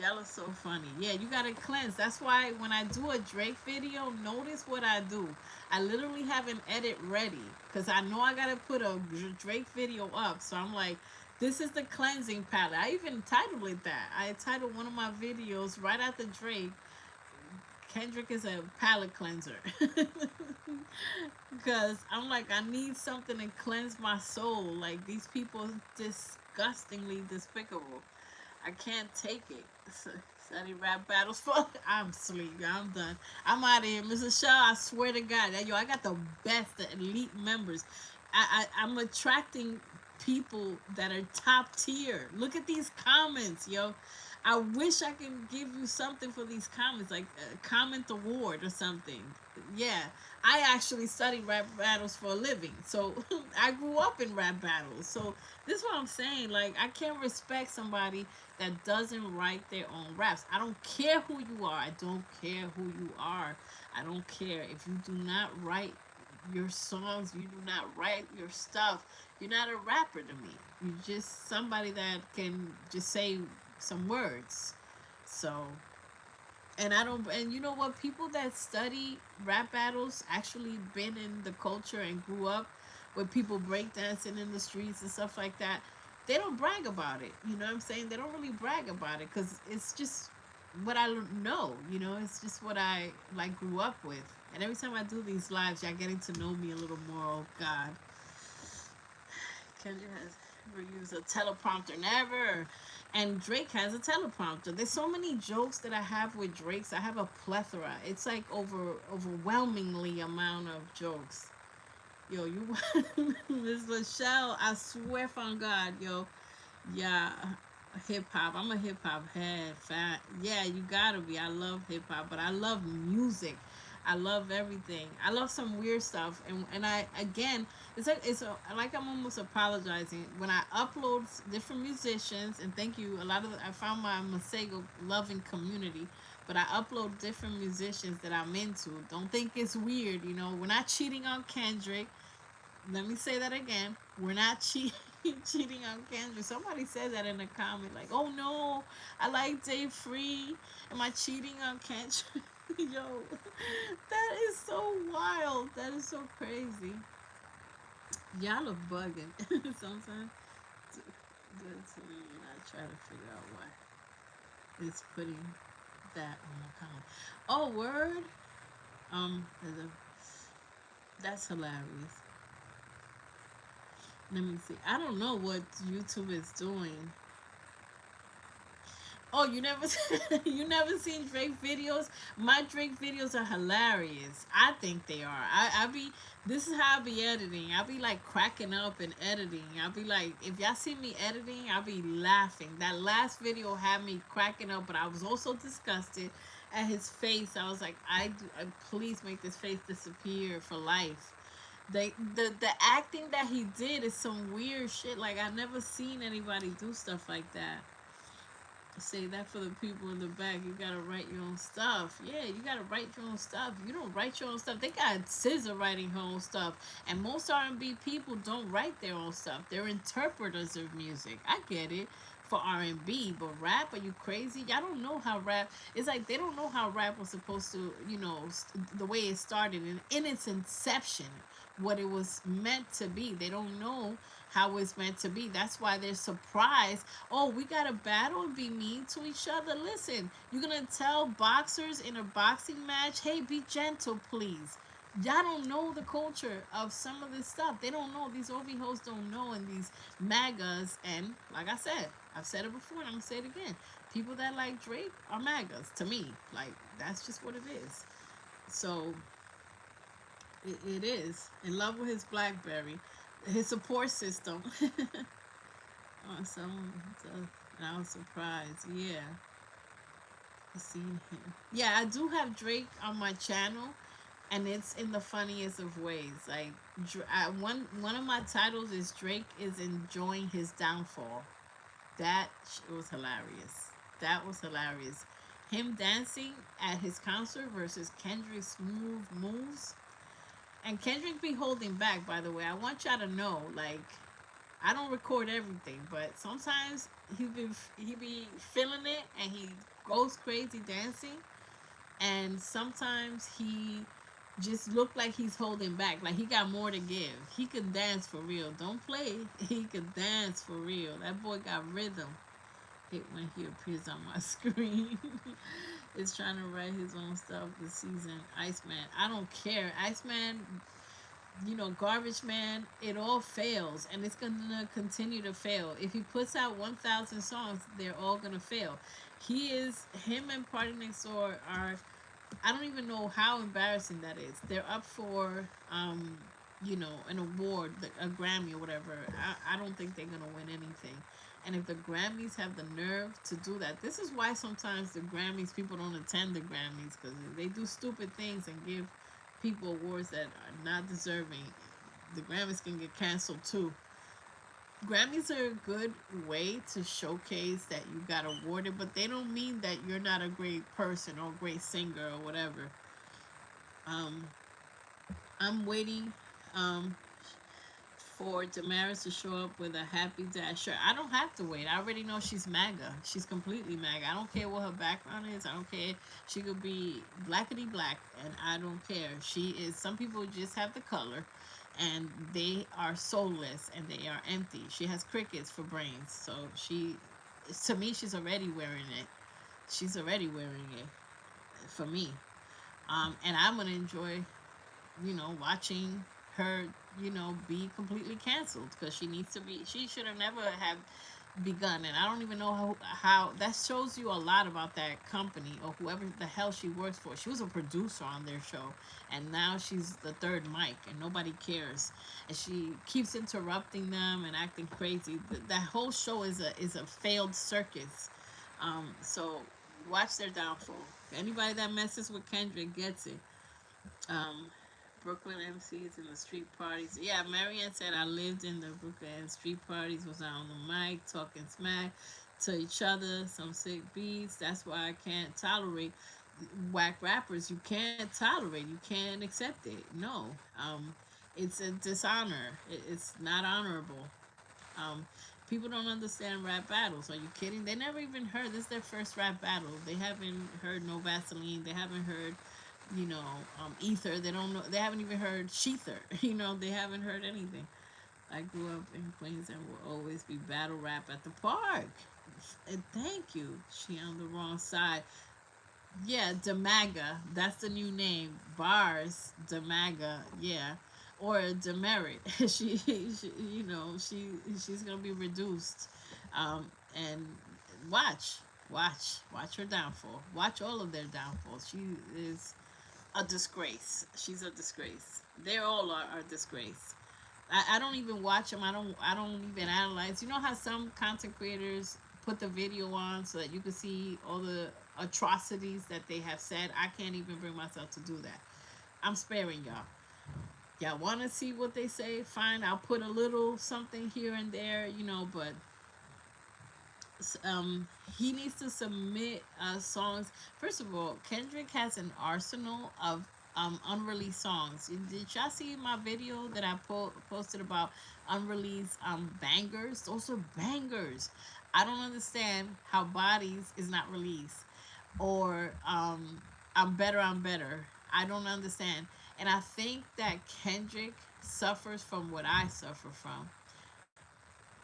S1: Y'all are so funny. Yeah, you gotta cleanse. That's why when I do a Drake video, notice what I do. I literally have an edit ready because I know I gotta put a Drake video up. So I'm like, this is the cleansing palette. I even titled it that. I titled one of my videos right after Drake. Kendrick is a palette cleanser. Because I'm like, I need something to cleanse my soul. Like, these people disgustingly despicable. I can't take it. Study rap battles for. I'm sleep. I'm done. I'm out of here, Mrs. Shaw. I swear to God, yo, I got the best, the elite members. I'm attracting people that are top tier. Look at these comments, yo. I wish I could give you something for these comments, like a comment award or something. Yeah, I actually study rap battles for a living, so I grew up in rap battles. So this is what I'm saying. Like, I can't respect somebody that doesn't write their own raps. I don't care who you are. I don't care who you are. I don't care if you do not write your songs. You do not write your stuff. You're not a rapper to me. You're just somebody that can just say some words. So, and I don't, and you know what? People that study rap battles actually been in the culture and grew up with people breakdancing in the streets and stuff like that. They don't brag about it. You know what I'm saying? They don't really brag about it because it's just what I know. It's just what I like grew up with. And every time I do these lives, y'all getting to know me a little more. Oh God, Kendra has ever used a teleprompter? Never. And Drake has a teleprompter. There's so many jokes that I have with Drake's. I have a plethora. It's like overwhelmingly amount of jokes. Yo, you Miss Michelle, I swear on God, yo. Yeah, hip hop. I'm a hip hop head. Fat. Yeah, you gotta be. I love hip hop, but I love music. I love everything. I love some weird stuff, and I again, like I'm almost apologizing when I upload different musicians. And thank you. I found my Masego loving community, but I upload different musicians that I'm into. Don't think it's weird. We're not cheating on Kendrick. Let me say that again. We're not cheating on Kendrick. Somebody said that in a comment, like, "Oh no, I like Day Free. Am I cheating on Kendrick?" Yo, that is so wild. That is so crazy. Y'all are bugging sometimes. Good to me, and I try to figure out why it's putting that on the comment. Oh, word. That's hilarious. Let me see. I don't know what YouTube is doing. Oh, you never seen Drake videos? My Drake videos are hilarious. I think they are. I be This is how I be editing. I be like cracking up and editing. I be like, if y'all see me editing, I be laughing. That last video had me cracking up, but I was also disgusted at his face. I was like, please make this face disappear for life. The acting that he did is some weird shit. Like, I've never seen anybody do stuff like that. Say that for the people in the back. You gotta write your own stuff. Yeah, you gotta write your own stuff. You don't write your own stuff. They got SZA writing her own stuff, and most R&B people don't write their own stuff. They're interpreters of music. I get it. for R&B, but rap, are you crazy? Y'all don't know how rap. It's like they don't know how rap was supposed to, the way it started in its inception, what it was meant to be. They don't know how it's meant to be. That's why they're surprised. Oh, we got to battle and be mean to each other. Listen, you're gonna tell boxers in a boxing match, hey, be gentle, please. Y'all don't know the culture of some of this stuff. They don't know. These OV hosts don't know, and these MAGAs. And like I said, I've said it before and I'm gonna say it again. People that like Drake are MAGAs to me. Like, that's just what it is. So it is. In love with his Blackberry, his support system. Awesome. So, I was surprised. Yeah, I seen him. Yeah, I do have Drake on my channel, and it's in the funniest of ways. Like, one of my titles is Drake is enjoying his downfall. That was hilarious. That was hilarious. Him dancing at his concert versus Kendrick's smooth moves. And Kendrick be holding back, by the way. I want y'all to know, like, I don't record everything, but sometimes he be feeling it and he goes crazy dancing, and sometimes he just look like he's holding back, like he got more to give. He could dance for real. Don't play. He could dance for real. That boy got rhythm. Hate when he appears on my screen. Is trying to write his own stuff this season. Iceman, I don't care. Iceman, Garbage Man, it all fails, and it's gonna continue to fail. If he puts out 1,000 songs, they're all gonna fail. Him and Party Next Door are, I don't even know how embarrassing that is. They're up for, an award, a Grammy or whatever. I don't think they're gonna win anything. And if the Grammys have the nerve to do that, this is why sometimes the Grammys, people don't attend the Grammys, because they do stupid things and give people awards that are not deserving. The Grammys can get canceled too. Grammys are a good way to showcase that you got awarded, but they don't mean that you're not a great person or a great singer or whatever. Um, I'm waiting for Damaris to show up with a Happy Dad shirt. I don't have to wait. I already know she's MAGA. She's completely MAGA. I don't care what her background is. I don't care. She could be blackety black, and I don't care. She is. Some people just have the color, and they are soulless and they are empty. She has crickets for brains. So to me, she's already wearing it. She's already wearing it for me. And I'm gonna enjoy, watching her, be completely canceled, because she needs to be. She should have never have begun, and I don't even know how that shows you a lot about that company or whoever the hell she works for. She was a producer on their show, and now she's the third mic, and nobody cares. And she keeps interrupting them and acting crazy. That whole show is a failed circus. So watch their downfall. Anybody that messes with Kendrick gets it. Um, Brooklyn MCs in the street parties. Yeah, Marianne said I lived in the Brooklyn street parties, was on the mic talking smack to each other, some sick beats. That's why I can't tolerate whack rappers. You can't tolerate. You can't accept it. No, it's a dishonor. It's not honorable. Um, People don't understand rap battles. Are you kidding? They never even heard. This is their first rap battle. They haven't heard No Vaseline. They haven't heard, Ether. They don't know. They haven't even heard Sheether. They haven't heard anything. I grew up in Queens and will always be battle rap at the park. And thank you. She on the wrong side. Yeah, Demaga. That's the new name. Bars Demaga. Yeah, or Demerit. She's gonna be reduced. And watch, watch her downfall. Watch all of their downfalls. She is a disgrace. She's a disgrace. They all are a disgrace. I don't even watch them. I don't even analyze. You know how some content creators put the video on so that you can see all the atrocities that they have said. I can't even bring myself to do that. I'm sparing y'all. Y'all want to see what they say? Fine. I'll put a little something here and there, but um, he needs to submit songs. First of all, Kendrick has an arsenal of unreleased songs. Did y'all see my video that I posted about unreleased bangers? Those are bangers. I don't understand how Bodies is not released, or I'm better. I don't understand, and I think that Kendrick suffers from what I suffer from,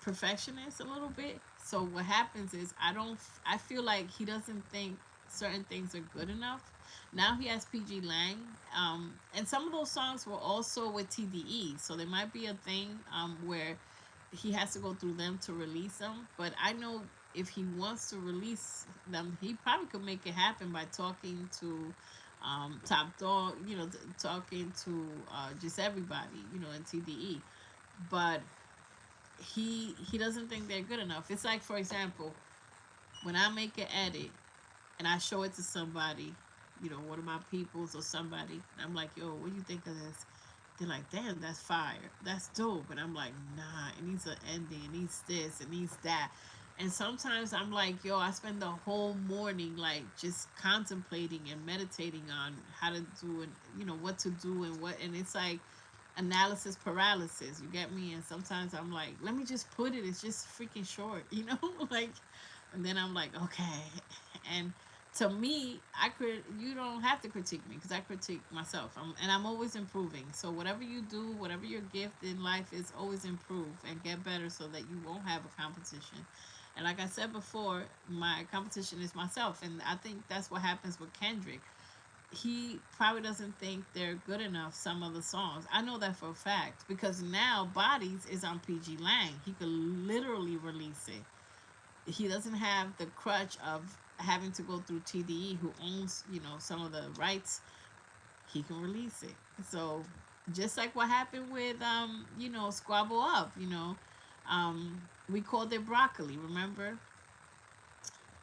S1: perfectionist a little bit. So what happens is I feel like he doesn't think certain things are good enough. Now he has PG Lang, and some of those songs were also with TDE, so there might be a thing where he has to go through them to release them. But I know if he wants to release them, he probably could make it happen by talking to Top Dog, talking to just everybody, in TDE. But he doesn't think they're good enough. It's like, for example, when I make an edit and I show it to somebody, one of my peoples or somebody, and I'm like, yo, what do you think of this? They're like, damn, that's fire. That's dope. And I'm like, nah, it needs an ending. It needs this. It needs that. And sometimes I'm like, yo, I spend the whole morning like just contemplating and meditating on how to do and what to do and what. And it's like analysis paralysis. You get me? And sometimes I'm like, let me just put it. It's just freaking short, like. And then I'm like, okay. And to me, you don't have to critique me because I critique myself. And I'm always improving. So whatever you do, whatever your gift in life is, always improve and get better so that you won't have a competition. And like I said before, my competition is myself. And I think that's what happens with Kendrick. He probably doesn't think they're good enough, some of the songs. I know that for a fact because now Bodies is on PG Lang. He could literally release it. He doesn't have the crutch of having to go through TDE, who owns some of the rights. He can release it. So just like what happened with Squabble Up, we called it Broccoli, remember?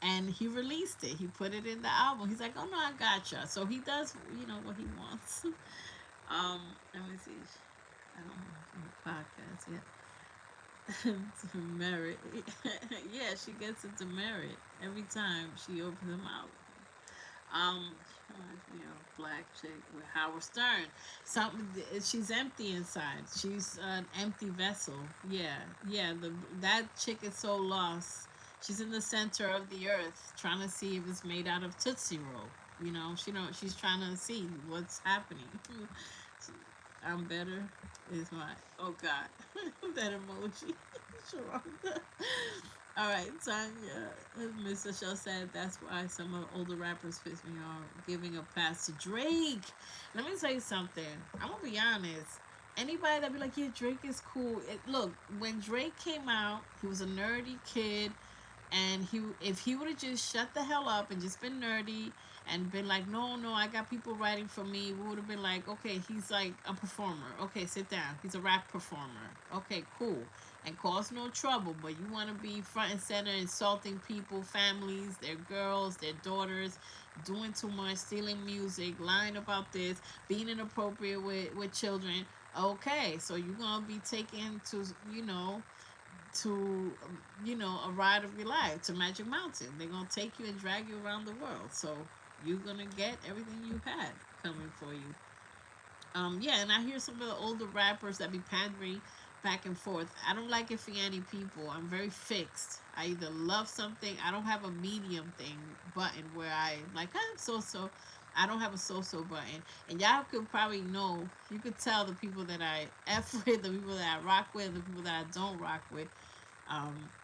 S1: And he released it. He put it in the album. He's like, oh no, I gotcha. So he does what he wants. Let me see. I don't know podcast yet. Merit. Yeah, she gets it to merit every time she opens them out. Reminds me of Black Chick with Howard Stern. Something. She's empty inside. She's an empty vessel. Yeah, yeah. That chick is so lost. She's in the center of the earth, trying to see if it's made out of Tootsie Roll. She's trying to see what's happening. I'm better is my oh god that emoji. Sharonda. All right, Tanya. Mr. Show said that's why some of the older rappers piss me off, giving a pass to Drake. Let me tell you something. I'm gonna be honest. Anybody that be like, yeah, Drake is cool. Look, when Drake came out, he was a nerdy kid, and if he would have just shut the hell up and just been nerdy and been like, no, no, I got people writing for me, we would have been like, okay, he's like a performer. Okay, sit down. He's a rap performer. Okay, cool. And cause no trouble, but you want to be front and center, insulting people, families, their girls, their daughters, doing too much, stealing music, lying about this, being inappropriate with children. Okay, so you're gonna be taken to to a ride of your life to Magic Mountain. They're gonna take you and drag you around the world. So you're gonna get everything you had coming for you. Yeah, and I hear some of the older rappers that be pandering back and forth. I don't like it for any people. I'm very fixed. I either love something. I don't have a medium thing button where I like so. I don't have a so button, and y'all could probably know. You could tell the people that I f with, the people that I rock with, the people that I don't rock with.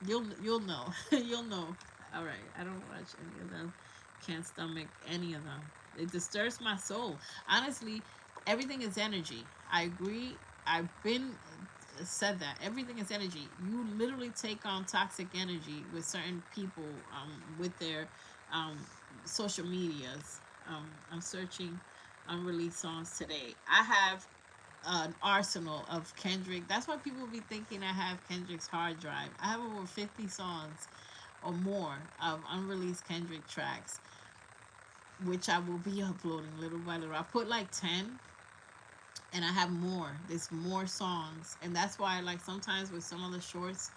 S1: You'll know. You'll know. All right. I don't watch any of them. Can't stomach any of them. It disturbs my soul. Honestly, everything is energy. I agree. I've been said that everything is energy. You literally take on toxic energy with certain people, with their um, social medias. I'm searching unreleased songs today. I have an arsenal of Kendrick. That's why people be thinking I have Kendrick's hard drive. I have over 50 songs or more of unreleased Kendrick tracks, which I will be uploading little by little. I put like 10, and I have more. There's more songs, and that's why like sometimes with some of the shorts,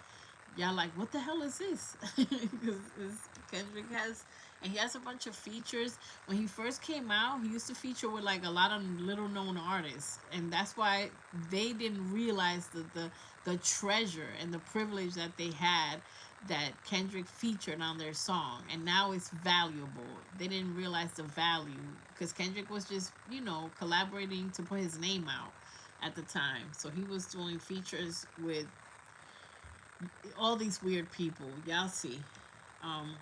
S1: y'all like, what the hell is this? Because Kendrick has, and he has a bunch of features. When he first came out, he used to feature with like a lot of little known artists, and that's why they didn't realize the the treasure and the privilege that they had, that Kendrick featured on their song, and now it's valuable. They didn't realize the value because Kendrick was just, collaborating to put his name out at the time. So he was doing features with all these weird people. Y'all see. Um,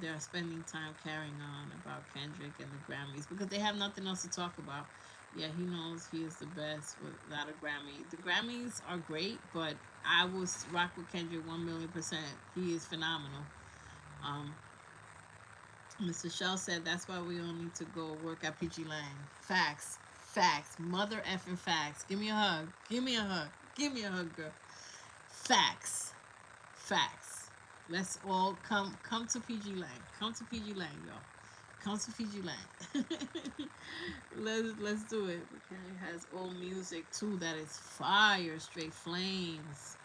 S1: they're spending time carrying on about Kendrick and the Grammys because they have nothing else to talk about. Yeah, he knows he is the best without a Grammy. The Grammys are great, but I will rock with Kendrick 1,000,000%. He is phenomenal. Um, Mr. Shell said that's why we all need to go work at PG Lang. Facts. Facts. Mother effing facts. Give me a hug. Give me a hug. Give me a hug, girl. Facts. Facts. Let's all come to PG Lang. Come to PG Lang, y'all. Come to PG Lang. Let's do it. Okay, has old music too that is fire, straight flames.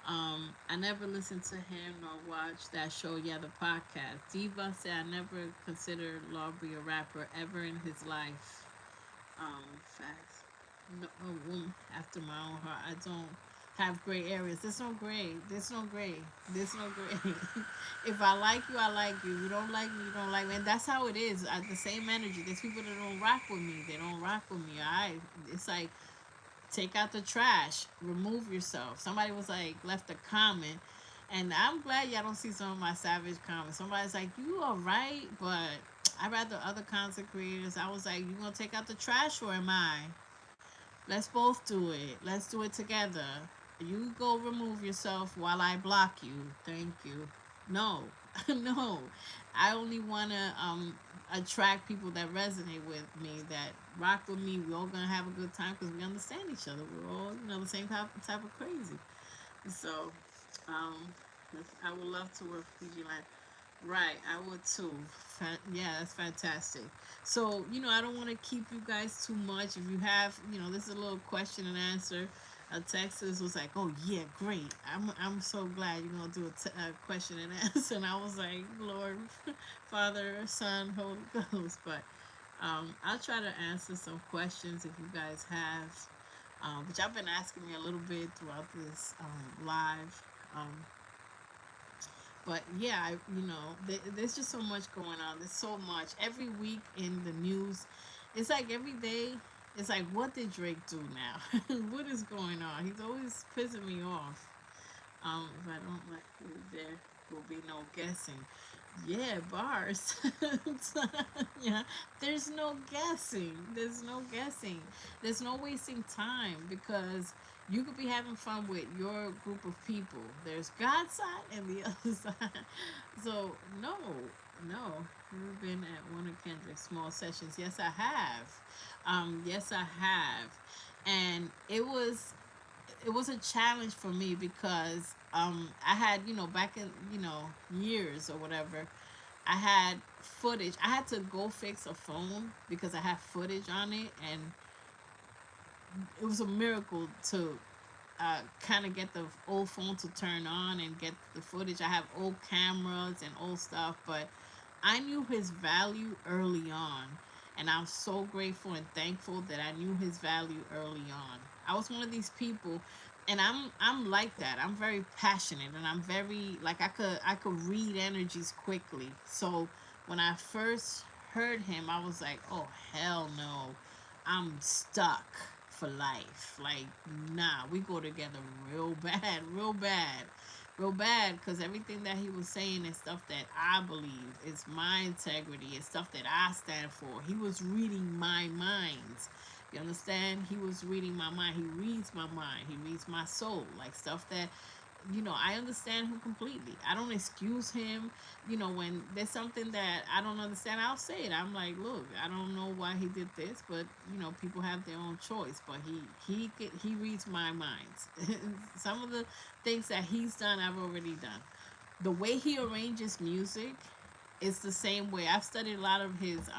S1: I never listened to him nor watched that show. Yeah, the podcast. Diva said I never considered Lawby a rapper ever in his life. Facts. No, a woman after my own heart. I don't have gray areas. There's no gray. There's no gray. There's no gray. If I like you, I like you. You don't like me, you don't like me. And that's how it is. The same energy. There's people that don't rock with me. They don't rock with me. It's like take out the trash. Remove yourself. Somebody was like left a comment. And I'm glad y'all don't see some of my savage comments. Somebody's like, you are right, but I rather other content creators. I was like, you gonna take out the trash or am I? Let's both do it. Let's do it together. You go remove yourself while I block you. Thank you. No, no. I only want to attract people that resonate with me, that rock with me. We're all going to have a good time because we understand each other. We're all, the same type of crazy. So, um, I would love to work with PG Line. Right, I would too. Yeah, that's fantastic. So, I don't want to keep you guys too much. If you have, this is a little question and answer. Texas was like, "Oh yeah, great. I'm so glad you're gonna do a question and answer." And I was like, "Lord, Father, Son, Holy Ghost." But I'll try to answer some questions if you guys have. But y'all been asking me a little bit throughout this live. Um, but yeah, there's just so much going on. There's so much every week in the news. It's like every day. It's like, what did Drake do now? What is going on? He's always pissing me off. If I don't like you, there will be no guessing. Yeah, bars. Yeah, there's no guessing. There's no guessing. There's no wasting time because you could be having fun with your group of people. There's God's side and the other side. So no. You've been at one of Kendrick's small sessions. Yes, I have. Yes, I have. And it was a challenge for me because I had, back in, years or whatever, I had footage. I had to go fix a phone because I had footage on it, and it was a miracle to kind of get the old phone to turn on and get the footage. I have old cameras and old stuff, but I knew his value early on, and I'm so grateful and thankful that I knew his value early on. I was one of these people, and I'm like that. I'm very passionate, and I'm very like I could read energies quickly. So when I first heard him, I was like, oh hell no, I'm stuck for life. Like, nah, we go together real bad, real bad, real bad. Because everything that he was saying is stuff that I believe. It's my integrity. It's stuff that I stand for. He was reading my mind. You understand? He was reading my mind. He reads my mind. He reads my soul. Like stuff that, I understand him completely. I don't excuse him. When there's something that I don't understand, I'll say it. I'm like, look, I don't know why he did this, but people have their own choice. But he reads my mind. Some of the things that he's done, I've already done. The way he arranges music is the same way. I've studied a lot of his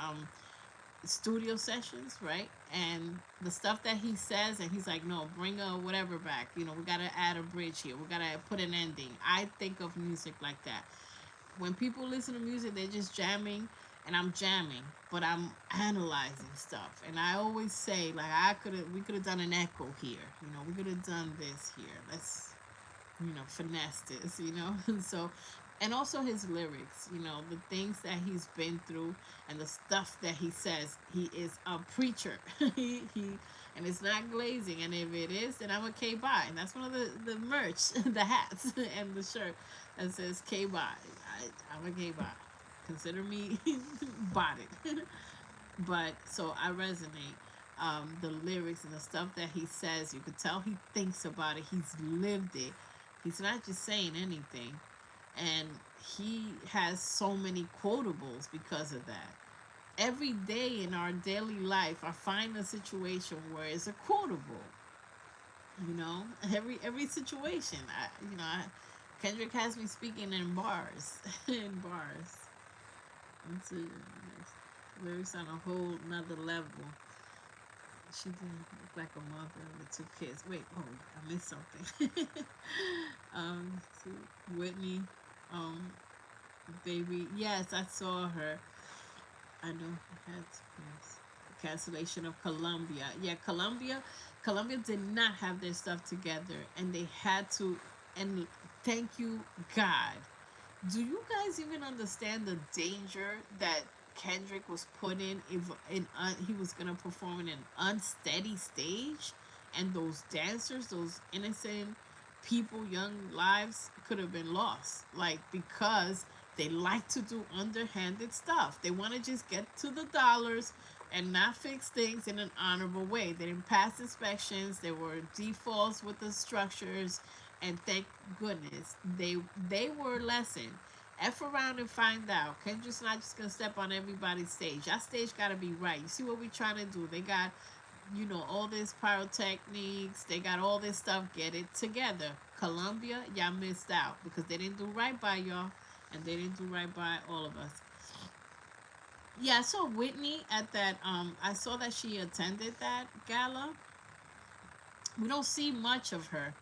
S1: studio sessions, right? And the stuff that he says, and he's like, no, bring a whatever back. We gotta add a bridge here. We gotta put an ending. I think of music like that. When people listen to music, they're just jamming, and I'm jamming, but I'm analyzing stuff. And I always say, like, we could have done an echo here. We could have done this here. Let's, finesse this. So, and also his lyrics. The things that he's been through and the stuff that he says. He is a preacher. he and it's not glazing. And if it is, then I'm a K by. And that's one of the merch, the hats and the shirt that says K by. I'm a K by. Consider me bought it. But so I resonate. The lyrics and the stuff that he says, you could tell he thinks about it. He's lived it. He's not just saying anything. And he has so many quotables because of that. Every day in our daily life, I find a situation where it's a quotable. You know, every situation. Kendrick has me speaking in bars, in bars. It's lyrics on a whole nother level. She didn't look like a mother with two kids. Wait, oh, I missed something. See, Whitney, um, baby. Yes, I saw her. I know had yes. Cancellation of Columbia. Yeah, Columbia did not have their stuff together, and they had to. And thank you, God. Do you guys even understand the danger that Kendrick was put in if he was gonna perform in an unsteady stage, and those dancers, those innocent people, young lives could have been lost, like because they like to do underhanded stuff. They want to just get to the dollars and not fix things in an honorable way. They didn't pass inspections. There were defaults with the structures, and thank goodness they were lessened. F around and find out. Kendrick's not just gonna step on everybody's stage. That stage gotta be right. You see what we trying to do? They got, all this pyrotechnics. They got all this stuff. Get it together. Columbia, y'all missed out because they didn't do right by y'all, and they didn't do right by all of us. Yeah, I saw Whitney at that. I saw that she attended that gala. We don't see much of her.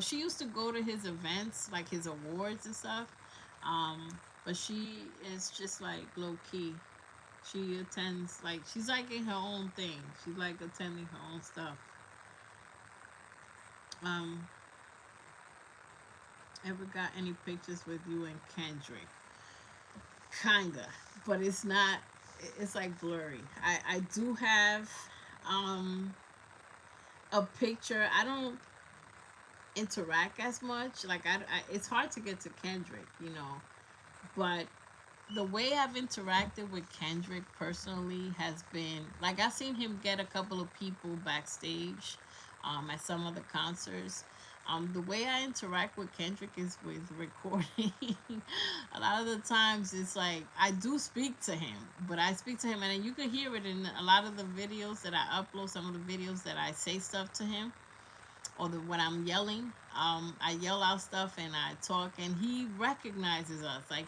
S1: She used to go to his events, like his awards and stuff. But she is just like low key. She attends, like, she's like in her own thing. She's like attending her own stuff. Um, Ever got any pictures with you and Kendrick? Kinda, but it's not. It's like blurry. I do have um a picture. I don't interact as much. Like it's hard to get to Kendrick, but the way I've interacted with Kendrick personally has been like I've seen him get a couple of people backstage at some of the concerts. The way I interact with Kendrick is with recording. A lot of the times it's like I do speak to him, but I speak to him, and then you can hear it in a lot of the videos that I upload. Some of the videos that I say stuff to him, or when I'm yelling, I yell out stuff and I talk, and he recognizes us. Like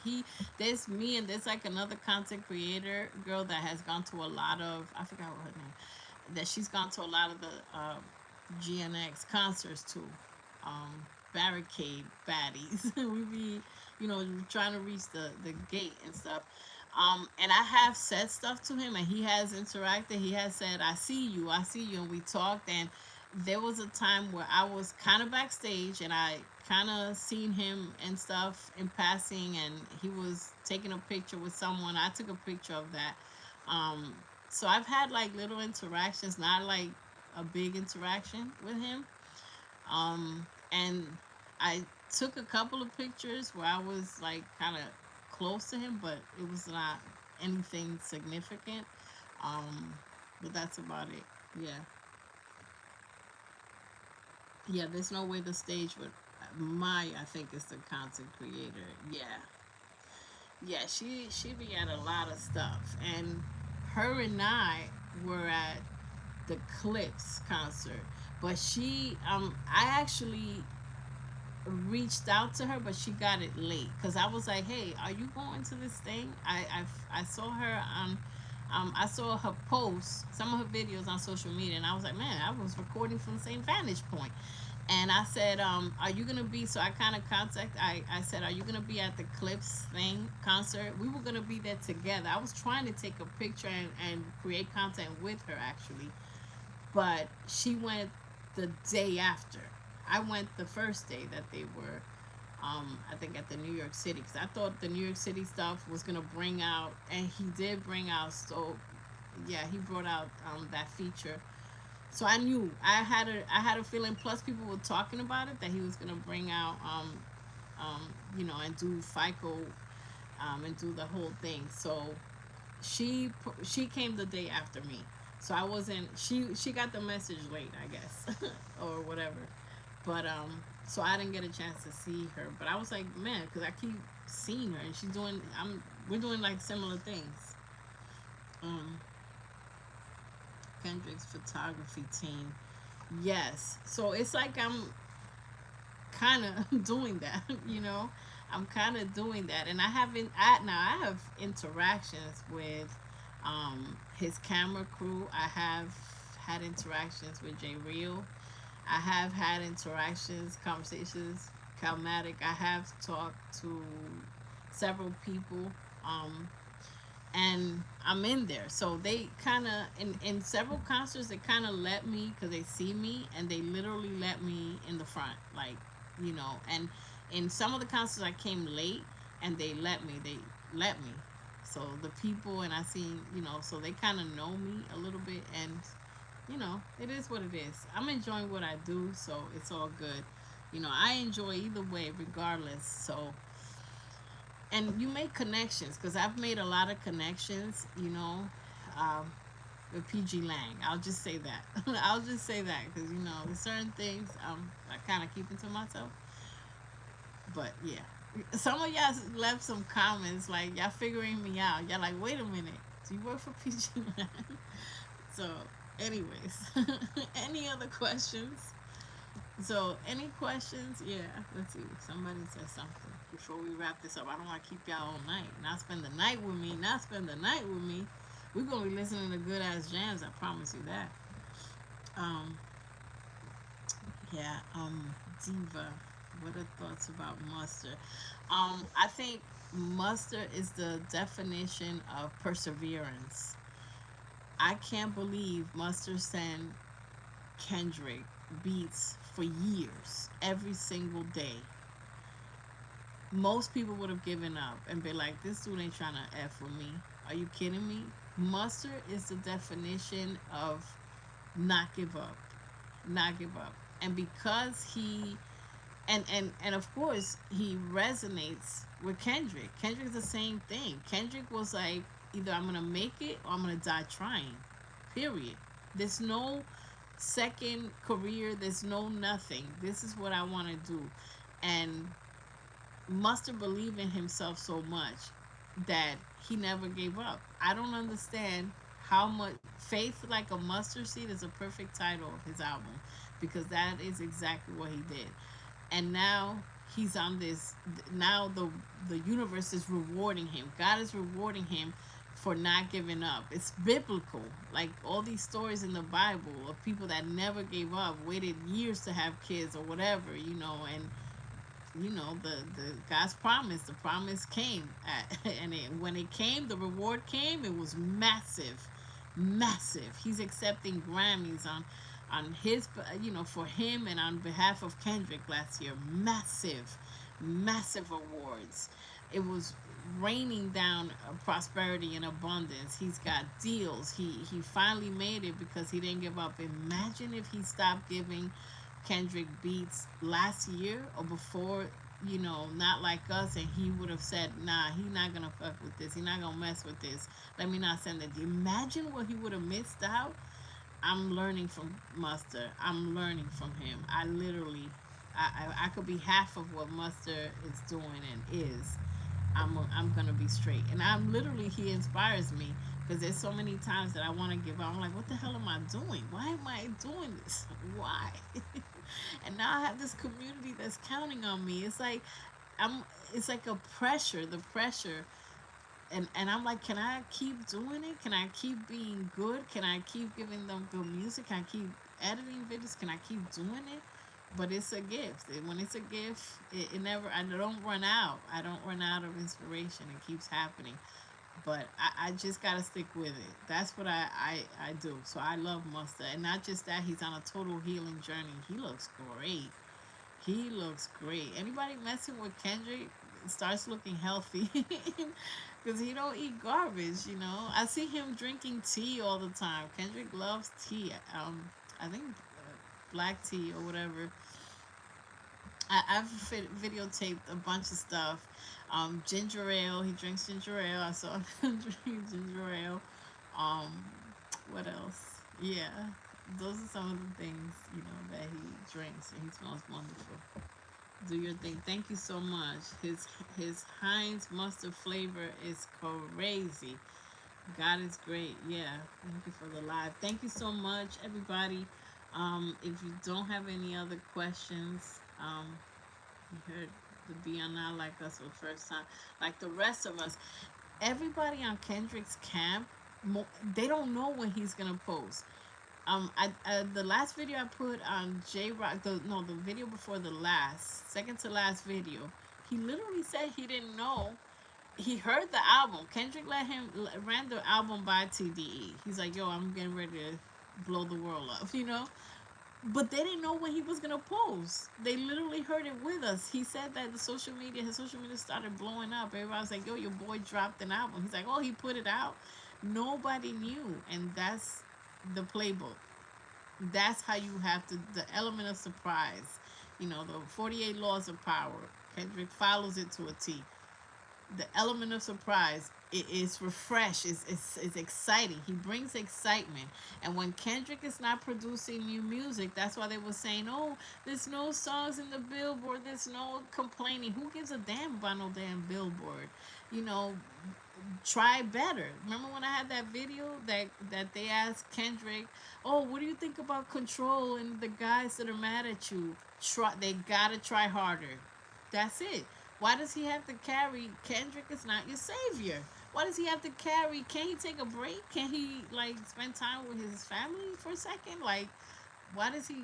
S1: there's me and there's like another content creator girl that has gone to a lot of, I forgot what her name, that she's gone to a lot of the GNX concerts too. Um, Barricade baddies. We be, trying to reach the gate and stuff. And I have said stuff to him, and he has interacted. He has said, I see you," and we talked. And there was a time where I was kind of backstage, and I kind of seen him and stuff in passing, and he was taking a picture with someone. I took a picture of that. Um, so I've had like little interactions, not like a big interaction with him. And I took a couple of pictures where I was like kind of close to him, but it was not anything significant. Um, but that's about it. Yeah. Yeah, there's no way the stage would. Maya, I think, is the content creator. Yeah, yeah. She be at a lot of stuff, and her and I were at the Clipse concert. But I actually reached out to her, but she got it late because I was like, "Hey, are you going to this thing?" I saw her on. I saw her post some of her videos on social media, and I was like, "Man, I was recording from the same vantage point." And I said, are you gonna be? So I kind of I said, are you gonna be at the Clipse thing concert? We were gonna be there together. I was trying to take a picture and create content with her actually, but she went the day after. I went the first day that they were, I think at the New York City, because I thought the New York City stuff was gonna bring out, and he did bring out. So yeah, he brought out that feature. So I knew I had a feeling. Plus, people were talking about it that he was gonna bring out, and do FICO, and do the whole thing. So she came the day after me. So I wasn't. She got the message late, I guess, or whatever. But so I didn't get a chance to see her. But I was like, man, because I keep seeing her, and she's doing. We're doing like similar things. Um, Kendrick's photography team. Yes. So it's like I'm kind of doing that, you know. I'm kind of doing that, and I haven't. Now I have interactions with his camera crew. I have had interactions with J Real. I have had interactions, conversations. Calmatic. I have talked to several people. Um, and I'm in there. So they kind of in several concerts they kind of let me because they see me and they literally let me in the front, like And in some of the concerts I came late and they let me. They let me. So the people and I seen so they kind of know me a little bit and it is what it is. I'm enjoying what I do, so it's all good. I enjoy either way, regardless. So and you make connections because I've made a lot of connections, um, with PG Lang. I'll just say that. I'll just say that because there's certain things I kind of keep into myself. But yeah, some of y'all left some comments like y'all figuring me out. Y'all like, wait a minute, do you work for PG Lang? So, anyways, any other questions? So, any questions? Yeah, let's see. Somebody said something before we wrap this up. I don't want to keep y'all all night. Not spend the night with me. Not spend the night with me. We're gonna be listening to good ass jams. I promise you that. Um, yeah. Diva. What are thoughts about mustard? I think mustard is the definition of perseverance. I can't believe Mustard sent Kendrick beats for years, every single day. Most people would have given up and be like, this dude ain't trying to F with me. Are you kidding me? Mustard is the definition of not give up. Not give up. And because he and of course he resonates with Kendrick. Kendrick's the same thing. Kendrick was like, either I'm gonna make it or I'm gonna die trying. Period. There's no second career, there's no nothing. This is what I wanna do. And Mustard believed in himself so much that he never gave up. I don't understand how much faith like a mustard seed is a perfect title of his album because that is exactly what he did. And now he's on this. Now the universe is rewarding him. God is rewarding him for not giving up. It's biblical. Like all these stories in the Bible of people that never gave up, waited years to have kids or whatever, and the God's promise, the promise came and when it came, the reward came. It was massive, massive. He's accepting Grammys on his, for him and on behalf of Kendrick last year. Massive, massive awards. It was raining down prosperity and abundance. He's got deals. He finally made it because he didn't give up. Imagine if he stopped giving Kendrick beats last year or before, not like us, and he would have said, nah, he's not gonna fuck with this. He's not gonna mess with this. Let me not send it. Imagine what he would have missed out. I'm learning from Mustard. I'm learning from him. I literally, I could be half of what Mustard is doing and is. I'm gonna be straight, and I'm literally he inspires me because there's so many times that I want to give up. I'm like, what the hell am I doing? Why am I doing this? Why? And now I have this community that's counting on me. It's like I'm. It's like a pressure. The pressure and I'm like, can I keep doing it? Can I keep being good? Can I keep giving them good music? Can I keep editing videos? Can I keep doing it? But it's a gift. When it's a gift, it never. I don't run out. I don't run out of inspiration. It keeps happening. But I just gotta stick with it. That's what I do. So I love Mustard, and not just that. He's on a total healing journey. He looks great. He looks great. Anybody messing with Kendrick starts looking healthy because he don't eat garbage. You know, I see him drinking tea all the time. Kendrick loves tea. I think black tea or whatever. I've videotaped a bunch of stuff. Ginger ale. He drinks ginger ale. I saw him drink ginger ale. Um, what else? Yeah, those are some of the things that he drinks, and he smells wonderful. Do your thing. Thank you so much. His Heinz mustard flavor is crazy. God is great. Yeah. Thank you for the live. Thank you so much, everybody. If you don't have any other questions, you heard the Be On Now Like Us for the first time, like the rest of us. Everybody on Kendrick's camp, they don't know when he's gonna post. The last video I put on J Rock, the video before the last, second to last video, he literally said he didn't know. He heard the album. Kendrick ran the album by TDE. He's like, yo, I'm getting ready to blow the world up, But they didn't know when he was gonna post. They literally heard it with us. He said that his social media started blowing up. Everybody was like, yo, your boy dropped an album. He's like, oh, he put it out. Nobody knew, and that's the playbook. That's how you have to, the element of surprise. The 48 laws of power. Kendrick follows it to a T. The element of surprise, it is refresh, it's exciting. He brings excitement. And when Kendrick is not producing new music, that's why they were saying, oh, there's no songs in the Billboard, there's no complaining. Who gives a damn about no damn Billboard? you know Try better. Remember when I had that video that they asked Kendrick, "Oh, what do you think about Control and the guys that are mad at you?" They gotta try harder. That's it. Why does he have to carry? Kendrick is not your savior. Why does he have to carry? Can he take a break? Can he spend time with his family for a second? Why does he?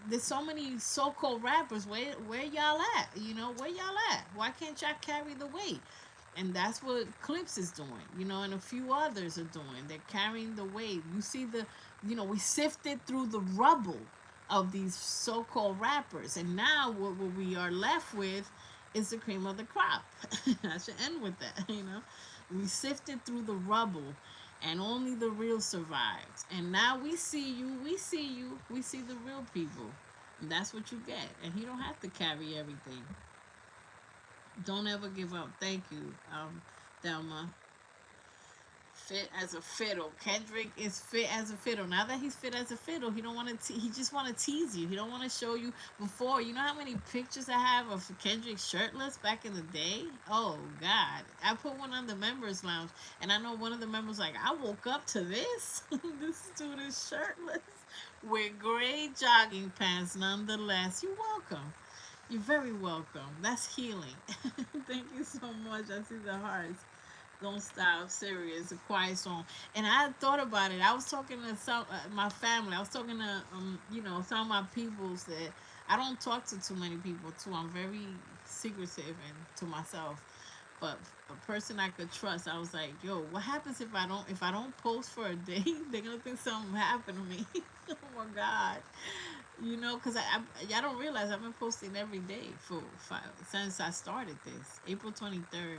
S1: There's so many so-called rappers. Where y'all at? Where y'all at? Why can't y'all carry the weight? And that's what Clipse is doing, and a few others are doing. They're carrying the weight. You see we sifted through the rubble of these so-called rappers, and now what we are left with is the cream of the crop. I should end with that. We sifted through the rubble, and only the real survives. And now we see you. We see you. We see the real people. And that's what you get. And he don't have to carry everything. Don't ever give up. Thank you, Thelma. Fit as a fiddle. Kendrick is fit as a fiddle. Now that he's fit as a fiddle, he don't want to. He just want to tease you. He don't want to show you before. You know how many pictures I have of Kendrick shirtless back in the day? Oh God, I put one on the members lounge, and I know one of the members like, I woke up to this. This dude is shirtless with gray jogging pants. Nonetheless, you're welcome. You're very welcome. That's healing. Thank you so much. I see the hearts. Don't stop. Serious. A quiet song. And I thought about it. I was talking to my family. I was talking to some of my peoples that I don't talk to too many people too. I'm very secretive and to myself. But a person I could trust, I was like, yo, what happens if I don't post for a day? They're gonna think something happened to me. Oh my God. Because y'all don't realize I've been posting every day since I started this. April 23rd,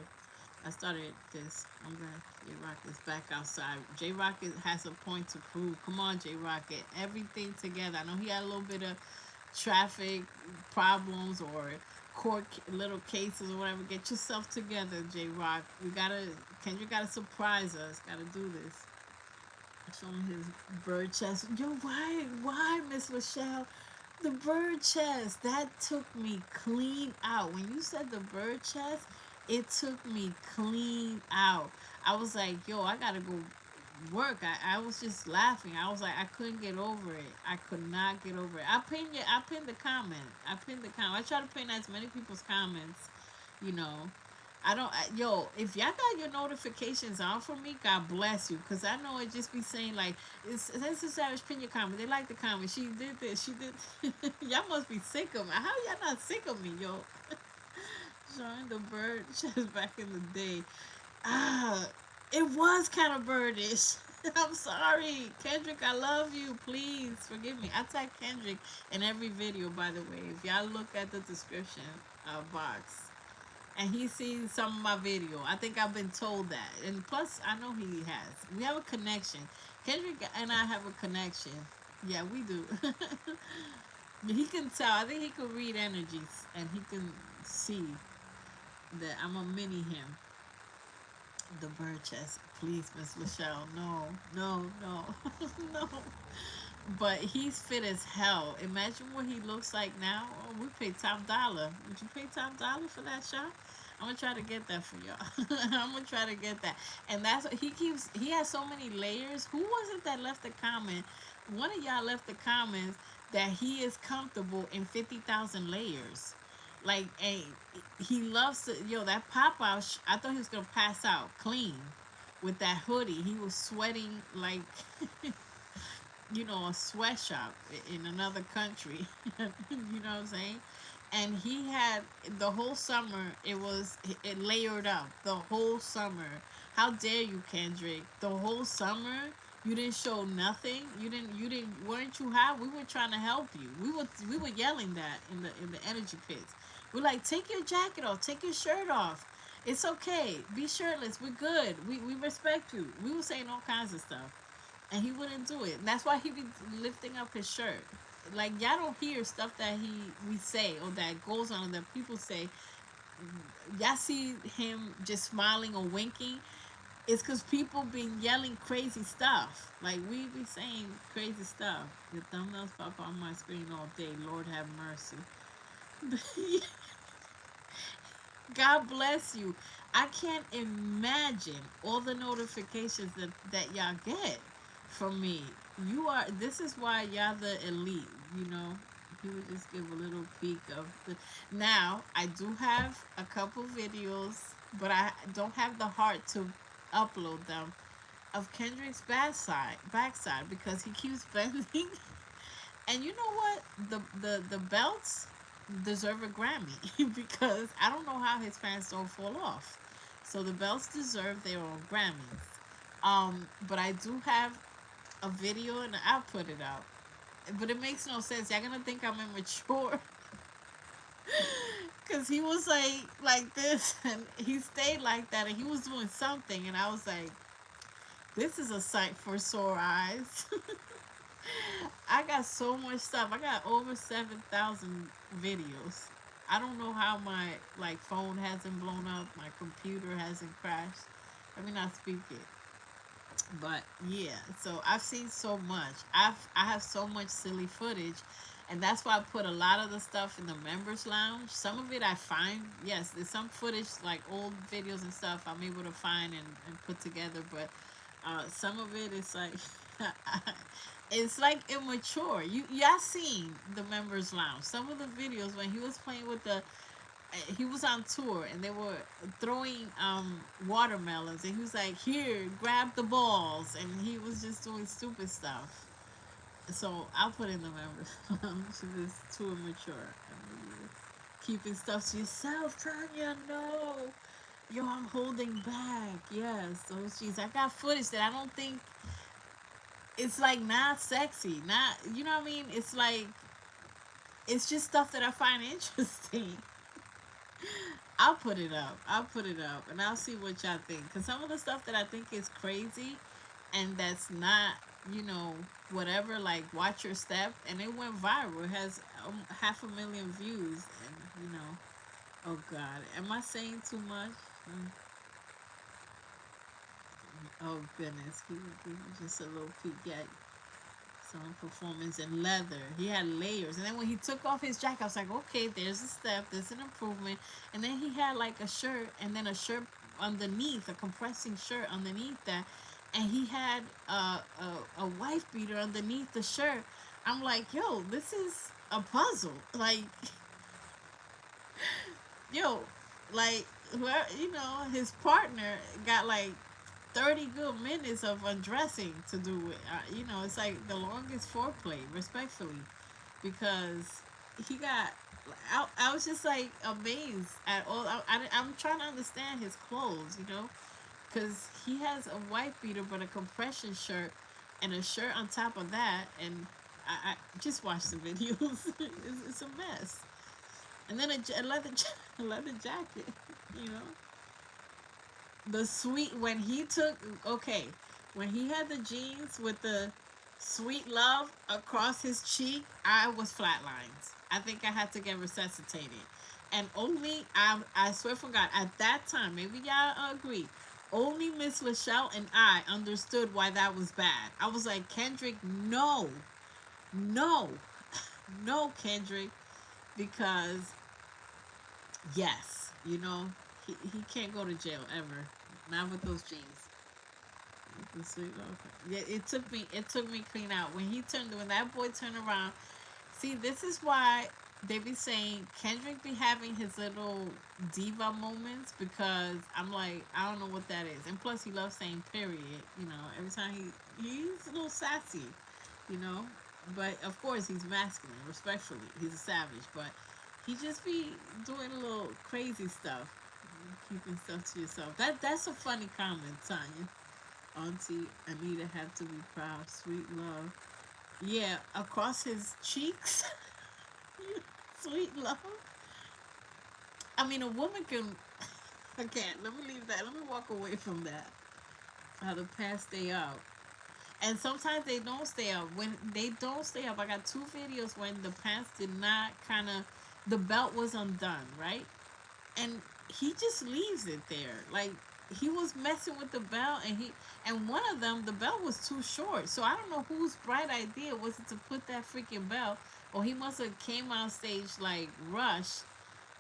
S1: I started this. I'm going to J Rocket back outside. J Rocket has a point to prove. Come on, J Rocket. Everything together. I know he had a little bit of traffic problems or court little cases or whatever. Get yourself together, J Rock. Kendrick gotta surprise us. Gotta do this. Show him his bird chest. Yo, why, Miss Michelle? The bird chest, that took me clean out. When you said the bird chest, it took me clean out. I was like, yo, I gotta go work. I was just laughing. I was like, I couldn't get over it. I could not get over it. I pinned the comment. I try to pin as many people's comments, you know. Yo, if y'all got your notifications on for me, God bless you. Because I know it just be saying, like, it's a Savage Pina comment. They like the comment. She did this. She did. Y'all must be sick of me. How y'all not sick of me, yo? Showing the bird just back in the day. Ah, it was kind of birdish. I'm sorry. Kendrick, I love you. Please forgive me. I tag Kendrick in every video, by the way. If y'all look at the description box, and he sees some of my video. I think I've been told that. And plus, I know he has. We have a connection. Kendrick and I have a connection. Yeah, we do. He can tell. I think he can read energies. And he can see that I'm a mini him. The bird chest. Please, Miss Michelle. No, no, no, no. But he's fit as hell. Imagine what he looks like now. Oh, we pay top dollar. Would you pay top dollar for that shot? I'm gonna try to get that for y'all. I'm gonna try to get that. And that's what he keeps. He has so many layers. Who was it that left a comment? One of y'all left the comments that he is comfortable in 50,000 layers. Like, and he loves to. Yo, that pop out. I thought he was gonna pass out clean with that hoodie. He was sweating like a sweatshop in another country. You know what I'm saying? And he had the whole summer. It layered up the whole summer. How dare you, Kendrick? The whole summer you didn't show nothing. You didn't. Weren't you high? We were trying to help you. We were yelling that in the energy pits. We're like, take your jacket off, take your shirt off. It's okay. Be shirtless. We're good. We respect you. We were saying all kinds of stuff, and he wouldn't do it. And that's why he be lifting up his shirt. Like, y'all don't hear stuff that we say or that goes on that people say. Y'all see him just smiling or winking. It's because people been yelling crazy stuff. Like, we be saying crazy stuff. The thumbnails pop on my screen all day. Lord have mercy. God bless you. I can't imagine all the notifications that y'all get from me. This is why y'all the elite, you know. He would just give a little peek of the. Now, I do have a couple videos, but I don't have the heart to upload them of Kendrick's backside because he keeps bending. And you know what? The belts deserve a Grammy because I don't know how his pants don't fall off. So the belts deserve their own Grammys. But I do have a video and I'll put it out. But it makes no sense. Y'all gonna think I'm immature. Cause he was like this and he stayed like that and he was doing something and I was like, this is a sight for sore eyes. I got so much stuff. I got over 7,000 videos. I don't know how my phone hasn't blown up, my computer hasn't crashed. Let me not speak it. But yeah, so I've seen so much. I have so much silly footage, and that's why I put a lot of the stuff in the members lounge. Some of it I find, yes, there's some footage like old videos and stuff I'm able to find and put together, but some of it is like it's like immature. Y'all seen the members lounge. Some of the videos when he was playing with he was on tour and they were throwing watermelons and he was like, here, grab the balls, and he was just doing stupid stuff. So I'll put in the members lounge. It's too immature. I mean, keeping stuff to yourself, Tanya. No. Yo, I'm holding back. Yes, those jeans. I got footage that I don't think it's like not sexy. Not, you know what I mean? It's like, it's just stuff that I find interesting. I'll put it up. I'll put it up and I'll see what y'all think. Because some of the stuff that I think is crazy and that's not, whatever, like Watch Your Step, and it went viral. It has 500,000 views. And, oh God, am I saying too much? Oh goodness, he was just a little peek at some performance in leather. He had layers, and then when he took off his jacket, I was like, okay, there's a step, there's an improvement. And then he had like a shirt, and then a shirt underneath, a compressing shirt underneath that, and he had a wife beater underneath the shirt. I'm like, yo, this is a puzzle. Like, yo, like where his partner got like 30 good minutes of undressing to do it. It's like the longest foreplay, respectfully, because he got. I was just like amazed at all. I'm trying to understand his clothes, because he has a white beater but a compression shirt and a shirt on top of that, and I just watched the videos. It's a mess. And then a leather a leather jacket, you know. The sweet when he took okay when he had the jeans with the sweet love across his cheek, I was flatlined. I think I had to get resuscitated. And only I swear for God, at that time, maybe y'all agree, only Miss Lachelle and I understood why that was bad. I was like, Kendrick, no, no, no, Kendrick, because yes, he can't go to jail ever, not with those jeans. The sweet love. Yeah, it took me clean out when that boy turned around. See, this is why they be saying Kendrick be having his little diva moments, because I'm like, I don't know what that is. And plus he loves saying period, every time he's a little sassy, you know. But of course he's masculine, respectfully. He's a savage, but he just be doing a little crazy stuff. Keeping stuff to yourself. That's a funny comment, Tanya. Auntie Anita had to be proud. Sweet love. Yeah, across his cheeks. Sweet love. I mean, a woman can. I can't. Let me leave that. Let me walk away from that. How the pants stay out. And sometimes they don't stay up. When they don't stay up, I got two videos when the pants did not kind of. The belt was undone, right? And he just leaves it there. Like, he was messing with the belt, and one of them, the belt was too short. So I don't know whose bright idea was it to put that freaking belt, or he must have came on stage like rushed.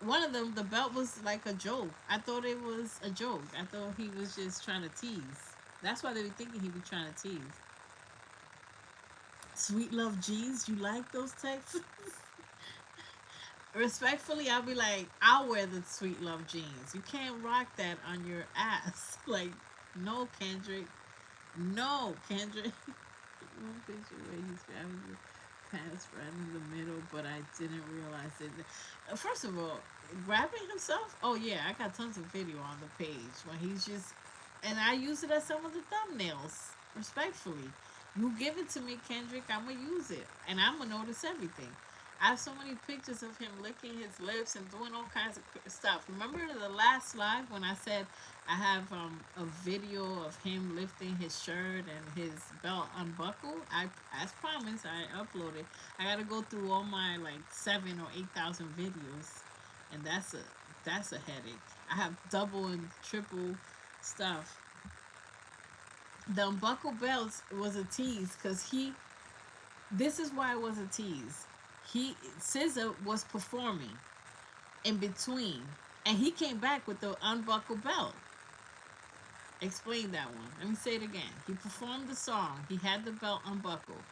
S1: One of them, the belt was like a joke. I thought it was a joke. I thought he was just trying to tease. That's why they were thinking he was trying to tease. Sweet love jeans, you like those types? Respectfully, I'll be like, I'll wear the sweet love jeans. You can't rock that on your ass. Like, no, Kendrick. No, Kendrick. One picture where he's grabbing the pants right in the middle, but I didn't realize it. First of all, grabbing himself? Oh, yeah, I got tons of video on the page when he's just. And I use it as some of the thumbnails. Respectfully. You give it to me, Kendrick, I'm going to use it. And I'm going to notice everything. I have so many pictures of him licking his lips and doing all kinds of stuff. Remember the last live when I said I have a video of him lifting his shirt and his belt unbuckled? As promised, I uploaded. I gotta go through all my like 7 or 8,000 videos, and that's a headache. I have double and triple stuff. The unbuckled belts was a tease because he. This is why it was a tease. SZA was performing in between, and he came back with the unbuckled belt. Explain that one. Let me say it again. He performed the song. He had the belt unbuckled.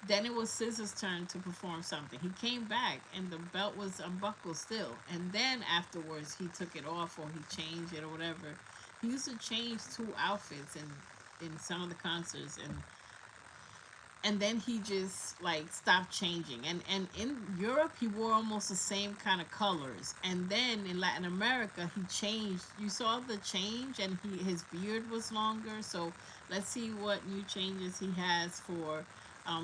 S1: Then it was SZA's turn to perform something. He came back and the belt was unbuckled still. And then afterwards he took it off or he changed it or whatever. He used to change two outfits in some of the concerts, and then he just like stopped changing, and in Europe he wore almost the same kind of colors, and then in Latin America he changed. You saw the change, and his beard was longer. So let's see what new changes he has for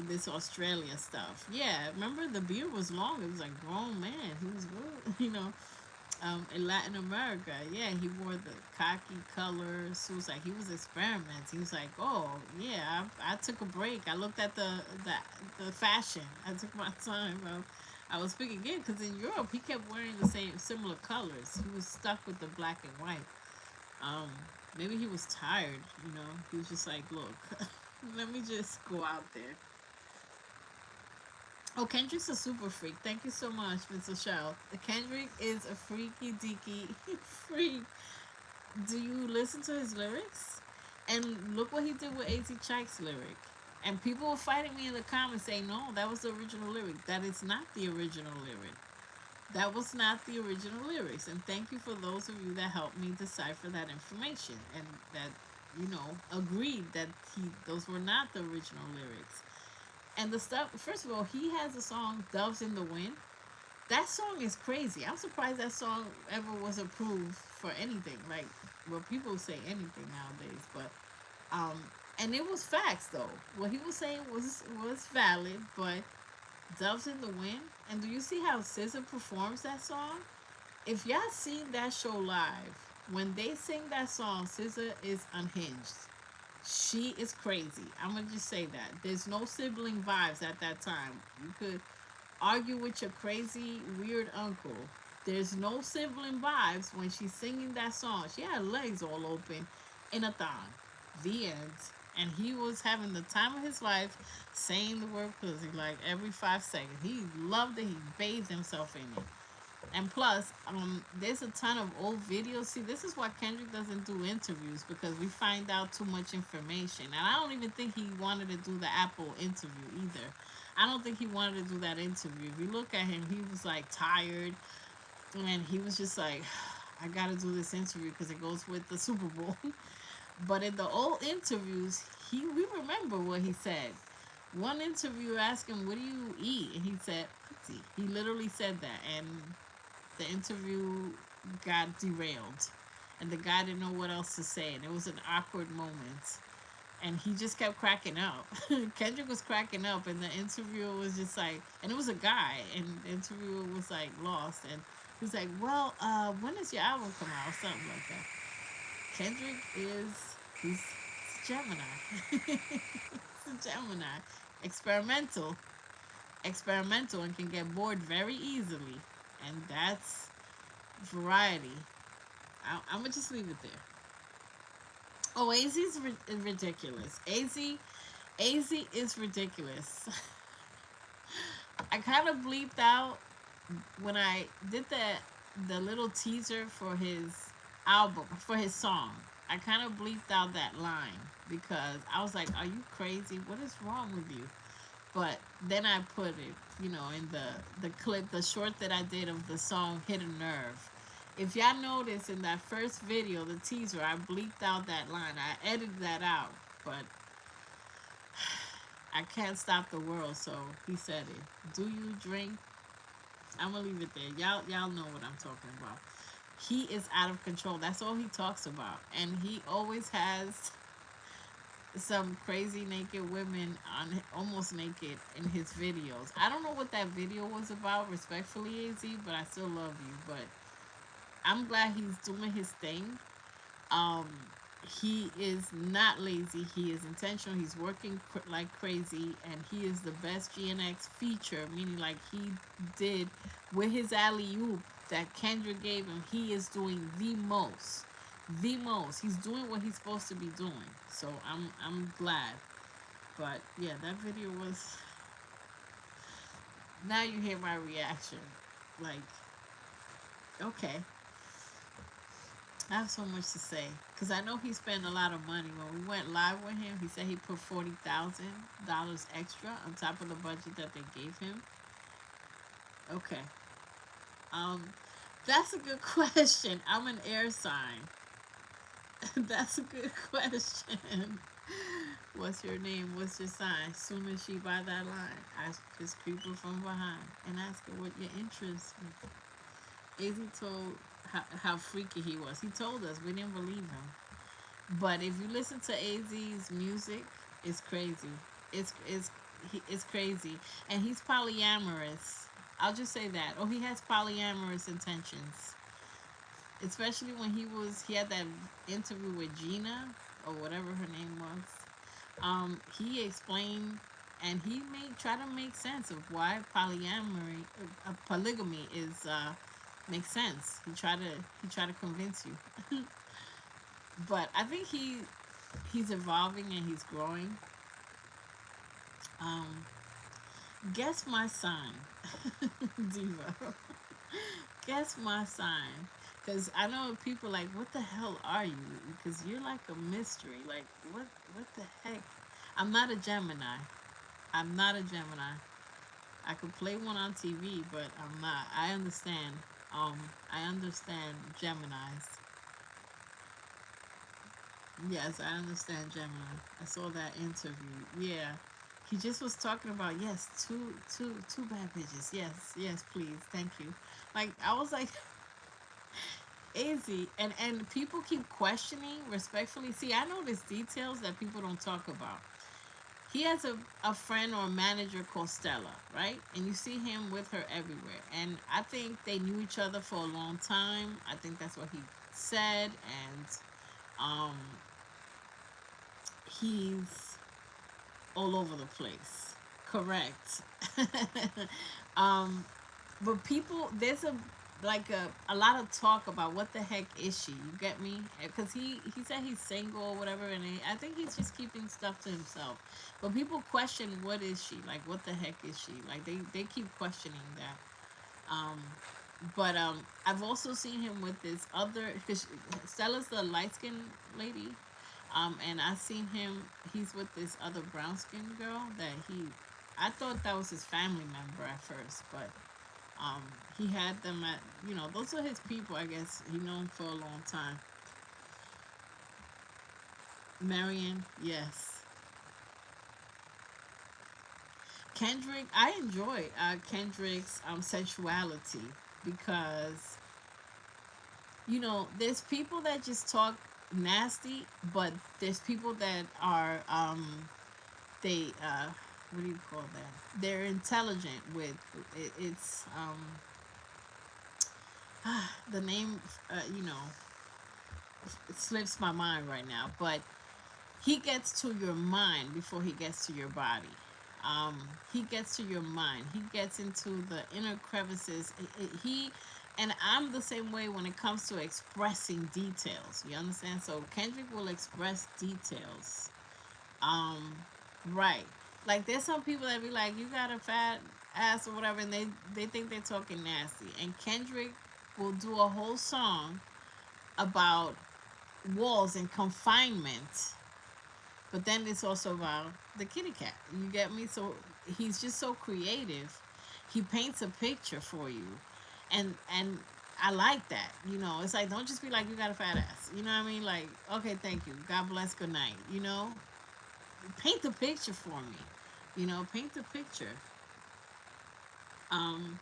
S1: this Australia stuff. Yeah, remember the beard was long. It was like grown man. He was good. In Latin America, yeah, he wore the khaki colors. So it was like he was experimenting. He was like, "Oh yeah, I took a break. I looked at the fashion. I took my time. I was speaking again because in Europe he kept wearing the same similar colors. He was stuck with the black and white. Um, Maybe he was tired. He was just like, look, let me just go out there." Oh, Kendrick's a super freak. Thank you so much, Mr. Shell. Kendrick is a freaky deaky freak. Do you listen to his lyrics? And look what he did with AZ Chike's lyric. And people were fighting me in the comments saying, no, that was the original lyric. That is not the original lyric. That was not the original lyrics. And thank you for those of you that helped me decipher that information and that, agreed that those were not the original lyrics. And the stuff, first of all, he has a song, Doves in the Wind. That song is crazy. I'm surprised that song ever was approved for anything. Like, well, people say anything nowadays, but um, and it was facts though. What he was saying was valid, but Doves in the Wind. And do you see how SZA performs that song? If y'all seen that show live, when they sing that song, SZA is unhinged. She is crazy. I'm gonna just say that. There's no sibling vibes at that time. You could argue with your crazy, weird uncle. There's no sibling vibes when she's singing that song. She had legs all open in a thong. The end. And he was having the time of his life saying the word pussy like every 5 seconds. He loved it. He bathed himself in it. And plus, there's a ton of old videos. See, this is why Kendrick doesn't do interviews because we find out too much information. And I don't even think he wanted to do the Apple interview either. I don't think he wanted to do that interview. If you look at him, he was like tired, and he was just like, "I got to do this interview because it goes with the Super Bowl." But in the old interviews, we remember what he said. One interviewer asked him, "What do you eat?" And he said, "Pussy." He literally said that, and the interview got derailed, and the guy didn't know what else to say, and it was an awkward moment. And he just kept cracking up. Kendrick was cracking up, and the interviewer was just like, and it was a guy, and the interviewer was like lost, and he was like, "Well, when does your album come out?" Or something like that. Kendrick he's a Gemini. He's a Gemini, experimental, experimental, and can get bored very easily, and that's variety. I'm gonna just leave it there. Oh, AZ's ridiculous. Az is ridiculous. I kind of bleeped out when I did the little teaser for his album, for his song. I kind of bleeped out that line because I was like, "Are you crazy? What is wrong with you?" But then I put it, in the clip, the short that I did of the song "Hit a Nerve." If y'all notice in that first video, the teaser, I bleeped out that line. I edited that out, but I can't stop the world, so he said it. Do you drink? I'm gonna leave it there. Y'all know what I'm talking about. He is out of control. That's all he talks about, and he always has some crazy naked women on almost naked in his videos. I don't know what that video was about, respectfully, Az, but I still love you. But I'm glad he's doing his thing. Um, he is not lazy. He is intentional. He's working like crazy, and he is the best GNX feature, meaning like he did with his alley oop that Kendrick gave him. He is doing the most, the most. He's doing what he's supposed to be doing. So I'm glad. But yeah, that video was. Now you hear my reaction. Like, okay, I have so much to say because I know he spent a lot of money. When we went live with him, he said he put $40,000 extra on top of the budget that they gave him. Okay, um, that's a good question. I'm an air sign. That's a good question. What's your name? What's your sign? Soon as she by that line, I just creep her from behind and ask her what your interests. Az told how freaky he was. He told us we didn't believe him. But if you listen to AZ's music, it's crazy. It's crazy, and he's polyamorous. I'll just say that. Oh, he has polyamorous intentions, especially when he had that interview with Gina or whatever her name was. He explained and he made try to make sense of why polygamy is makes sense. He tried to convince you. But I think he's evolving and he's growing. Um, guess my sign, Diva. Guess my sign, because I know people like, what the hell are you? Because you're like a mystery. Like what the heck? I'm not a Gemini. I'm not a Gemini. I could play one on TV, but I'm not. I understand. I understand Gemini's. Yes, I understand Gemini. I saw that interview. Yeah, he just was talking about yes, two bad bitches. Yes, yes, please, thank you. Like I was like, easy, and people keep questioning respectfully. See, I notice details that people don't talk about. He has a friend or a manager called Stella, right? And you see him with her everywhere. And I think they knew each other for a long time. I think that's what he said. And um, he's all over the place. Correct. um, but people, there's a lot of talk about what the heck is she? You get me? Because he said he's single or whatever, and I think he's just keeping stuff to himself. But people question what is she? Like what the heck is she? Like they keep questioning that. But I've also seen him with this other because Stella's the light skinned lady. And I seen him. He's with this other brown skinned girl that he. I thought that was his family member at first, but um, he had them at, those are his people, I guess. He known for a long time. Marion, yes. Kendrick, I enjoy Kendrick's sensuality because, there's people that just talk nasty, but there's people that are, they, what do you call that? They're intelligent with it, the name, it slips my mind right now, but he gets to your mind before he gets to your body. He gets to your mind. He gets into the inner crevices. He and I'm the same way when it comes to expressing details. You understand? So Kendrick will express details. Um, right. Like there's some people that be like, "You got a fat ass" or whatever, and they think they're talking nasty. And Kendrick will do a whole song about walls and confinement, but then it's also about the kitty cat. You get me? So he's just so creative. He paints a picture for you, and I like that. It's like don't just be like you got a fat ass. You know what I mean? Like okay, thank you. God bless. Good night. Paint the picture for me. Paint the picture. Um,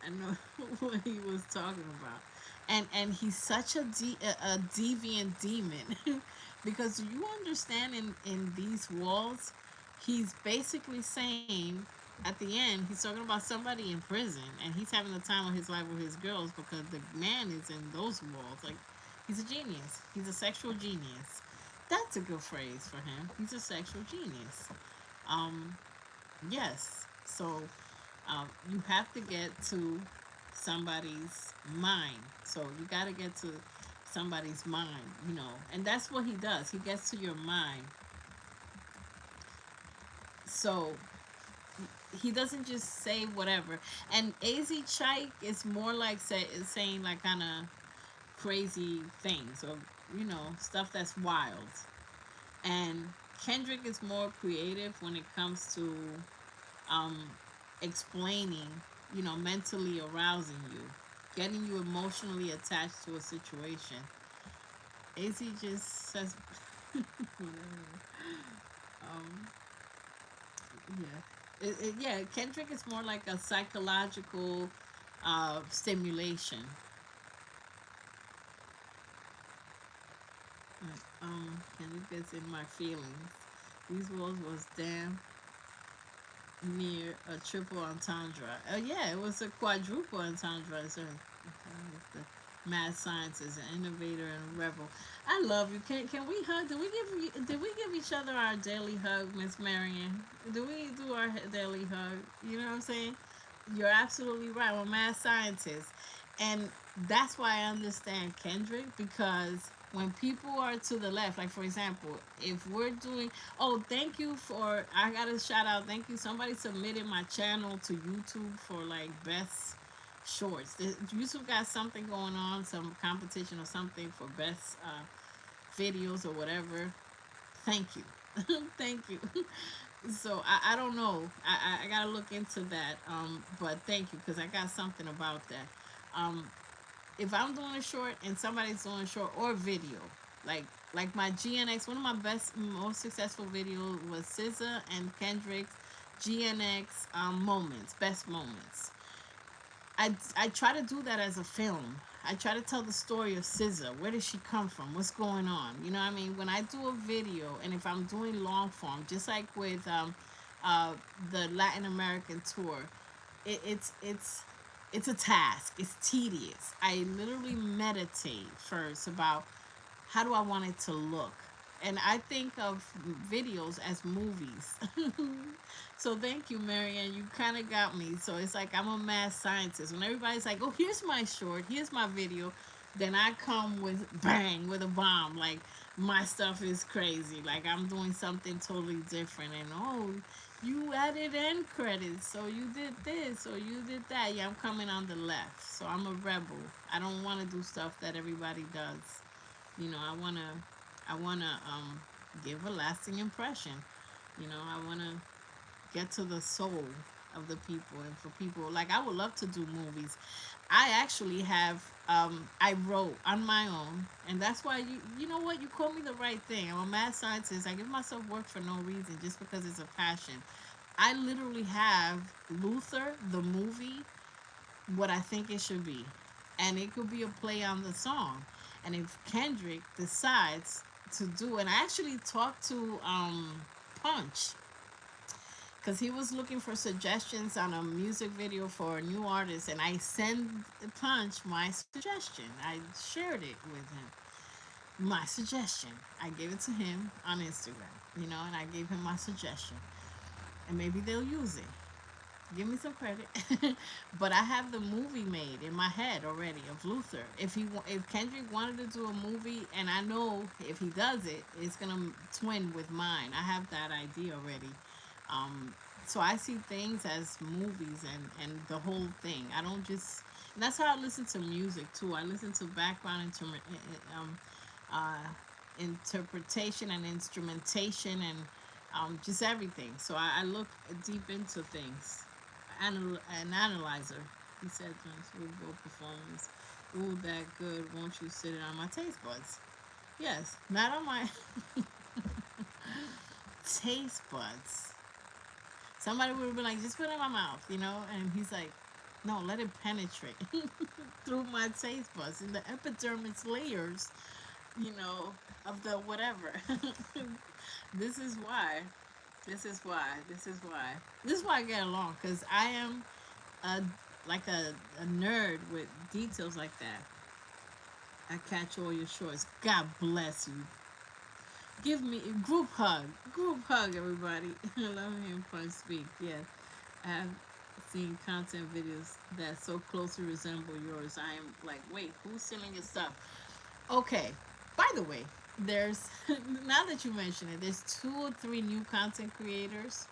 S1: I know what he was talking about, and he's such a deviant demon, because you understand in these walls, he's basically saying at the end he's talking about somebody in prison and he's having the time of his life with his girls because the man is in those walls. Like he's a genius. He's a sexual genius. That's a good phrase for him. He's a sexual genius. Um, yes. So you have to get to somebody's mind. So you got to get to somebody's mind, and that's what he does. He gets to your mind. So he doesn't just say whatever. And Az Chike is more like saying like kind of crazy things or stuff that's wild. And Kendrick is more creative when it comes to um, explaining, mentally arousing you, getting you emotionally attached to a situation. Az just says, um, yeah, Kendrick is more like a psychological stimulation. Kendrick gets in my feelings. These walls was damn near a triple entendre. Yeah, it was a quadruple entendre. So, the mad scientist, an innovator, and a rebel. I love you. Can we hug? Did we give each other our daily hug, Miss Marion? Do we do our daily hug? You know what I'm saying? You're absolutely right. I'm a mad scientist, and that's why I understand Kendrick, because when people are to the left, like for example, if we're doing, oh, thank you for, I got a shout out. Thank you. Somebody submitted my channel to YouTube for like best shorts. YouTube got something going on, some competition or something for best videos or whatever. Thank you. Thank you. So I don't know. I gotta look into that. But thank you because I got something about that. Um, if I'm doing a short and somebody's doing a short or video, like like my GNX, one of my best, most successful videos was SZA and Kendrick's GNX moments, best moments. I try to do that as a film. I try to tell the story of SZA. Where did she come from? What's going on? You know what I mean? When I do a video, and if I'm doing long form, just like with uh, the Latin American tour, it, it's a task. It's tedious. I literally meditate first about how do I want it to look? And I think of videos as movies. So thank you, Marianne. You kind of got me. So it's like I'm a mad scientist. When everybody's like, "Oh, here's my short, here's my video," then I come with bang with a bomb. Like my stuff is crazy. Like I'm doing something totally different. And oh, you added end credits, so you did this, or you did that. Yeah, I'm coming on the left. So I'm a rebel. I don't want to do stuff that everybody does. I wanna give a lasting impression. I wanna get to the soul of the people, and for people, like, I would love to do movies. I actually have I wrote on my own, and that's why you know what, you call me the right thing. I'm a mad scientist. I give myself work for no reason, just because it's a passion. I literally have Luther the movie, what I think it should be. And it could be a play on the song. And if Kendrick decides to do, and I actually talked to Punch, because he was looking for suggestions on a music video for a new artist, and I sent Punch my suggestion. I shared it with him. My suggestion. I gave it to him on Instagram, and I gave him my suggestion. And maybe they'll use it. Give me some credit. But I have the movie made in my head already of Luther. If Kendrick wanted to do a movie, and I know if he does it, it's gonna twin with mine. I have that idea already. Um, so I see things as movies, and the whole thing. I don't just. And that's how I listen to music too. I listen to background um, uh, interpretation and instrumentation, and just everything. So I look deep into things. An analyzer. He said, "We'll go performance. Ooh, that good. Won't you sit it on my taste buds?" Yes, not on my taste buds. Somebody would have been like, "Just put it in my mouth," And he's like, "No, let it penetrate through my taste buds in the epidermis layers, you know, of the whatever." This is why. This is why. This is why. This is why I get along, because I am a like a nerd with details like that. I catch all your shorts. God bless you. Give me a group hug. Group hug, everybody. I love hearing Punch speak. Yeah, I have seen content videos that so closely resemble yours. I am like, wait, who's selling your stuff? Okay. By the way, there's now that you mention it, there's 2 or 3 new content creators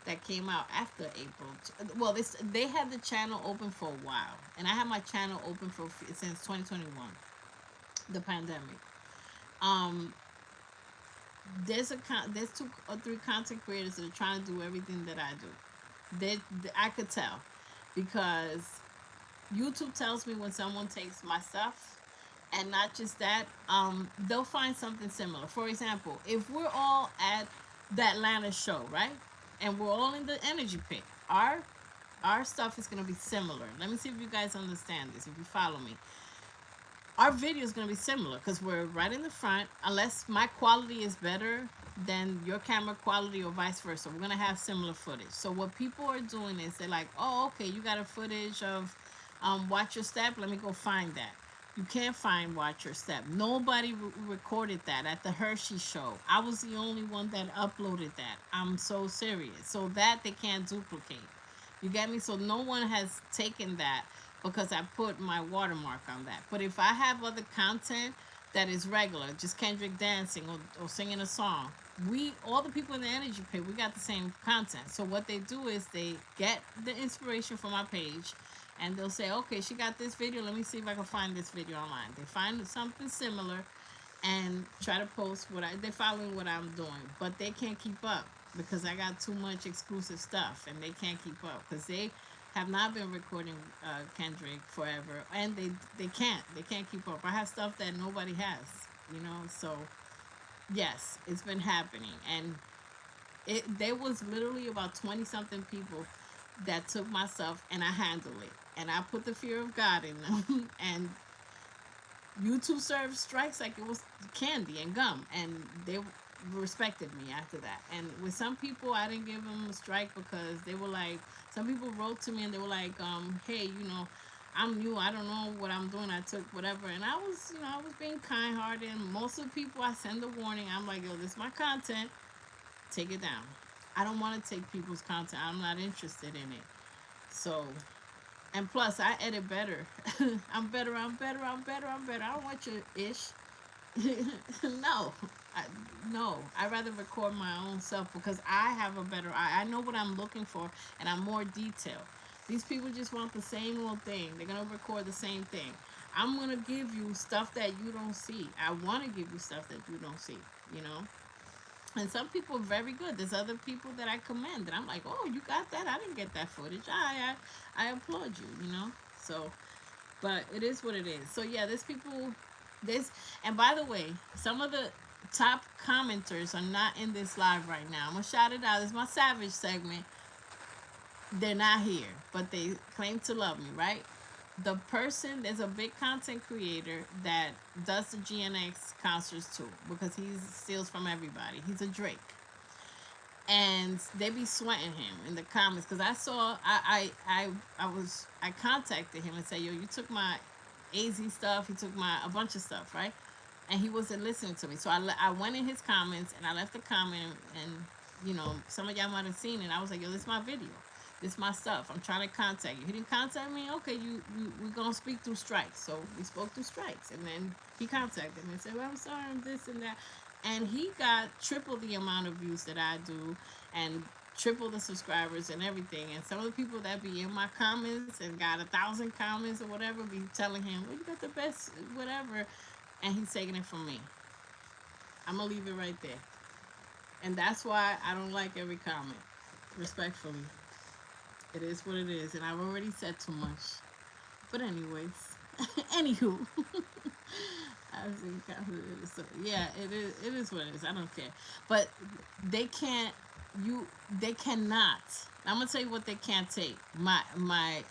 S1: that came out after April. Well, they had the channel open for a while, and I had my channel open for since 2021, the pandemic. Um, there's 2 or 3 content creators that are trying to do everything that I do. I could tell, because YouTube tells me when someone takes my stuff, and not just that, they'll find something similar. For example, if we're all at the Atlanta show, right, and we're all in the energy pit, our stuff is going to be similar. Let me see if you guys understand this, if you follow me. Our video is going to be similar because we're right in the front, unless my quality is better than your camera quality or vice versa. We're going to have similar footage. So what people are doing is they're like, oh, okay, you got a footage of Watch Your Step. Let me go find that. You can't find Watch Your Step. Nobody recorded that at the Hershey show. I was the only one that uploaded that. I'm so serious. So that they can't duplicate. You get me? So no one has taken that because I put my watermark on that. But if I have other content that is regular, just Kendrick dancing or singing a song, all the people in the energy pit, we got the same content. So what they do is they get the inspiration from my page, and they'll say, okay, she got this video. Let me see if I can find this video online. They find something similar and try to post they're following what I'm doing, but they can't keep up. because I got too much exclusive stuff and they can't keep up because they have not been recording Kendrick forever and they can't keep up. I have stuff that nobody has, so yes, it's been happening. And there was literally about 20 something people that took my stuff and I handled it and I put the fear of God in them and YouTube served strikes like it was candy and gum, and they respected me after that. And with some people, I didn't give them a strike because they were like, some people wrote to me and they were like, hey, I'm new, I don't know what I'm doing, I took whatever, and I was, I was being kind-hearted. And most of the people, I send a warning. I'm like, yo, this is my content, take it down. I don't want to take people's content. I'm not interested in it. So, and plus, I edit better. I'm better. I'm better. I'm better. I'm better. I don't want your ish. no, I, no. I rather record my own self because I have a better eye. I know what I'm looking for, and I'm more detailed. These people just want the same old thing. They're gonna record the same thing. I'm gonna give you stuff that you don't see. I want to give you stuff that you don't see. You know. And some people are very good. There's other people that I commend, and I'm like, oh, you got that? I didn't get that footage. I applaud you. So, but it is what it is. So yeah, there's people, this, and by the way, some of the top commenters are not in this live right now. I'm gonna shout it out. This is my Savage segment. They're not here, but they claim to love me, right? The person, there's a big content creator that does the GNX concerts too because he steals from everybody. He's a Drake, and they be sweating him in the comments because I contacted him and said, yo, you took my AZ stuff, he took my a bunch of stuff, right? And he wasn't listening to me. So I went in his comments and I left a comment, and some of y'all might have seen it. I was like, yo, this is my video, this is my stuff, I'm trying to contact you. He didn't contact me. Okay, we're gonna speak through strikes. So we spoke through strikes, and then he contacted me and said, well, I'm sorry, I'm this and that. And he got triple the amount of views that I do, and triple the subscribers and everything. And some of the people that be in my comments and got 1,000 comments or whatever be telling him, well, you got the best whatever, and he's taking it from me. I'm gonna leave it right there. And that's why I don't like every comment. Respectfully, it is what it is, and I've already said too much. But anyways, anywho, I think so. Yeah, it is. It is what it is. I don't care. But they can't. They cannot. I'm gonna tell you what they can't take. My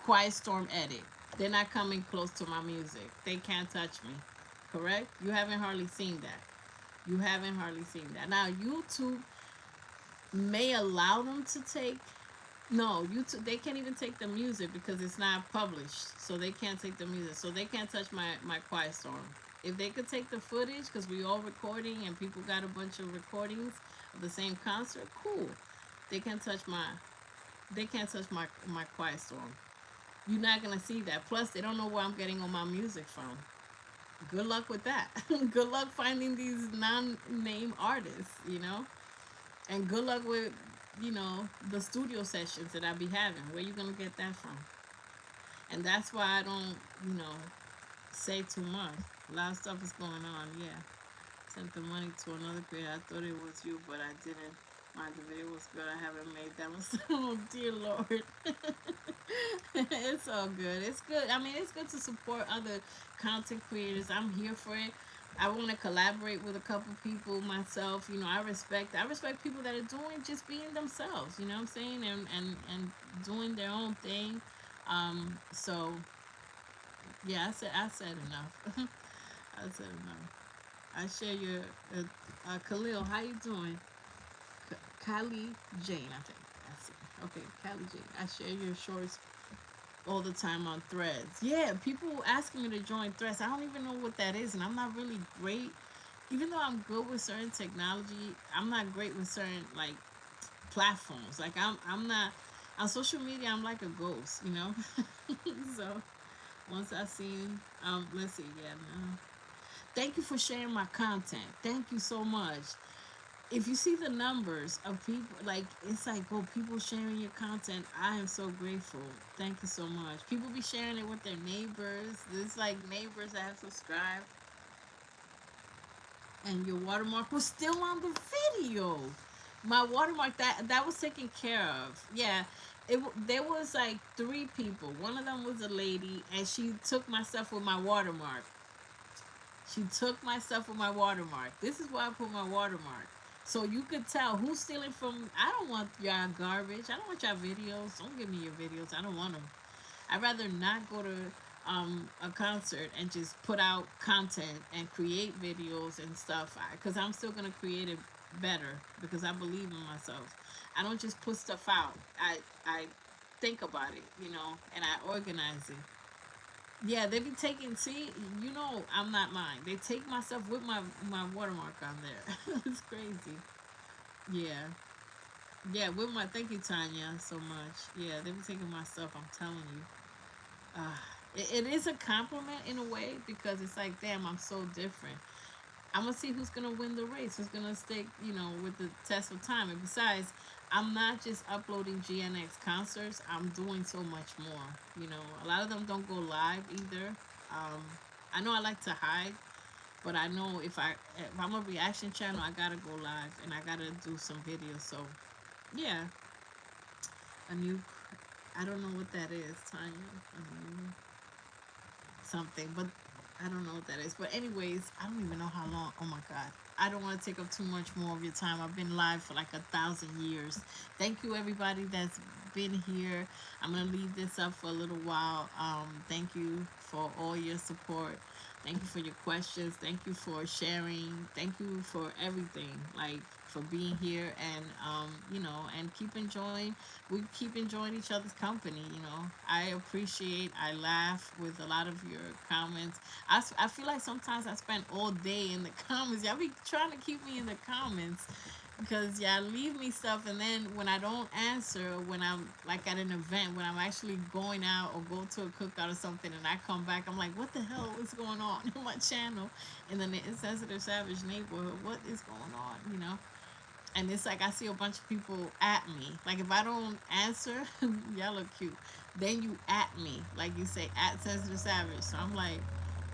S1: Quiet Storm edit. They're not coming close to my music. They can't touch me. Correct? You haven't hardly seen that. You haven't hardly seen that. Now YouTube may allow them to take. No, YouTube, they can't even take the music because it's not published. So they can't take the music. So they can't touch my Quiet Storm. If they could take the footage, because we all recording and people got a bunch of recordings of the same concert, cool. They can't touch my Quiet Storm. You're not gonna see that. Plus, they don't know where I'm getting all my music from. Good luck with that. Good luck finding these non-name artists. And good luck with the studio sessions that I be having. Where you gonna get that from? And that's why I don't say too much. A lot of stuff is going on. Yeah, sent the money to another creator. I thought it was you, but I didn't. My the video was good. I haven't made that one. Oh dear Lord. It's all good. It's good. I mean, it's good to support other content creators. I'm here for it. I want to collaborate with a couple people myself. I respect people that are doing just being themselves. You know what I'm saying? And doing their own thing. So yeah, I said enough. I said enough. I share your Khalil. How you doing? Kylie Jane, I think. That's it. Okay, Kylie Jane. I share your shorts all the time on Threads. Yeah, people asking me to join Threads. I don't even know what that is, and I'm not really great. Even though I'm good with certain technology, I'm not great with certain platforms. Like I'm not on social media. I'm like a ghost. So once I seen let's see, yeah, no. Thank you for sharing my content. Thank you so much. If you see the numbers of people, like it's like, oh, people sharing your content. I am so grateful. Thank you so much. People be sharing it with their neighbors. There's like neighbors that have subscribed, and your watermark was still on the video. My watermark, that was taken care of. Yeah, there was like three people. One of them was a lady, and she took my stuff with my watermark. She took my stuff with my watermark. This is why I put my watermark. So you could tell who's stealing from. I don't want y'all garbage. I don't want y'all videos. Don't give me your videos. I don't want them. I'd rather not go to a concert and just put out content and create videos and stuff because I'm still gonna create it better because I believe in myself. I don't just put stuff out. I think about it, and I organize it. Yeah, they be taking. See, I'm not mine. They take my stuff with my watermark on there. It's crazy. Yeah, yeah. With my thank you, Tanya, so much. Yeah, they be taking my stuff. I'm telling you. Uh, it is a compliment in a way because it's like, damn, I'm so different. I'm gonna see who's gonna win the race, who's gonna stick, with the test of time. And besides, I'm not just uploading GNX concerts. I'm doing so much more. A lot of them don't go live either. Um, I know I like to hide, but I know if I'm a reaction channel, I gotta go live and I gotta do some videos. So yeah, a new. I don't know what that is, Tanya. Something, but I don't know what that is. But anyways, I don't even know how long. Oh my god. I don't want to take up too much more of your time. I've been live for like 1,000 years. Thank you everybody that's been here. I'm gonna leave this up for a little while. Thank you for all your support. Thank you for your questions. Thank you for sharing. Thank you for everything. Like for being here and keep enjoying. We keep enjoying each other's company. I appreciate. I laugh with a lot of your comments. I feel like sometimes I spend all day in the comments. Y'all be trying to keep me in the comments because y'all leave me stuff, and then when I don't answer, when I'm like at an event, when I'm actually going out or go to a cookout or something, and I come back, I'm like, what the hell is going on in my channel in the Insensitive Savage neighborhood? What is going on? And it's like I see a bunch of people at me. Like if I don't answer, y'all look cute. Then you at me, like you say at Sensitive Savage. So I'm like,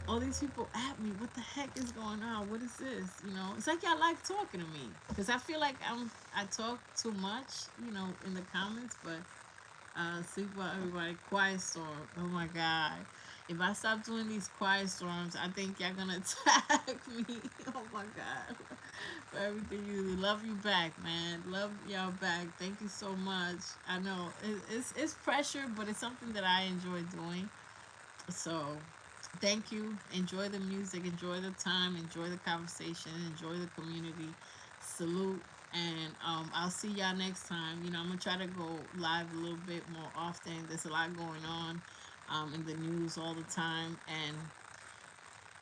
S1: all these people at me. What the heck is going on? What is this? It's like y'all like talking to me because I feel like I talk too much, in the comments. But see what everybody quiet storm. Oh my god. If I stop doing these quiet storms, I think y'all gonna attack me. Oh my god. For everything you love you back, man. Love y'all back. Thank you so much. I know it's pressure, but it's something that I enjoy doing. So thank you. Enjoy the music, enjoy the time, enjoy the conversation, enjoy the community. Salute. And I'll see y'all next time. I'm gonna try to go live a little bit more often. There's a lot going on in the news all the time, and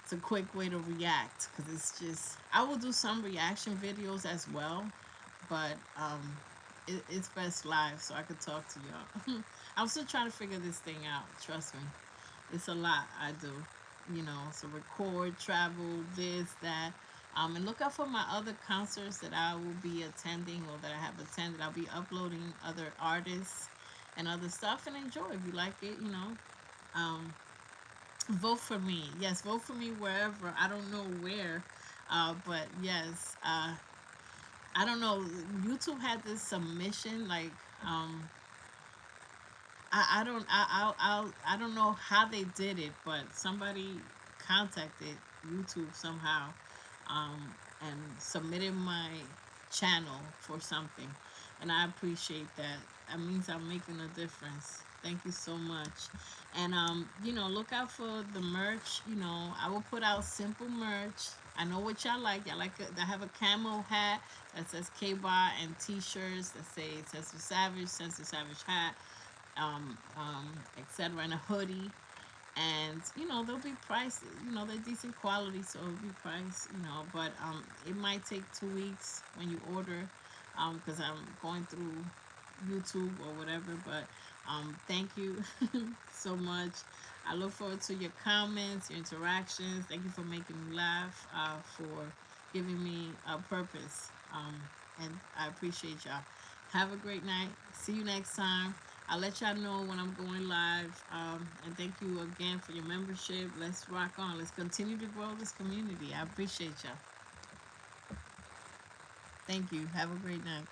S1: it's a quick way to react because it's just I will do some reaction videos as well, but it's best live so I could talk to y'all. I'm still trying to figure this thing out. Trust me, it's a lot I do. So record, travel, this, that. And look out for my other concerts that I will be attending or that I have attended. I'll be uploading other artists and other stuff and enjoy. If you like it, Um, vote for me. Yes, vote for me wherever. I don't know where, but yes. I don't know. YouTube had this submission like I don't I don't know how they did it, but somebody contacted YouTube somehow and submitted my channel for something, and I appreciate that. That means I'm making a difference. Thank you so much. And look out for the merch. I will put out simple merch. I know what y'all like. Y'all like I have a camo hat that says K-Bar and t-shirts that say Sensitive Savage hat, etc. and a hoodie. And they'll be priced. They're decent quality, so it'll be priced. But it might take 2 weeks when you order, because I'm going through YouTube or whatever. But thank you so much. I look forward to your comments, your interactions. Thank you for making me laugh, for giving me a purpose. And I appreciate y'all. Have a great night. See you next time. I'll let y'all know when I'm going live. And thank you again for your membership. Let's rock on. Let's continue to grow this community. I appreciate y'all. Thank you. Have a great night.